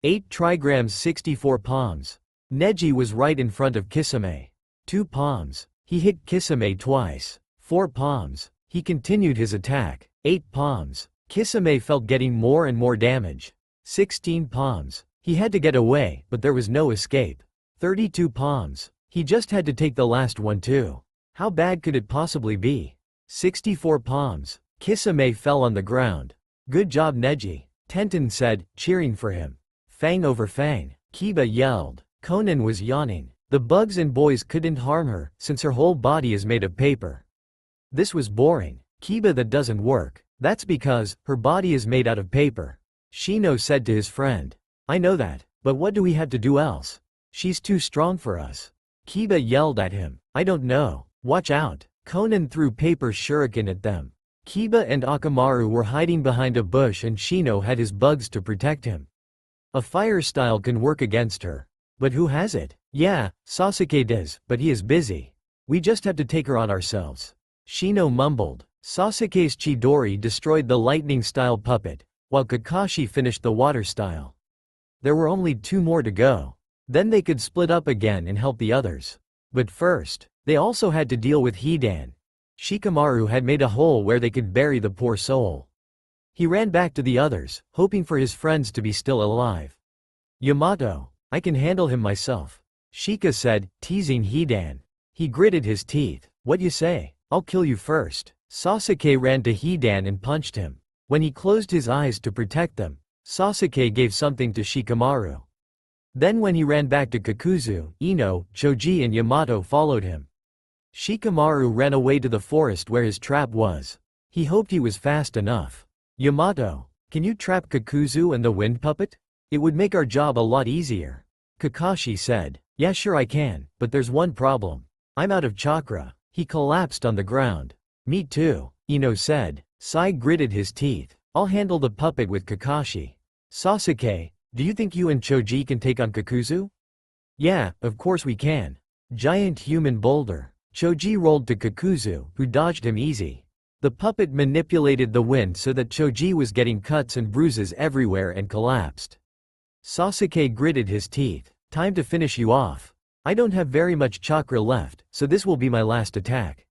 8 trigrams 64 palms. Neji was right in front of Kisame. 2 palms. He hit Kisame twice. 4 palms. He continued his attack. 8 palms. Kisame felt getting more and more damage. 16 palms. He had to get away, but there was no escape. 32 palms. He just had to take the last one too. How bad could it possibly be? 64 palms. Kisame fell on the ground. Good job Neji, Tenten said, cheering for him. Fang over Fang. Kiba yelled. Konan was yawning. The bugs and boys couldn't harm her, since her whole body is made of paper. This was boring. Kiba, that doesn't work. That's because, her body is made out of paper. Shino said to his friend. I know that, but what do we have to do else? She's too strong for us. Kiba yelled at him. I don't know. Watch out. Konan threw paper shuriken at them. Kiba and Akamaru were hiding behind a bush and Shino had his bugs to protect him. A fire style can work against her. But who has it? Yeah, Sasuke does, but he is busy. We just have to take her on ourselves. Shino mumbled. Sasuke's Chidori destroyed the lightning style puppet, while Kakashi finished the water style. There were only 2 more to go. Then they could split up again and help the others. But first, they also had to deal with Hidan. Shikamaru had made a hole where they could bury the poor soul. He ran back to the others, hoping for his friends to be still alive. Yamato. I can handle him myself. Shika said, teasing Hidan. He gritted his teeth. What you say? I'll kill you first. Sasuke ran to Hidan and punched him. When he closed his eyes to protect them, Sasuke gave something to Shikamaru. Then when he ran back to Kakuzu, Ino, Choji and Yamato followed him. Shikamaru ran away to the forest where his trap was. He hoped he was fast enough. Yamato, can you trap Kakuzu and the wind puppet? It would make our job a lot easier. Kakashi said, yeah sure I can, but there's one problem. I'm out of chakra. He collapsed on the ground. Me too, Ino said. Sai gritted his teeth. I'll handle the puppet with Kakashi. Sasuke, do you think you and Choji can take on Kakuzu? Yeah, of course we can. Giant human boulder. Choji rolled to Kakuzu, who dodged him easy. The puppet manipulated the wind so that Choji was getting cuts and bruises everywhere and collapsed. Sasuke gritted his teeth. Time to finish you off. I don't have very much chakra left, so this will be my last attack.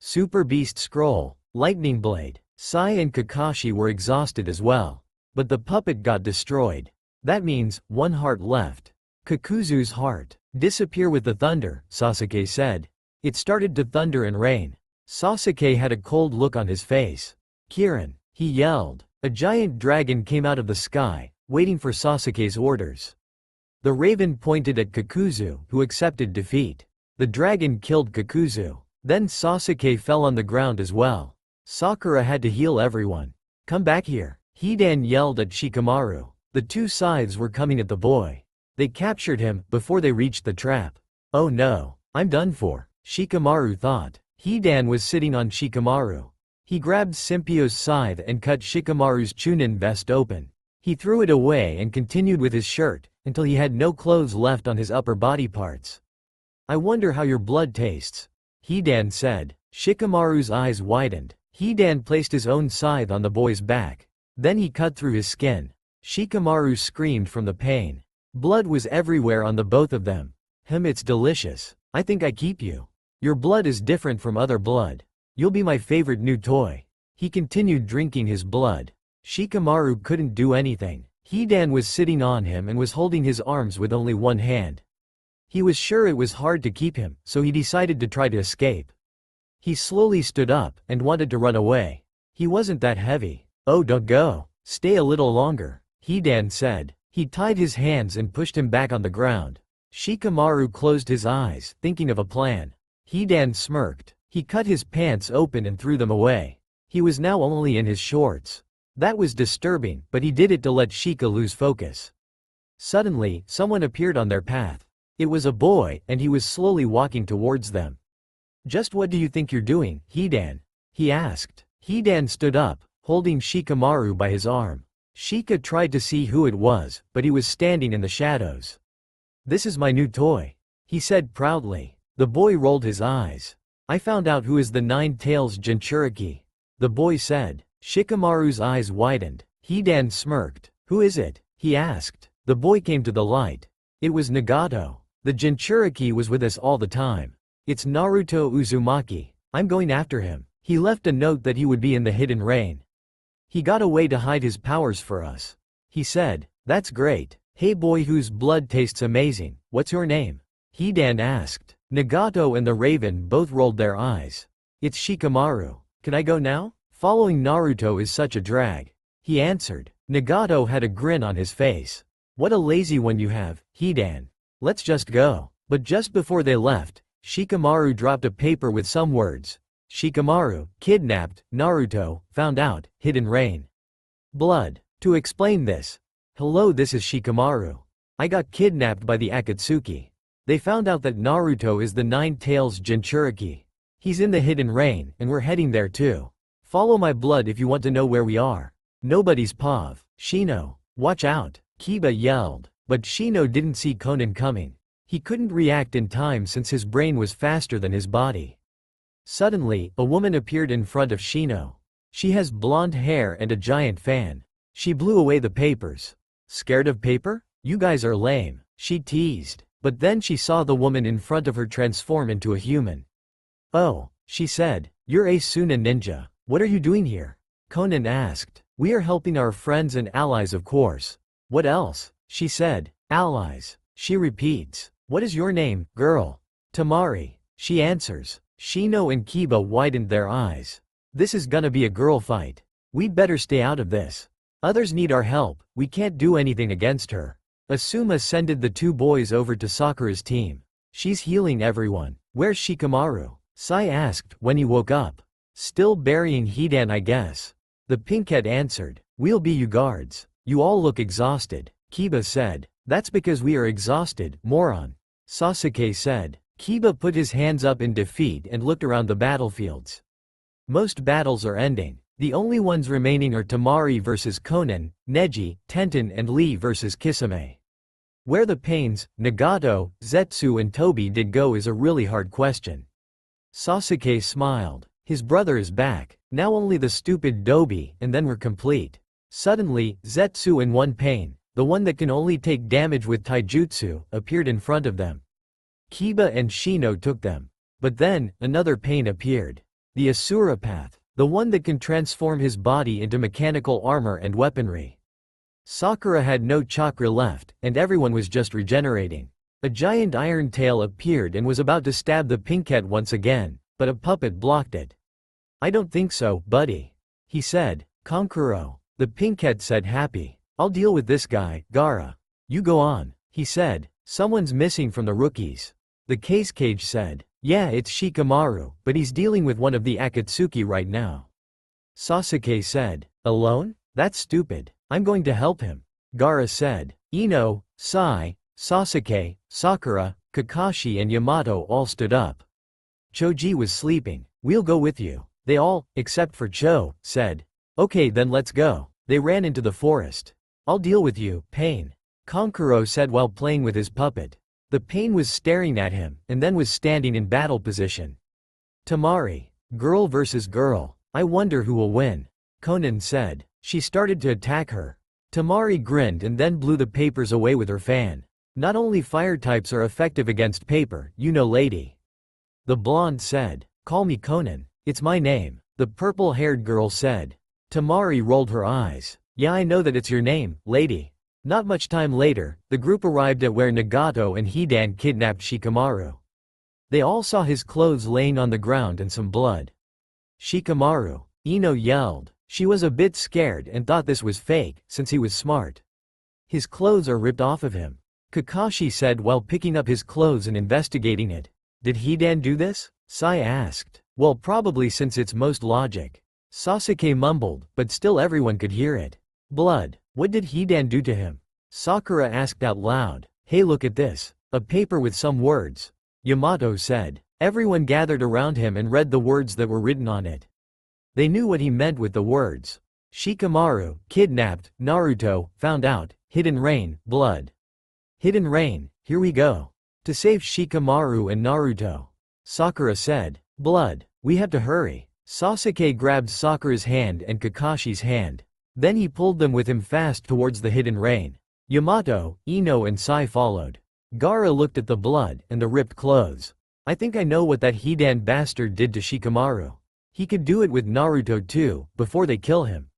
Super Beast Scroll, Lightning Blade. Sai and Kakashi were exhausted as well. But the puppet got destroyed. That means, one heart left. Kakuzu's heart. Disappear with the thunder, Sasuke said. It started to thunder and rain. Sasuke had a cold look on his face. Kirin, he yelled. A giant dragon came out of the sky, waiting for Sasuke's orders. The raven pointed at Kakuzu, who accepted defeat. The dragon killed Kakuzu. Then Sasuke fell on the ground as well. Sakura had to heal everyone. Come back here. Hidan yelled at Shikamaru. The two scythes were coming at the boy. They captured him before they reached the trap. Oh no, I'm done for, Shikamaru thought. Hidan was sitting on Shikamaru. He grabbed Simpio's scythe and cut Shikamaru's Chunin vest open. He threw it away and continued with his shirt, until he had no clothes left on his upper body parts. I wonder how your blood tastes, Hidan said. Shikamaru's eyes widened. Hidan placed his own scythe on the boy's back. Then he cut through his skin. Shikamaru screamed from the pain. Blood was everywhere on the both of them. It's delicious. I think I keep you. Your blood is different from other blood. You'll be my favorite new toy. He continued drinking his blood. Shikamaru couldn't do anything. Hidan was sitting on him and was holding his arms with only one hand. He was sure it was hard to keep him, so he decided to try to escape. He slowly stood up and wanted to run away. He wasn't that heavy. Oh, don't go. Stay a little longer, Hidan said. He tied his hands and pushed him back on the ground. Shikamaru closed his eyes, thinking of a plan. Hidan smirked. He cut his pants open and threw them away. He was now only in his shorts. That was disturbing, but he did it to let Shika lose focus. Suddenly, someone appeared on their path. It was a boy, and he was slowly walking towards them. Just what do you think you're doing, Hidan? He asked. Hidan stood up, holding Shikamaru by his arm. Shika tried to see who it was, but he was standing in the shadows. This is my new toy, he said proudly. The boy rolled his eyes. I found out who is the Nine-Tails Jinchuriki, the boy said. Shikamaru's eyes widened. Hidan smirked. Who is it? He asked. The boy came to the light. It was Nagato. The Jinchuriki was with us all the time. It's Naruto Uzumaki. I'm going after him. He left a note that he would be in the hidden rain. He got a way to hide his powers for us. He said, that's great. Hey boy whose blood tastes amazing, what's your name? Hidan asked. Nagato and the raven both rolled their eyes. It's Shikamaru. Can I go now? Following Naruto is such a drag, he answered. Nagato had a grin on his face. What a lazy one you have, Hidan. Let's just go. But just before they left, Shikamaru dropped a paper with some words. Shikamaru, kidnapped, Naruto, found out, hidden rain. Blood. To explain this. Hello, this is Shikamaru. I got kidnapped by the Akatsuki. They found out that Naruto is the Nine-Tails Jinchuriki. He's in the hidden rain, and we're heading there too. Follow my blood if you want to know where we are. Nobody's Pav. Shino. Watch out, Kiba yelled. But Shino didn't see Konan coming. He couldn't react in time since his brain was faster than his body. Suddenly, a woman appeared in front of Shino. She has blonde hair and a giant fan. She blew away the papers. Scared of paper? You guys are lame, she teased. But then she saw the woman in front of her transform into a human. Oh, she said, you're a Suna ninja. What are you doing here? Konan asked. We are helping our friends and allies, of course. What else? She said. Allies. She repeats, "What is your name, girl?" "Tamari," she answers. Shino and Kiba widened their eyes. "This is gonna be a girl fight. We'd better stay out of this. Others need our help, we can't do anything against her." Asuma sended the two boys over to Sakura's team. "She's healing everyone. Where's Shikamaru?" Sai asked when he woke up. "Still burying Hidan, I guess." The pinkhead answered, "We'll be you guards. You all look exhausted." Kiba said, "That's because we are exhausted, moron." Sasuke said. Kiba put his hands up in defeat and looked around the battlefields. Most battles are ending. The only ones remaining are Tamari versus Konan, Neji, Tenten and Lee versus Kisame. Where the pains, Nagato, Zetsu and Tobi did go is a really hard question. Sasuke smiled. His brother is back. Now only the stupid Dobi, and then we're complete. Suddenly, Zetsu in one pain, the one that can only take damage with taijutsu, appeared in front of them. Kiba and Shino took them. But then, another pain appeared. The Asura Path, the one that can transform his body into mechanical armor and weaponry. Sakura had no chakra left, and everyone was just regenerating. A giant iron tail appeared and was about to stab the pinkhead once again, but a puppet blocked it. "I don't think so, buddy," he said. "Kankuro." The pinkhead said happy. "I'll deal with this guy, Gaara. You go on," he said. "Someone's missing from the rookies." The case cage said, "Yeah, it's Shikamaru, but he's dealing with one of the Akatsuki right now." Sasuke said, "Alone? That's stupid. I'm going to help him." Gaara said. Ino, Sai, Sasuke, Sakura, Kakashi and Yamato all stood up. Choji was sleeping. "We'll go with you." They all, except for Cho, said. "Okay then let's go." They ran into the forest. "I'll deal with you, Pain," Kankuro said while playing with his puppet. The Pain was staring at him, and then was standing in battle position. "Tamari. Girl versus girl. I wonder who will win," Konan said. She started to attack her. Tamari grinned and then blew the papers away with her fan. "Not only fire types are effective against paper, you know, lady." The blonde said. "Call me Konan. It's my name," the purple-haired girl said. Tamari rolled her eyes. "Yeah, I know that it's your name, lady." Not much time later, the group arrived at where Nagato and Hidan kidnapped Shikamaru. They all saw his clothes laying on the ground and some blood. "Shikamaru!" Ino yelled. She was a bit scared and thought this was fake, since he was smart. "His clothes are ripped off of him," Kakashi said while picking up his clothes and investigating it. "Did Hidan do this?" Sai asked. "Well, probably, since it's most logic." Sasuke mumbled, but still everyone could hear it. "Blood. What did Hidan do to him?" Sakura asked out loud. "Hey, look at this. A paper with some words," Yamato said. Everyone gathered around him and read the words that were written on it. They knew what he meant with the words. Shikamaru, kidnapped, Naruto, found out, hidden rain, blood. Hidden rain, here we go. To save Shikamaru and Naruto. Sakura said. "Blood. We have to hurry." Sasuke grabbed Sakura's hand and Kakashi's hand. Then he pulled them with him fast towards the hidden rain. Yamato, Ino and Sai followed. Gaara looked at the blood and the ripped clothes. "I think I know what that Hidan bastard did to Shikamaru. He could do it with Naruto too, before they kill him."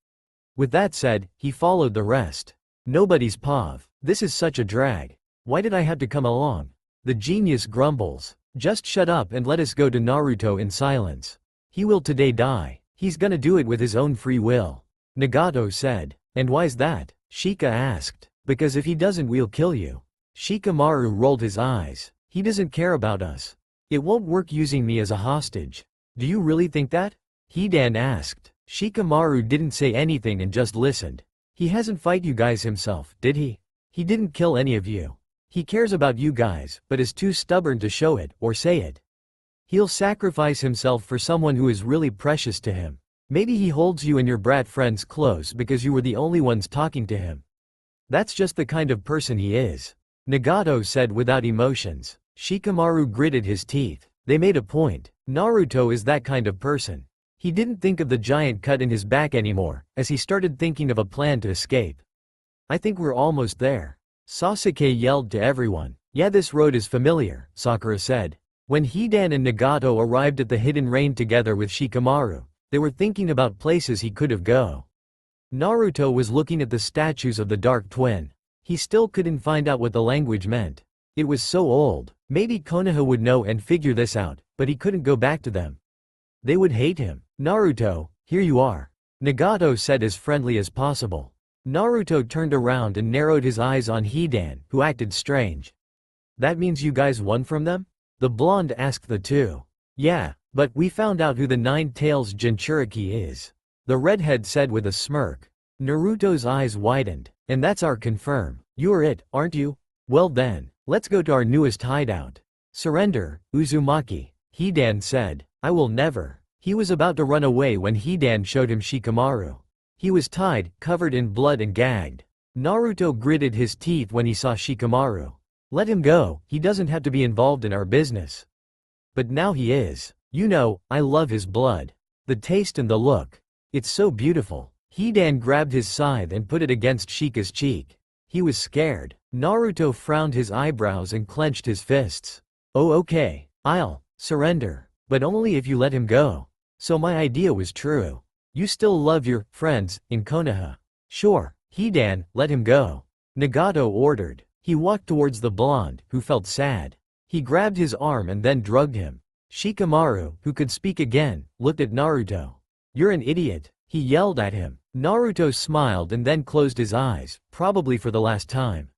With that said, he followed the rest. Nobody's pav. "This is such a drag. Why did I have to come along?" The genius grumbles. "Just shut up and let us go to Naruto in silence. He will today die. He's gonna do it with his own free will," Nagato said. "And why's that?" Shika asked. "Because if he doesn't, we'll kill you." Shikamaru rolled his eyes. "He doesn't care about us. It won't work using me as a hostage." "Do you really think that?" Hidan asked. Shikamaru didn't say anything and just listened. "He hasn't fight you guys himself, did he? He didn't kill any of you. He cares about you guys, but is too stubborn to show it, or say it. He'll sacrifice himself for someone who is really precious to him. Maybe he holds you and your brat friends close because you were the only ones talking to him. That's just the kind of person he is," Nagato said without emotions. Shikamaru gritted his teeth. They made a point. Naruto is that kind of person. He didn't think of the giant cut in his back anymore, as he started thinking of a plan to escape. "I think we're almost there." Sasuke yelled to everyone. "Yeah, this road is familiar," Sakura said. When Hidan and Nagato arrived at the hidden rain together with Shikamaru, they were thinking about places he could have go. Naruto was looking at the statues of the Dark Twin. He still couldn't find out what the language meant. It was so old. Maybe Konoha would know and figure this out, but he couldn't go back to them. They would hate him. Naruto, here you are. Nagato said as friendly as possible. Naruto turned around and narrowed his eyes on Hidan, who acted strange. That means you guys won from them? The blonde asked the two. Yeah, but we found out who the Nine-Tails Jinchuriki is. The redhead said with a smirk. Naruto's eyes widened. And that's our confirm. You're it, aren't you? Well then, let's go to our newest hideout. Surrender, Uzumaki, Hidan said. I will never. He was about to run away when Hidan showed him Shikamaru. He was tied, covered in blood and gagged. Naruto gritted his teeth when he saw Shikamaru. Let him go, he doesn't have to be involved in our business. But now he is. You know, I love his blood. The taste and the look. It's so beautiful. Hidan grabbed his scythe and put it against Shika's cheek. He was scared. Naruto frowned his eyebrows and clenched his fists. Oh okay, I'll surrender. But only if you let him go. So my idea was true. You still love your friends in Konoha. Sure, Hidan, let him go. Nagato ordered. He walked towards the blonde, who felt sad. He grabbed his arm and then drugged him. Shikamaru, who could speak again, looked at Naruto. You're an idiot, he yelled at him. Naruto smiled and then closed his eyes, probably for the last time.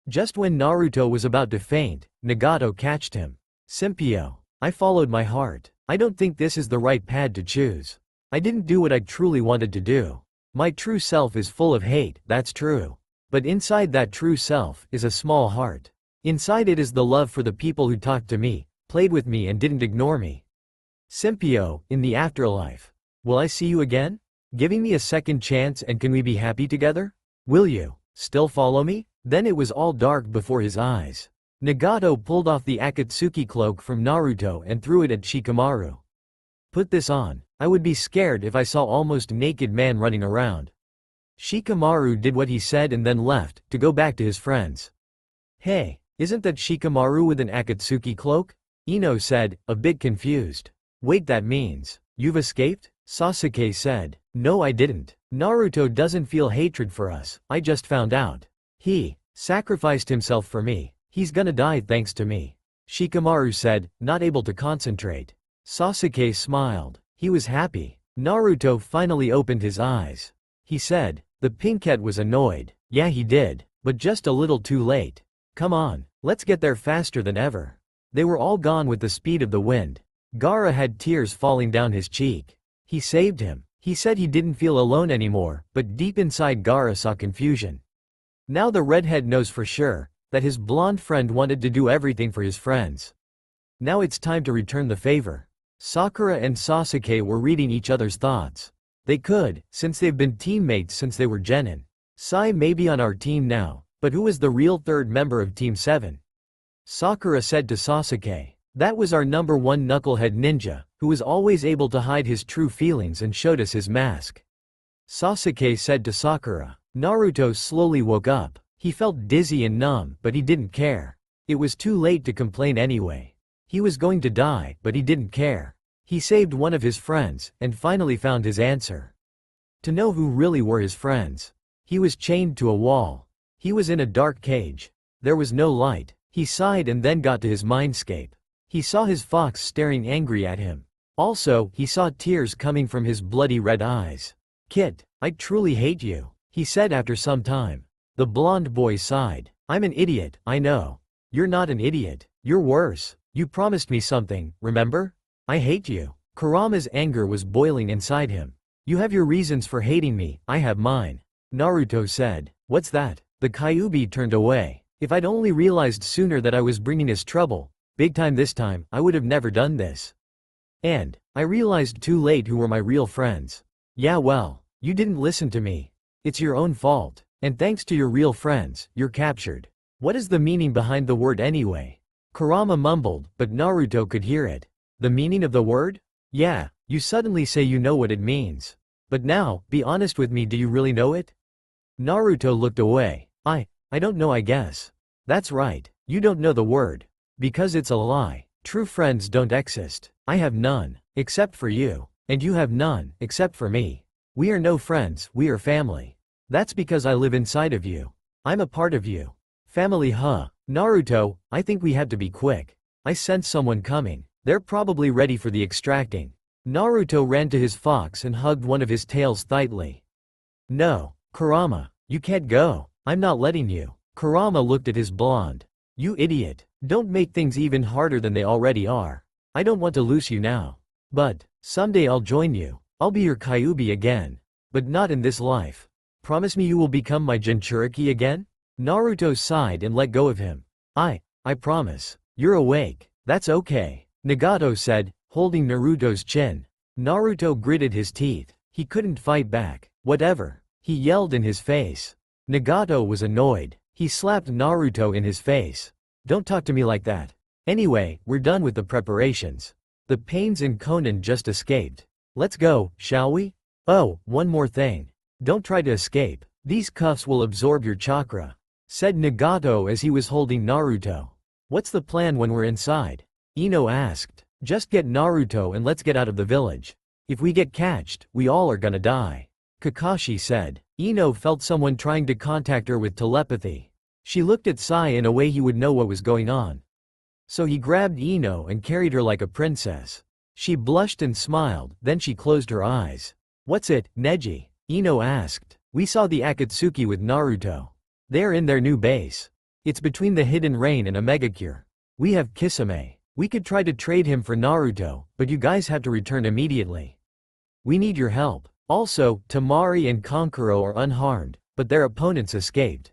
Just when Naruto was about to faint, Nagato catched him. Simpio, I followed my heart. I don't think this is the right path to choose. I didn't do what I truly wanted to do. My true self is full of hate, that's true. But inside that true self is a small heart. Inside it is the love for the people who talked to me, played with me and didn't ignore me. Simpio, in the afterlife. Will I see you again? Giving me a second chance and can we be happy together? Will you still follow me? Then it was all dark before his eyes. Nagato pulled off the Akatsuki cloak from Naruto and threw it at Shikamaru. Put this on. I would be scared if I saw almost naked man running around. Shikamaru did what he said and then left, to go back to his friends. Hey, isn't that Shikamaru with an Akatsuki cloak? Ino said, a bit confused. Wait, that means you've escaped? Sasuke said. No, I didn't. Naruto doesn't feel hatred for us, I just found out. He sacrificed himself for me. He's gonna die thanks to me. Shikamaru said, not able to concentrate. Sasuke smiled. He was happy. Naruto finally opened his eyes. He said. The pinkette was annoyed. Yeah, he did. But just a little too late. Come on, let's get there faster than ever. They were all gone with the speed of the wind. Gaara had tears falling down his cheek. He saved him. He said he didn't feel alone anymore, but deep inside Gaara saw confusion. Now the redhead knows for sure that his blonde friend wanted to do everything for his friends. Now it's time to return the favor. Sakura and Sasuke were reading each other's thoughts. They could, since they've been teammates since they were genin. Sai may be on our team now, but who is the real third member of Team 7? Sakura said to Sasuke. That was our number one knucklehead ninja, who was always able to hide his true feelings and showed us his mask. Sasuke said to Sakura. Naruto slowly woke up. He felt dizzy and numb, but he didn't care. It was too late to complain anyway. He was going to die, but he didn't care. He saved one of his friends, and finally found his answer. To know who really were his friends. He was chained to a wall. He was in a dark cage. There was no light. He sighed and then got to his mindscape. He saw his fox staring angry at him. Also, he saw tears coming from his bloody red eyes. Kit, I truly hate you, he said after some time. The blonde boy sighed. I'm an idiot, I know. You're not an idiot. You're worse. You promised me something, remember? I hate you. Kurama's anger was boiling inside him. You have your reasons for hating me, I have mine. Naruto said. What's that? The Kyuubi turned away. If I'd only realized sooner that I was bringing us trouble, big time this time, I would have never done this. And I realized too late who were my real friends. Yeah, well, you didn't listen to me. It's your own fault. And thanks to your real friends, you're captured. What is the meaning behind the word anyway? Kurama mumbled, but Naruto could hear it. The meaning of the word? Yeah, you suddenly say you know what it means. But now, be honest with me, do you really know it? Naruto looked away. I don't know, I guess. That's right, you don't know the word. Because it's a lie. True friends don't exist. I have none, except for you. And you have none, except for me. We are no friends, we are family. That's because I live inside of you. I'm a part of you. Family, huh? Naruto, I think we have to be quick. I sense someone coming. They're probably ready for the extracting. Naruto ran to his fox and hugged one of his tails tightly. No, Kurama, you can't go. I'm not letting you. Kurama looked at his blonde. You idiot. Don't make things even harder than they already are. I don't want to lose you now. But, someday I'll join you. I'll be your Kyuubi again. But not in this life. Promise me you will become my Jinchuriki again? Naruto sighed and let go of him. I promise. You're awake. That's okay. Nagato said, holding Naruto's chin. Naruto gritted his teeth. He couldn't fight back. Whatever. He yelled in his face. Nagato was annoyed. He slapped Naruto in his face. Don't talk to me like that. Anyway, we're done with the preparations. The Pains and Conan just escaped. Let's go, shall we? Oh, one more thing. Don't try to escape. These cuffs will absorb your chakra, said Nagato as he was holding Naruto. What's the plan when we're inside? Ino asked. Just get Naruto and let's get out of the village. If we get catched, we all are gonna die. Kakashi said. Ino felt someone trying to contact her with telepathy. She looked at Sai in a way he would know what was going on. So he grabbed Ino and carried her like a princess. She blushed and smiled, then she closed her eyes. What's it, Neji? Ino asked. We saw the Akatsuki with Naruto. They're in their new base. It's between the Hidden Rain and a Megacure. We have Kisame. We could try to trade him for Naruto, but you guys have to return immediately. We need your help. Also, Temari and Kankuro are unharmed, but their opponents escaped.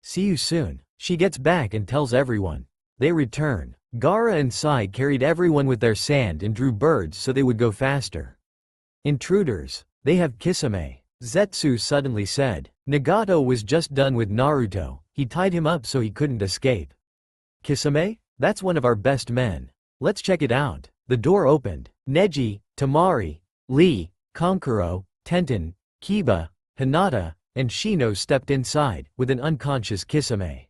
See you soon. She gets back and tells everyone. They return. Gaara and Sai carried everyone with their sand and drew birds so they would go faster. Intruders. They have Kisame. Zetsu suddenly said. Nagato was just done with Naruto. He tied him up so he couldn't escape. Kisame? That's one of our best men. Let's check it out. The door opened. Neji, Temari, Lee, Kankuro, Tenten, Kiba, Hinata, and Shino stepped inside, with an unconscious Kisame.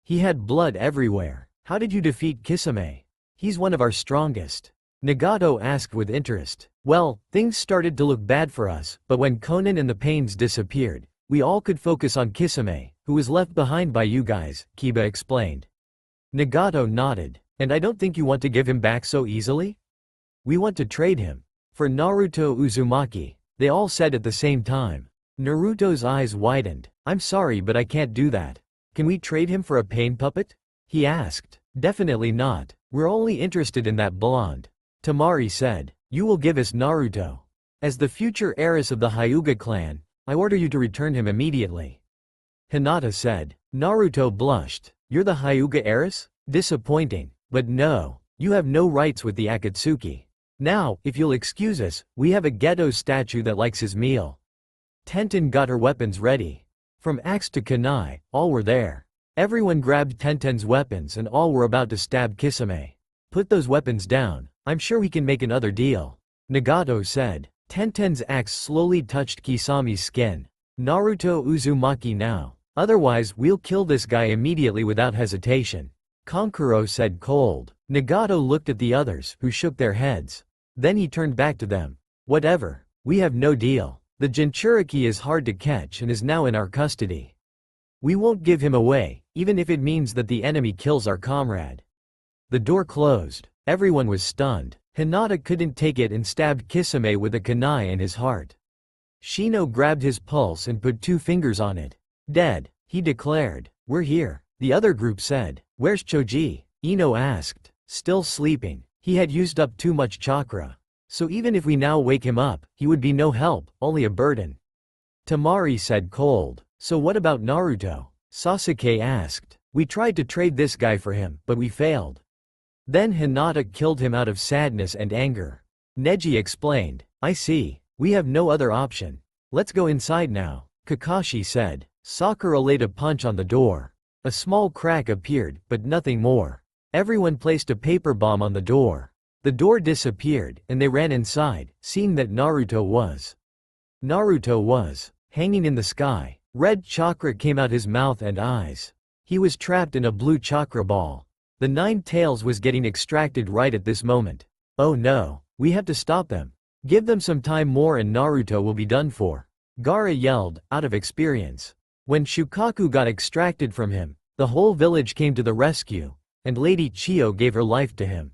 He had blood everywhere. How did you defeat Kisame? He's one of our strongest. Nagato asked with interest. Well, things started to look bad for us, but when Conan and the Pains disappeared, we all could focus on Kisame, who was left behind by you guys, Kiba explained. Nagato nodded. And I don't think you want to give him back so easily? We want to trade him. For Naruto Uzumaki, they all said at the same time. Naruto's eyes widened. I'm sorry but I can't do that. Can we trade him for a pain puppet? He asked. Definitely not. We're only interested in that blonde. Temari said. You will give us Naruto. As the future heiress of the Hyuga clan, I order you to return him immediately. Hinata said. Naruto blushed. You're the Hyuga heiress? Disappointing. But no. You have no rights with the Akatsuki. Now, if you'll excuse us, we have a ghetto statue that likes his meal. Tenten got her weapons ready. From axe to kunai, all were there. Everyone grabbed Tenten's weapons and all were about to stab Kisame. Put those weapons down. I'm sure we can make another deal. Nagato said. Tenten's axe slowly touched Kisami's skin. Naruto Uzumaki now. Otherwise we'll kill this guy immediately without hesitation. Kankuro said cold. Nagato looked at the others, who shook their heads. Then he turned back to them. Whatever. We have no deal. The Jinchuriki is hard to catch and is now in our custody. We won't give him away, even if it means that the enemy kills our comrade. The door closed. Everyone was stunned. Hinata couldn't take it and stabbed Kisame with a kunai in his heart. Shino grabbed his pulse and put 2 fingers on it. Dead, he declared. We're here. The other group said. Where's Choji? Ino asked. Still sleeping. He had used up too much chakra. So even if we now wake him up, he would be no help, only a burden. Temari said cold. So what about Naruto? Sasuke asked. We tried to trade this guy for him, but we failed. Then Hinata killed him out of sadness and anger. Neji explained. I see. We have no other option. Let's go inside now. Kakashi said. Sakura laid a punch on the door. A small crack appeared, but nothing more. Everyone placed a paper bomb on the door. The door disappeared, and they ran inside, seeing that Naruto was hanging in the sky. Red chakra came out his mouth and eyes. He was trapped in a blue chakra ball. The 9 tails was getting extracted right at this moment. Oh no, we have to stop them. Give them some time more and Naruto will be done for. Gaara yelled, out of experience. When Shukaku got extracted from him, The whole village came to the rescue, and Lady Chio gave her life to him.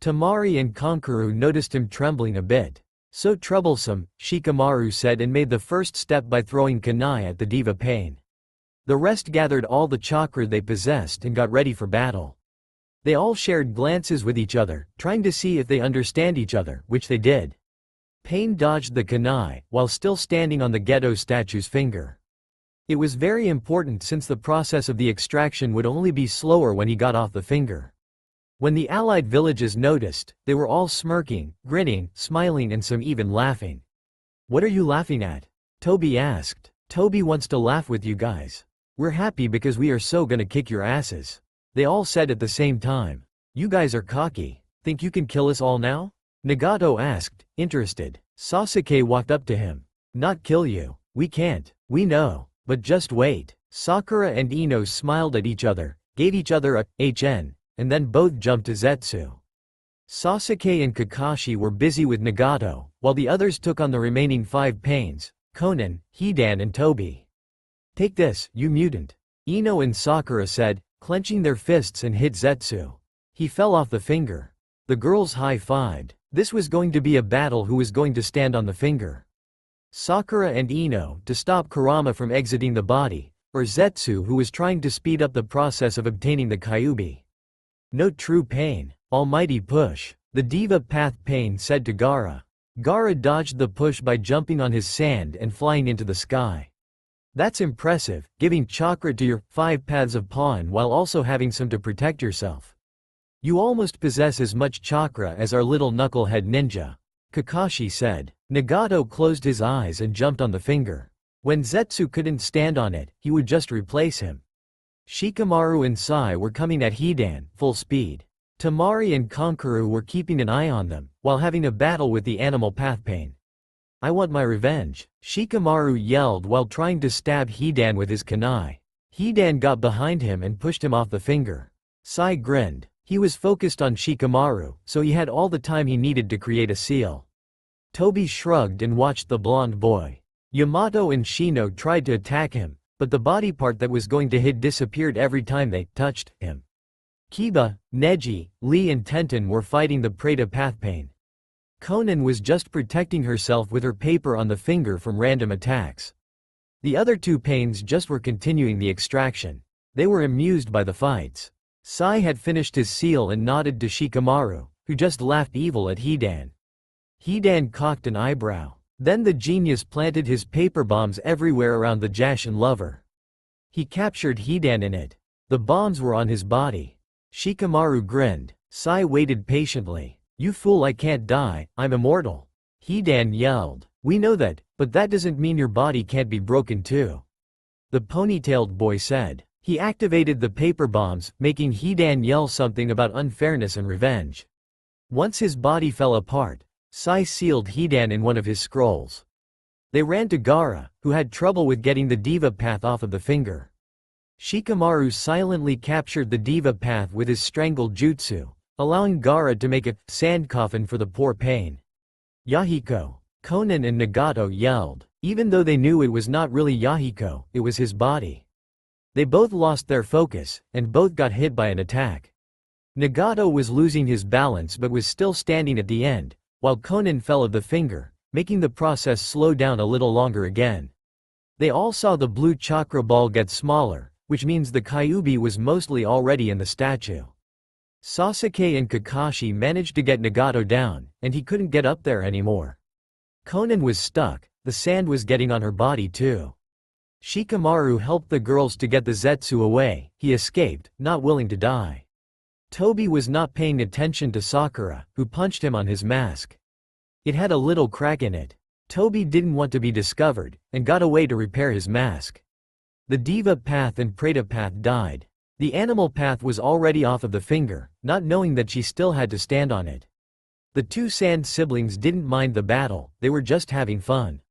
Tamari and Kankuru noticed him trembling a bit. So troublesome, Shikamaru said, and made the first step by throwing kunai at the diva pain. The rest gathered all the chakra they possessed and got ready for battle. They all shared glances with each other, trying to see if they understand each other, which they did. Pain dodged the kunai, while still standing on the ghetto statue's finger. It was very important since the process of the extraction would only be slower when he got off the finger. When the allied villages noticed, they were all smirking, grinning, smiling, and some even laughing. "What are you laughing at?" Toby asked. "Toby wants to laugh with you guys. We're happy because we are so gonna kick your asses." They all said at the same time. "You guys are cocky. Think you can kill us all now?" Nagato asked, interested. Sasuke walked up to him. "Not kill you. We can't. We know. But just wait." Sakura and Ino smiled at each other, gave each other a HN, and then both jumped to Zetsu. Sasuke and Kakashi were busy with Nagato, while the others took on the remaining 5 pains: Konan, Hidan, and Toby. "Take this, you mutant," Ino and Sakura said, clenching their fists, and hit Zetsu. He fell off the finger. The girls high-fived. This was going to be a battle who was going to stand on the finger. Sakura and Ino to stop Kurama from exiting the body, or Zetsu who was trying to speed up the process of obtaining the Kyuubi. "No true pain. Almighty push," the diva path pain said to Gaara. Gaara dodged the push by jumping on his sand and flying into the sky. "That's impressive, giving chakra to your 5 paths of pawn while also having some to protect yourself. You almost possess as much chakra as our little knucklehead ninja," Kakashi said. Nagato closed his eyes and jumped on the finger. When Zetsu couldn't stand on it, he would just replace him. Shikamaru and Sai were coming at Hidan, full speed. Tamari and Kankuru were keeping an eye on them, while having a battle with the animal path pain. "I want my revenge," Shikamaru yelled while trying to stab Hidan with his kunai. Hidan got behind him and pushed him off the finger. Sai grinned. He was focused on Shikamaru, so he had all the time he needed to create a seal. Toby shrugged and watched the blonde boy. Yamato and Shino tried to attack him, but the body part that was going to hit disappeared every time they touched him. Kiba, Neji, Lee and Tenten were fighting the Preta path pain. Konan was just protecting herself with her paper on the finger from random attacks. The other 2 pains just were continuing the extraction. They were amused by the fights. Sai had finished his seal and nodded to Shikamaru, who just laughed evil at Hidan. Hidan cocked an eyebrow. Then the genius planted his paper bombs everywhere around the Jashin lover. He captured Hidan in it. The bombs were on his body. Shikamaru grinned. Sai waited patiently. "You fool, I can't die, I'm immortal." Hidan yelled. "We know that, but that doesn't mean your body can't be broken too," the ponytailed boy said. He activated the paper bombs, making Hidan yell something about unfairness and revenge. Once his body fell apart, Sai sealed Hidan in one of his scrolls. They ran to Gaara, who had trouble with getting the diva path off of the finger. Shikamaru silently captured the diva path with his strangle jutsu, allowing Gaara to make a sand coffin for the poor pain. "Yahiko!" Konan and Nagato yelled. Even though they knew it was not really Yahiko, it was his body. They both lost their focus, and both got hit by an attack. Nagato was losing his balance but was still standing at the end, while Konan fell of the finger, making the process slow down a little longer again. They all saw the blue chakra ball get smaller, which means the Kyuubi was mostly already in the statue. Sasuke and Kakashi managed to get Nagato down, and he couldn't get up there anymore. Konan was stuck, the sand was getting on her body too. Shikamaru helped the girls to get the Zetsu away. He escaped, not willing to die. Toby was not paying attention to Sakura, who punched him on his mask. It had a little crack in it. Toby didn't want to be discovered, and got away to repair his mask. The diva path and Preta path died. The animal path was already off of the finger, not knowing that she still had to stand on it. The 2 sand siblings didn't mind the battle, they were just having fun.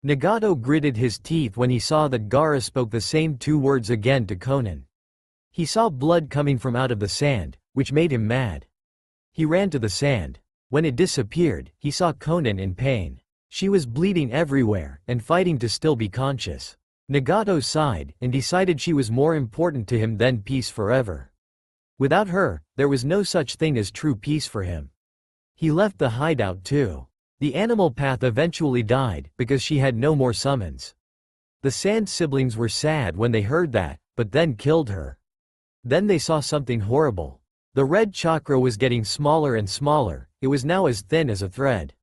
Nagato gritted his teeth when he saw that Gaara spoke the same 2 words again to Konan. He saw blood coming from out of the sand, which made him mad. He ran to the sand. When it disappeared, he saw Konan in pain. She was bleeding everywhere, and fighting to still be conscious. Nagato sighed and decided she was more important to him than peace forever. Without her, there was no such thing as true peace for him. He left the hideout too. The animal path eventually died because she had no more summons. The Sand siblings were sad when they heard that, but then killed her. Then they saw something horrible. The red chakra was getting smaller and smaller, it was now as thin as a thread.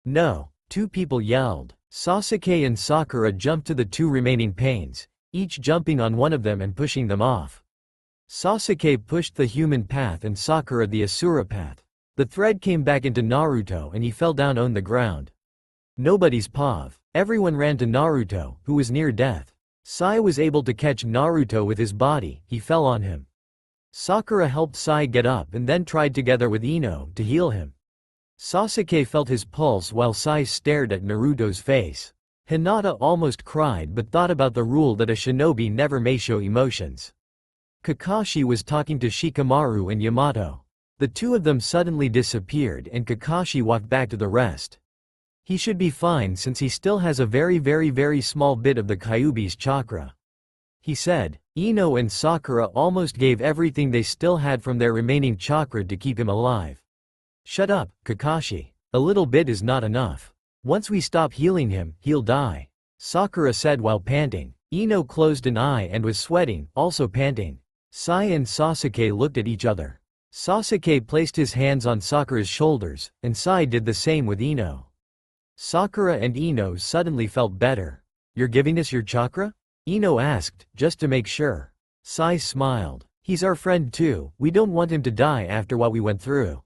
No! Two people yelled. Sasuke and Sakura jumped to the two remaining pains, each jumping on one of them and pushing them off. Sasuke pushed the human path and Sakura the Asura path. The thread came back into Naruto and he fell down on the ground. Nobody's pav. Everyone ran to Naruto, who was near death. Sai was able to catch Naruto with his body, he fell on him. Sakura helped Sai get up and then tried together with Ino to heal him. Sasuke felt his pulse while Sai stared at Naruto's face. Hinata almost cried but thought about the rule that a shinobi never may show emotions. Kakashi was talking to Shikamaru and Yamato. The two of them suddenly disappeared and Kakashi walked back to the rest. He should be fine since he still has a very small bit of the Kyuubi's chakra. He said. Ino and Sakura almost gave everything they still had from their remaining chakra to keep him alive. Shut up, Kakashi. A little bit is not enough. Once we stop healing him, he'll die. Sakura said while panting. Ino closed an eye and was sweating, also panting. Sai and Sasuke looked at each other. Sasuke placed his hands on Sakura's shoulders, and Sai did the same with Ino. Sakura and Ino suddenly felt better. You're giving us your chakra? Ino asked, just to make sure. Sai smiled. He's our friend too, we don't want him to die after what we went through.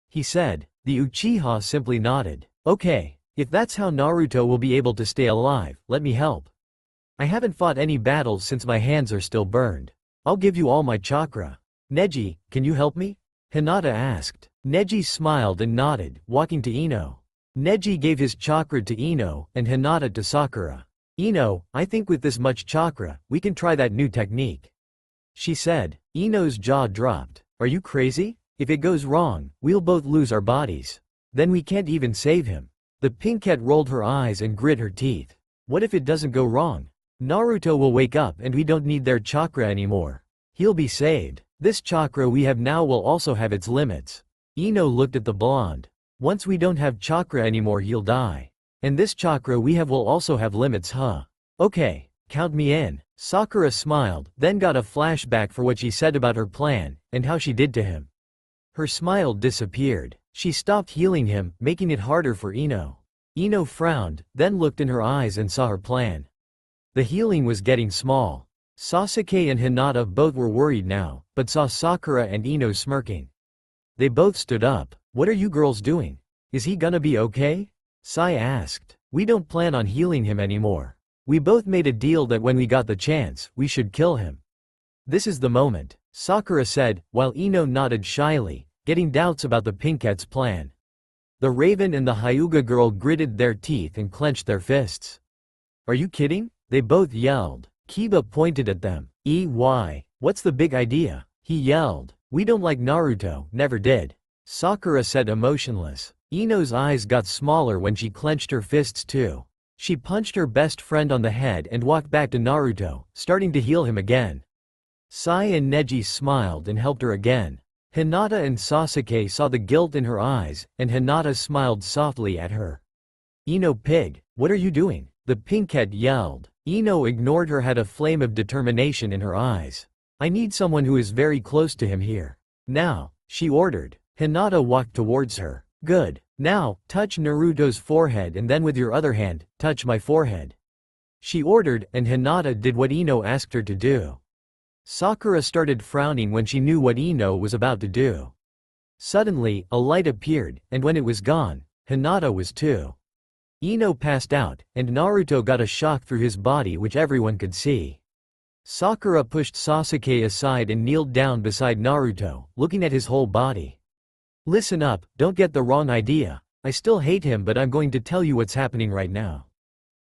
He said. The Uchiha simply nodded. Okay, if that's how Naruto will be able to stay alive, let me help. I haven't fought any battles since my hands are still burned. I'll give you all my chakra. Neji, can you help me? Hinata asked. Neji smiled and nodded, walking to Ino. Neji gave his chakra to Ino, and Hinata to Sakura. Ino, I think with this much chakra, we can try that new technique. She said. Ino's jaw dropped. Are you crazy? If it goes wrong, we'll both lose our bodies. Then we can't even save him. The pinkette rolled her eyes and grit her teeth. What if it doesn't go wrong? Naruto will wake up and we don't need their chakra anymore. He'll be saved. This chakra we have now will also have its limits. Ino looked at the blonde. Once we don't have chakra anymore he'll die. And this chakra we have will also have limits, huh? Okay, count me in. Sakura smiled, then got a flashback for what she said about her plan, and how she did to him. Her smile disappeared. She stopped healing him, making it harder for Ino. Ino frowned, then looked in her eyes and saw her plan. The healing was getting small. Sasuke and Hinata both were worried now, but saw Sakura and Ino smirking. They both stood up. What are you girls doing? Is he gonna be okay? Sai asked. We don't plan on healing him anymore. We both made a deal that when we got the chance, we should kill him. This is the moment, Sakura said, while Ino nodded shyly, getting doubts about the Pinkette's plan. The Raven and the Hyuga girl gritted their teeth and clenched their fists. Are you kidding? They both yelled. Kiba pointed at them. What's the big idea? He yelled. We don't like Naruto, never did. Sakura said emotionless. Ino's eyes got smaller when she clenched her fists too. She punched her best friend on the head and walked back to Naruto, starting to heal him again. Sai and Neji smiled and helped her again. Hinata and Sasuke saw the guilt in her eyes, and Hinata smiled softly at her. Ino pig, what are you doing? The pinkhead yelled. Ino ignored her, had a flame of determination in her eyes. I need someone who is very close to him here. Now, she ordered. Hinata walked towards her. Good. Now, touch Naruto's forehead and then with your other hand, touch my forehead. She ordered, and Hinata did what Ino asked her to do. Sakura started frowning when she knew what Ino was about to do. Suddenly, a light appeared, and when it was gone, Hinata was too. Ino passed out, and Naruto got a shock through his body which everyone could see. Sakura pushed Sasuke aside and kneeled down beside Naruto, looking at his whole body. Listen up, don't get the wrong idea. I still hate him, but I'm going to tell you what's happening right now.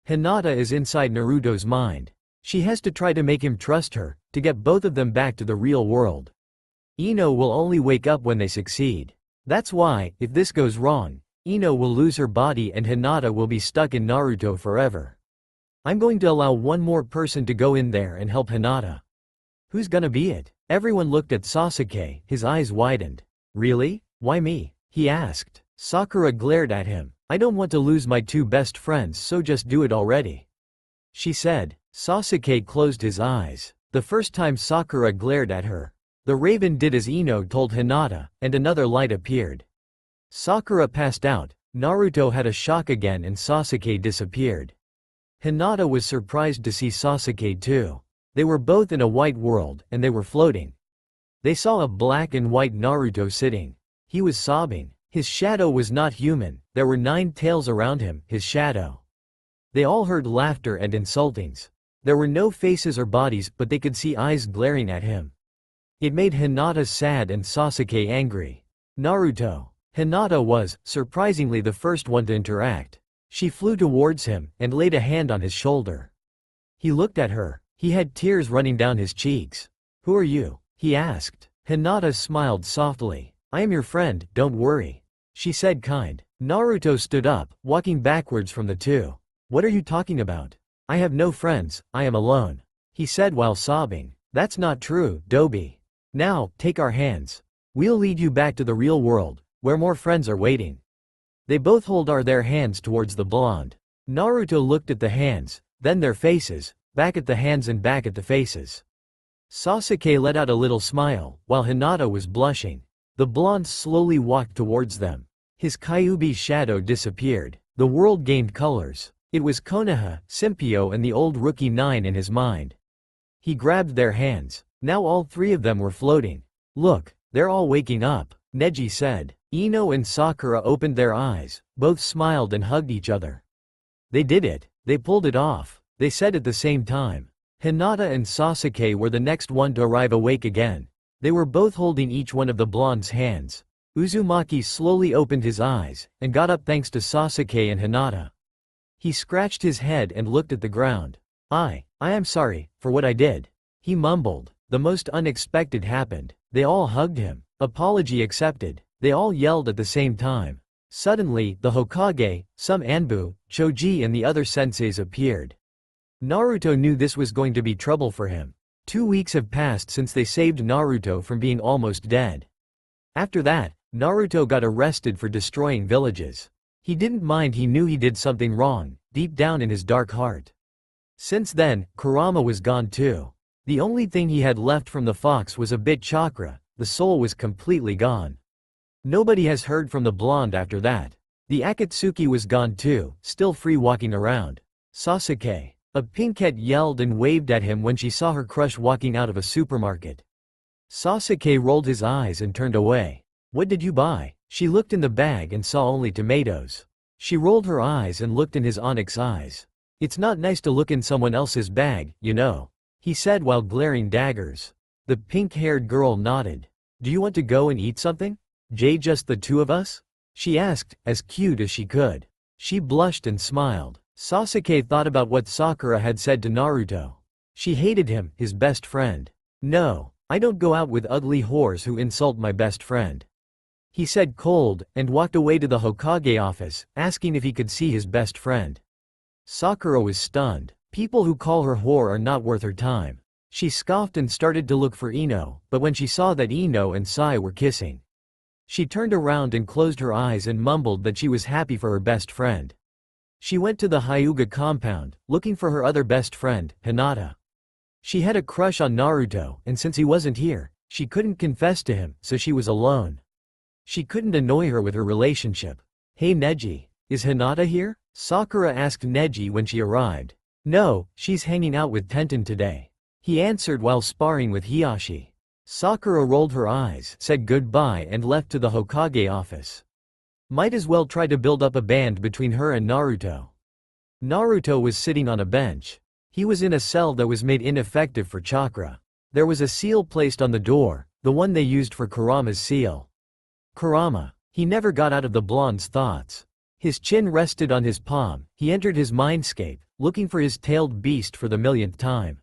Hinata is inside Naruto's mind. She has to try to make him trust her, to get both of them back to the real world. Ino will only wake up when they succeed. That's why, if this goes wrong, Ino will lose her body and Hinata will be stuck in Naruto forever. I'm going to allow one more person to go in there and help Hinata. Who's gonna be it? Everyone looked at Sasuke, his eyes widened. Really? Why me? He asked. Sakura glared at him. I don't want to lose my two best friends, so just do it already, she said. Sasuke closed his eyes. The first time Sakura glared at her, the raven did as Ino told Hinata, and another light appeared. Sakura passed out, Naruto had a shock again and Sasuke disappeared. Hinata was surprised to see Sasuke too. They were both in a white world, and they were floating. They saw a black and white Naruto sitting. He was sobbing. His shadow was not human, there were 9 tails around him, his shadow. They all heard laughter and insultings. There were no faces or bodies, but they could see eyes glaring at him. It made Hinata sad and Sasuke angry. Naruto. Hinata was, surprisingly, the first one to interact. She flew towards him, and laid a hand on his shoulder. He looked at her. He had tears running down his cheeks. Who are you? He asked. Hinata smiled softly. I am your friend, don't worry, she said kind. Naruto stood up, walking backwards from the two. What are you talking about? I have no friends, I am alone, he said while sobbing. That's not true, Dobi. Now, take our hands. We'll lead you back to the real world, where more friends are waiting. They both hold their hands towards the blonde. Naruto looked at the hands, then their faces, back at the hands and back at the faces. Sasuke let out a little smile, while Hinata was blushing. The blonde slowly walked towards them. His Kyuubi shadow disappeared. The world gained colors. It was Konoha, Simpio and the old rookie 9 in his mind. He grabbed their hands. Now all 3 of them were floating. Look, they're all waking up, Neji said. Ino and Sakura opened their eyes, both smiled and hugged each other. They did it. They pulled it off, they said at the same time. Hinata and Sasuke were the next one to arrive awake again. They were both holding each one of the blonde's hands. Uzumaki slowly opened his eyes, and got up thanks to Sasuke and Hinata. He scratched his head and looked at the ground. I am sorry, for what I did, he mumbled. The most unexpected happened. They all hugged him. Apology accepted. They all yelled at the same time. Suddenly, the Hokage, some Anbu, Choji and the other senseis appeared. Naruto knew this was going to be trouble for him. 2 weeks have passed since they saved Naruto from being almost dead. After that, Naruto got arrested for destroying villages. He didn't mind, he knew he did something wrong, deep down in his dark heart. Since then, Kurama was gone too. The only thing he had left from the fox was a bit chakra, the soul was completely gone. Nobody has heard from the blonde after that. The Akatsuki was gone too, still free walking around. Sasuke. A pinkette yelled and waved at him when she saw her crush walking out of a supermarket. Sasuke rolled his eyes and turned away. What did you buy? She looked in the bag and saw only tomatoes. She rolled her eyes and looked in his onyx eyes. It's not nice to look in someone else's bag, you know, he said while glaring daggers. The pink-haired girl nodded. Do you want to go and eat something? Just the 2 of us? She asked, as cute as she could. She blushed and smiled. Sasuke thought about what Sakura had said to Naruto. She hated him, his best friend. No, I don't go out with ugly whores who insult my best friend, he said cold, and walked away to the Hokage office, asking if he could see his best friend. Sakura was stunned. People who call her whore are not worth her time. She scoffed and started to look for Ino, but when she saw that Ino and Sai were kissing, she turned around and closed her eyes and mumbled that she was happy for her best friend. She went to the Hyuga compound, looking for her other best friend, Hinata. She had a crush on Naruto, and since he wasn't here, she couldn't confess to him, so she was alone. She couldn't annoy her with her relationship. Hey Neji, is Hinata here? Sakura asked Neji when she arrived. No, she's hanging out with Tenten today, he answered while sparring with Hiyashi. Sakura rolled her eyes, said goodbye and left to the Hokage office. Might as well try to build up a band between her and Naruto. Naruto was sitting on a bench. He was in a cell that was made ineffective for chakra. There was a seal placed on the door, the one they used for Kurama's seal. Kurama. He never got out of the blonde's thoughts. His chin rested on his palm, he entered his mindscape, looking for his tailed beast for the millionth time.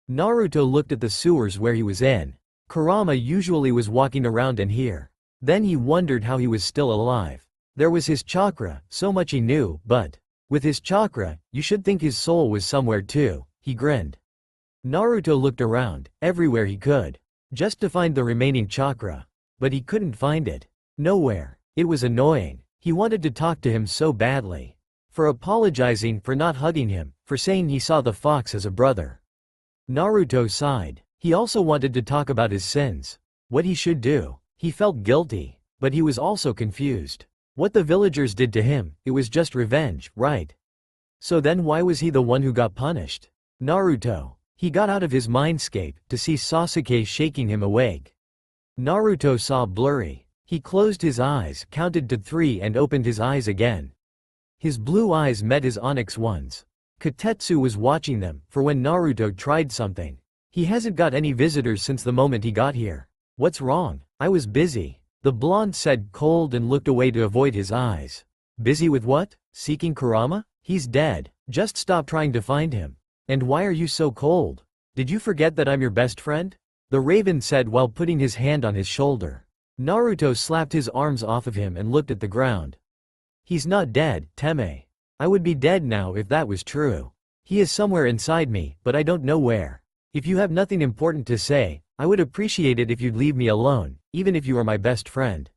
Naruto looked at the sewers where he was in. Kurama usually was walking around in here. Then he wondered how he was still alive. There was his chakra, so much he knew, but With his chakra, you should think his soul was somewhere too, he grinned. Naruto looked around, everywhere he could, just to find the remaining chakra. But he couldn't find it. Nowhere. It was annoying. He wanted to talk to him so badly. For apologizing for not hugging him, for saying he saw the fox as a brother. Naruto sighed. He also wanted to talk about his sins. What he should do. He felt guilty, but he was also confused. What the villagers did to him, it was just revenge, right? So then why was he the one who got punished? Naruto. He got out of his mindscape to see Sasuke shaking him awake. Naruto saw blurry. He closed his eyes, counted to 3 and opened his eyes again. His blue eyes met his onyx ones. Kotetsu was watching them, for when Naruto tried something. He hasn't got any visitors since the moment he got here. What's wrong? I was busy. The blonde said cold and looked away to avoid his eyes. Busy with what? Seeking Kurama? He's dead. Just stop trying to find him. And why are you so cold? Did you forget that I'm your best friend? The raven said while putting his hand on his shoulder. Naruto slapped his arms off of him and looked at the ground. He's not dead, Teme. I would be dead now if that was true. He is somewhere inside me, but I don't know where. If you have nothing important to say, I would appreciate it if you'd leave me alone, even if you are my best friend.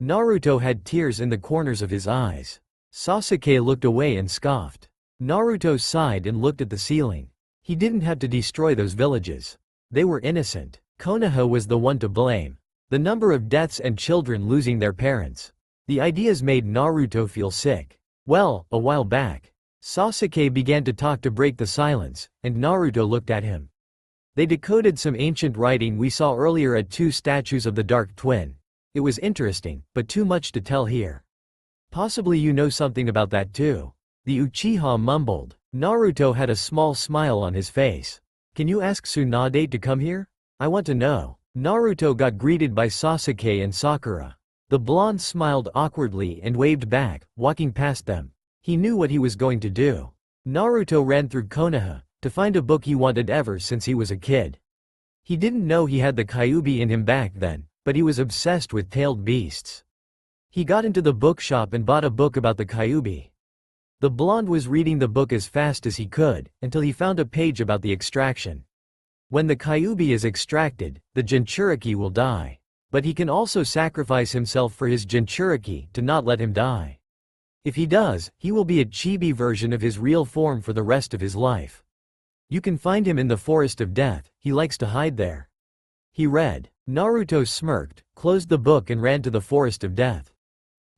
Naruto had tears in the corners of his eyes. Sasuke looked away and scoffed. Naruto sighed and looked at the ceiling. He didn't have to destroy those villages. They were innocent. Konoha was the one to blame. The number of deaths and children losing their parents. The ideas made Naruto feel sick. Well, a while back, Sasuke began to talk to break the silence, and Naruto looked at him. They decoded some ancient writing we saw earlier at 2 statues of the Dark Twin. It was interesting, but too much to tell here. Possibly you know something about that too. The Uchiha mumbled. Naruto had a small smile on his face. Can you ask Tsunade to come here? I want to know. Naruto got greeted by Sasuke and Sakura. The blonde smiled awkwardly and waved back, walking past them. He knew what he was going to do. Naruto ran through Konoha, to find a book he wanted ever since he was a kid. He didn't know he had the Kyuubi in him back then, but he was obsessed with tailed beasts. He got into the bookshop and bought a book about the Kyuubi. The blonde was reading the book as fast as he could, until he found a page about the extraction. When the Kyuubi is extracted, the Jinchuriki will die. But he can also sacrifice himself for his Jinchuriki to not let him die. If he does, he will be a chibi version of his real form for the rest of his life. You can find him in the Forest of Death, he likes to hide there. He read. Naruto smirked, closed the book and ran to the Forest of Death.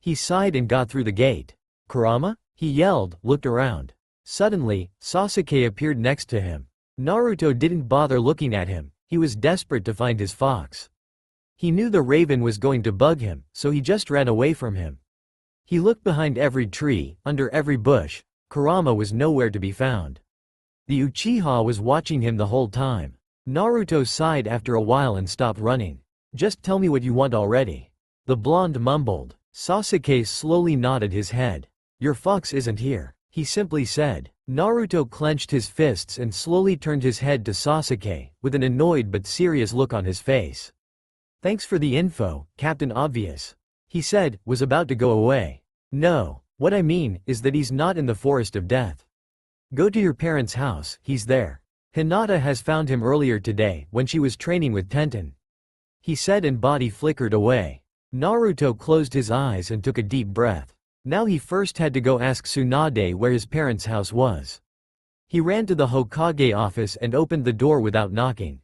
He sighed and got through the gate. Kurama? He yelled, looked around. Suddenly, Sasuke appeared next to him. Naruto didn't bother looking at him, he was desperate to find his fox. He knew the raven was going to bug him, so he just ran away from him. He looked behind every tree, under every bush. Kurama was nowhere to be found. The Uchiha was watching him the whole time. Naruto sighed after a while and stopped running. Just tell me what you want already. The blonde mumbled. Sasuke slowly nodded his head. Your fox isn't here, he simply said. Naruto clenched his fists and slowly turned his head to Sasuke, with an annoyed but serious look on his face. Thanks for the info, Captain Obvious. He said, was about to go away. No, what I mean is that he's not in the Forest of Death. Go to your parents' house, he's there. Hinata has found him earlier today when she was training with Tenten. He said and body flickered away. Naruto closed his eyes and took a deep breath. Now he first had to go ask Tsunade where his parents' house was. He ran to the Hokage office and opened the door without knocking.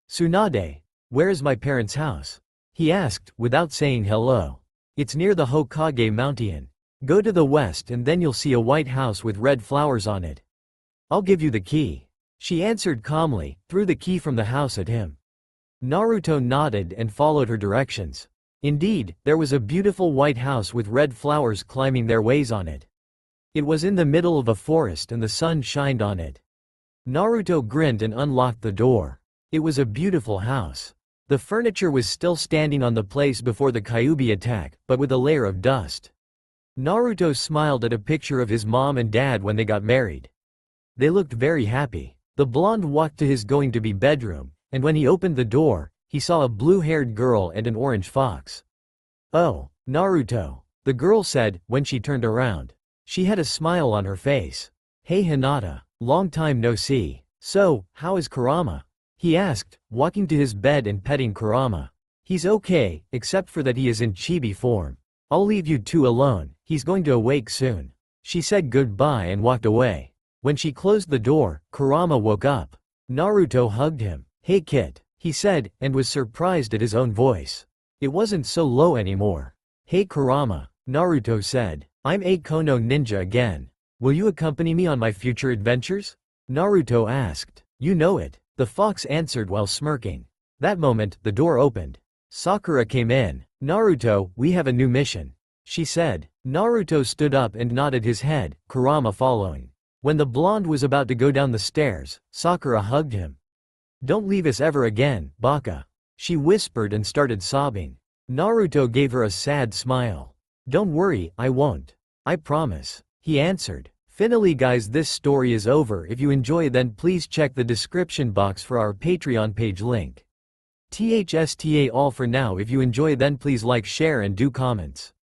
Tsunade, where is my parents' house? He asked, without saying hello. It's near the Hokage Mountain. Go to the west and then you'll see a white house with red flowers on it. I'll give you the key. She answered calmly, threw the key from the house at him. Naruto nodded and followed her directions. Indeed, there was a beautiful white house with red flowers climbing their ways on it. It was in the middle of a forest and the sun shined on it. Naruto grinned and unlocked the door. It was a beautiful house. The furniture was still standing on the place before the Kyuubi attack, but with a layer of dust. Naruto smiled at a picture of his mom and dad when they got married. They looked very happy. The blonde walked to his going-to-be bedroom, and when he opened the door, he saw a blue-haired girl and an orange fox. Oh, Naruto, the girl said, when she turned around. She had a smile on her face. "Hey Hinata, long time no see. So, how is Kurama?" he asked, walking to his bed and petting Kurama. "He's okay, except for that he is in chibi form. I'll leave you two alone, he's going to awake soon." She said goodbye and walked away. When she closed the door, Kurama woke up. Naruto hugged him. "Hey kid," he said, and was surprised at his own voice. It wasn't so low anymore. "Hey Kurama," Naruto said. "I'm a Kono ninja again. Will you accompany me on my future adventures?" Naruto asked. "You know it," the fox answered while smirking. That moment, the door opened. Sakura came in. "Naruto, we have a new mission," she said. Naruto stood up and nodded his head, Kurama following. When the blonde was about to go down the stairs, Sakura hugged him. "Don't leave us ever again, Baka," she whispered and started sobbing. Naruto gave her a sad smile. "Don't worry, I won't. I promise," he answered. Finally guys, this story is over. If you enjoy then please check the description box for our Patreon page link. THSTA all for now. If you enjoy then please like, share and do comments.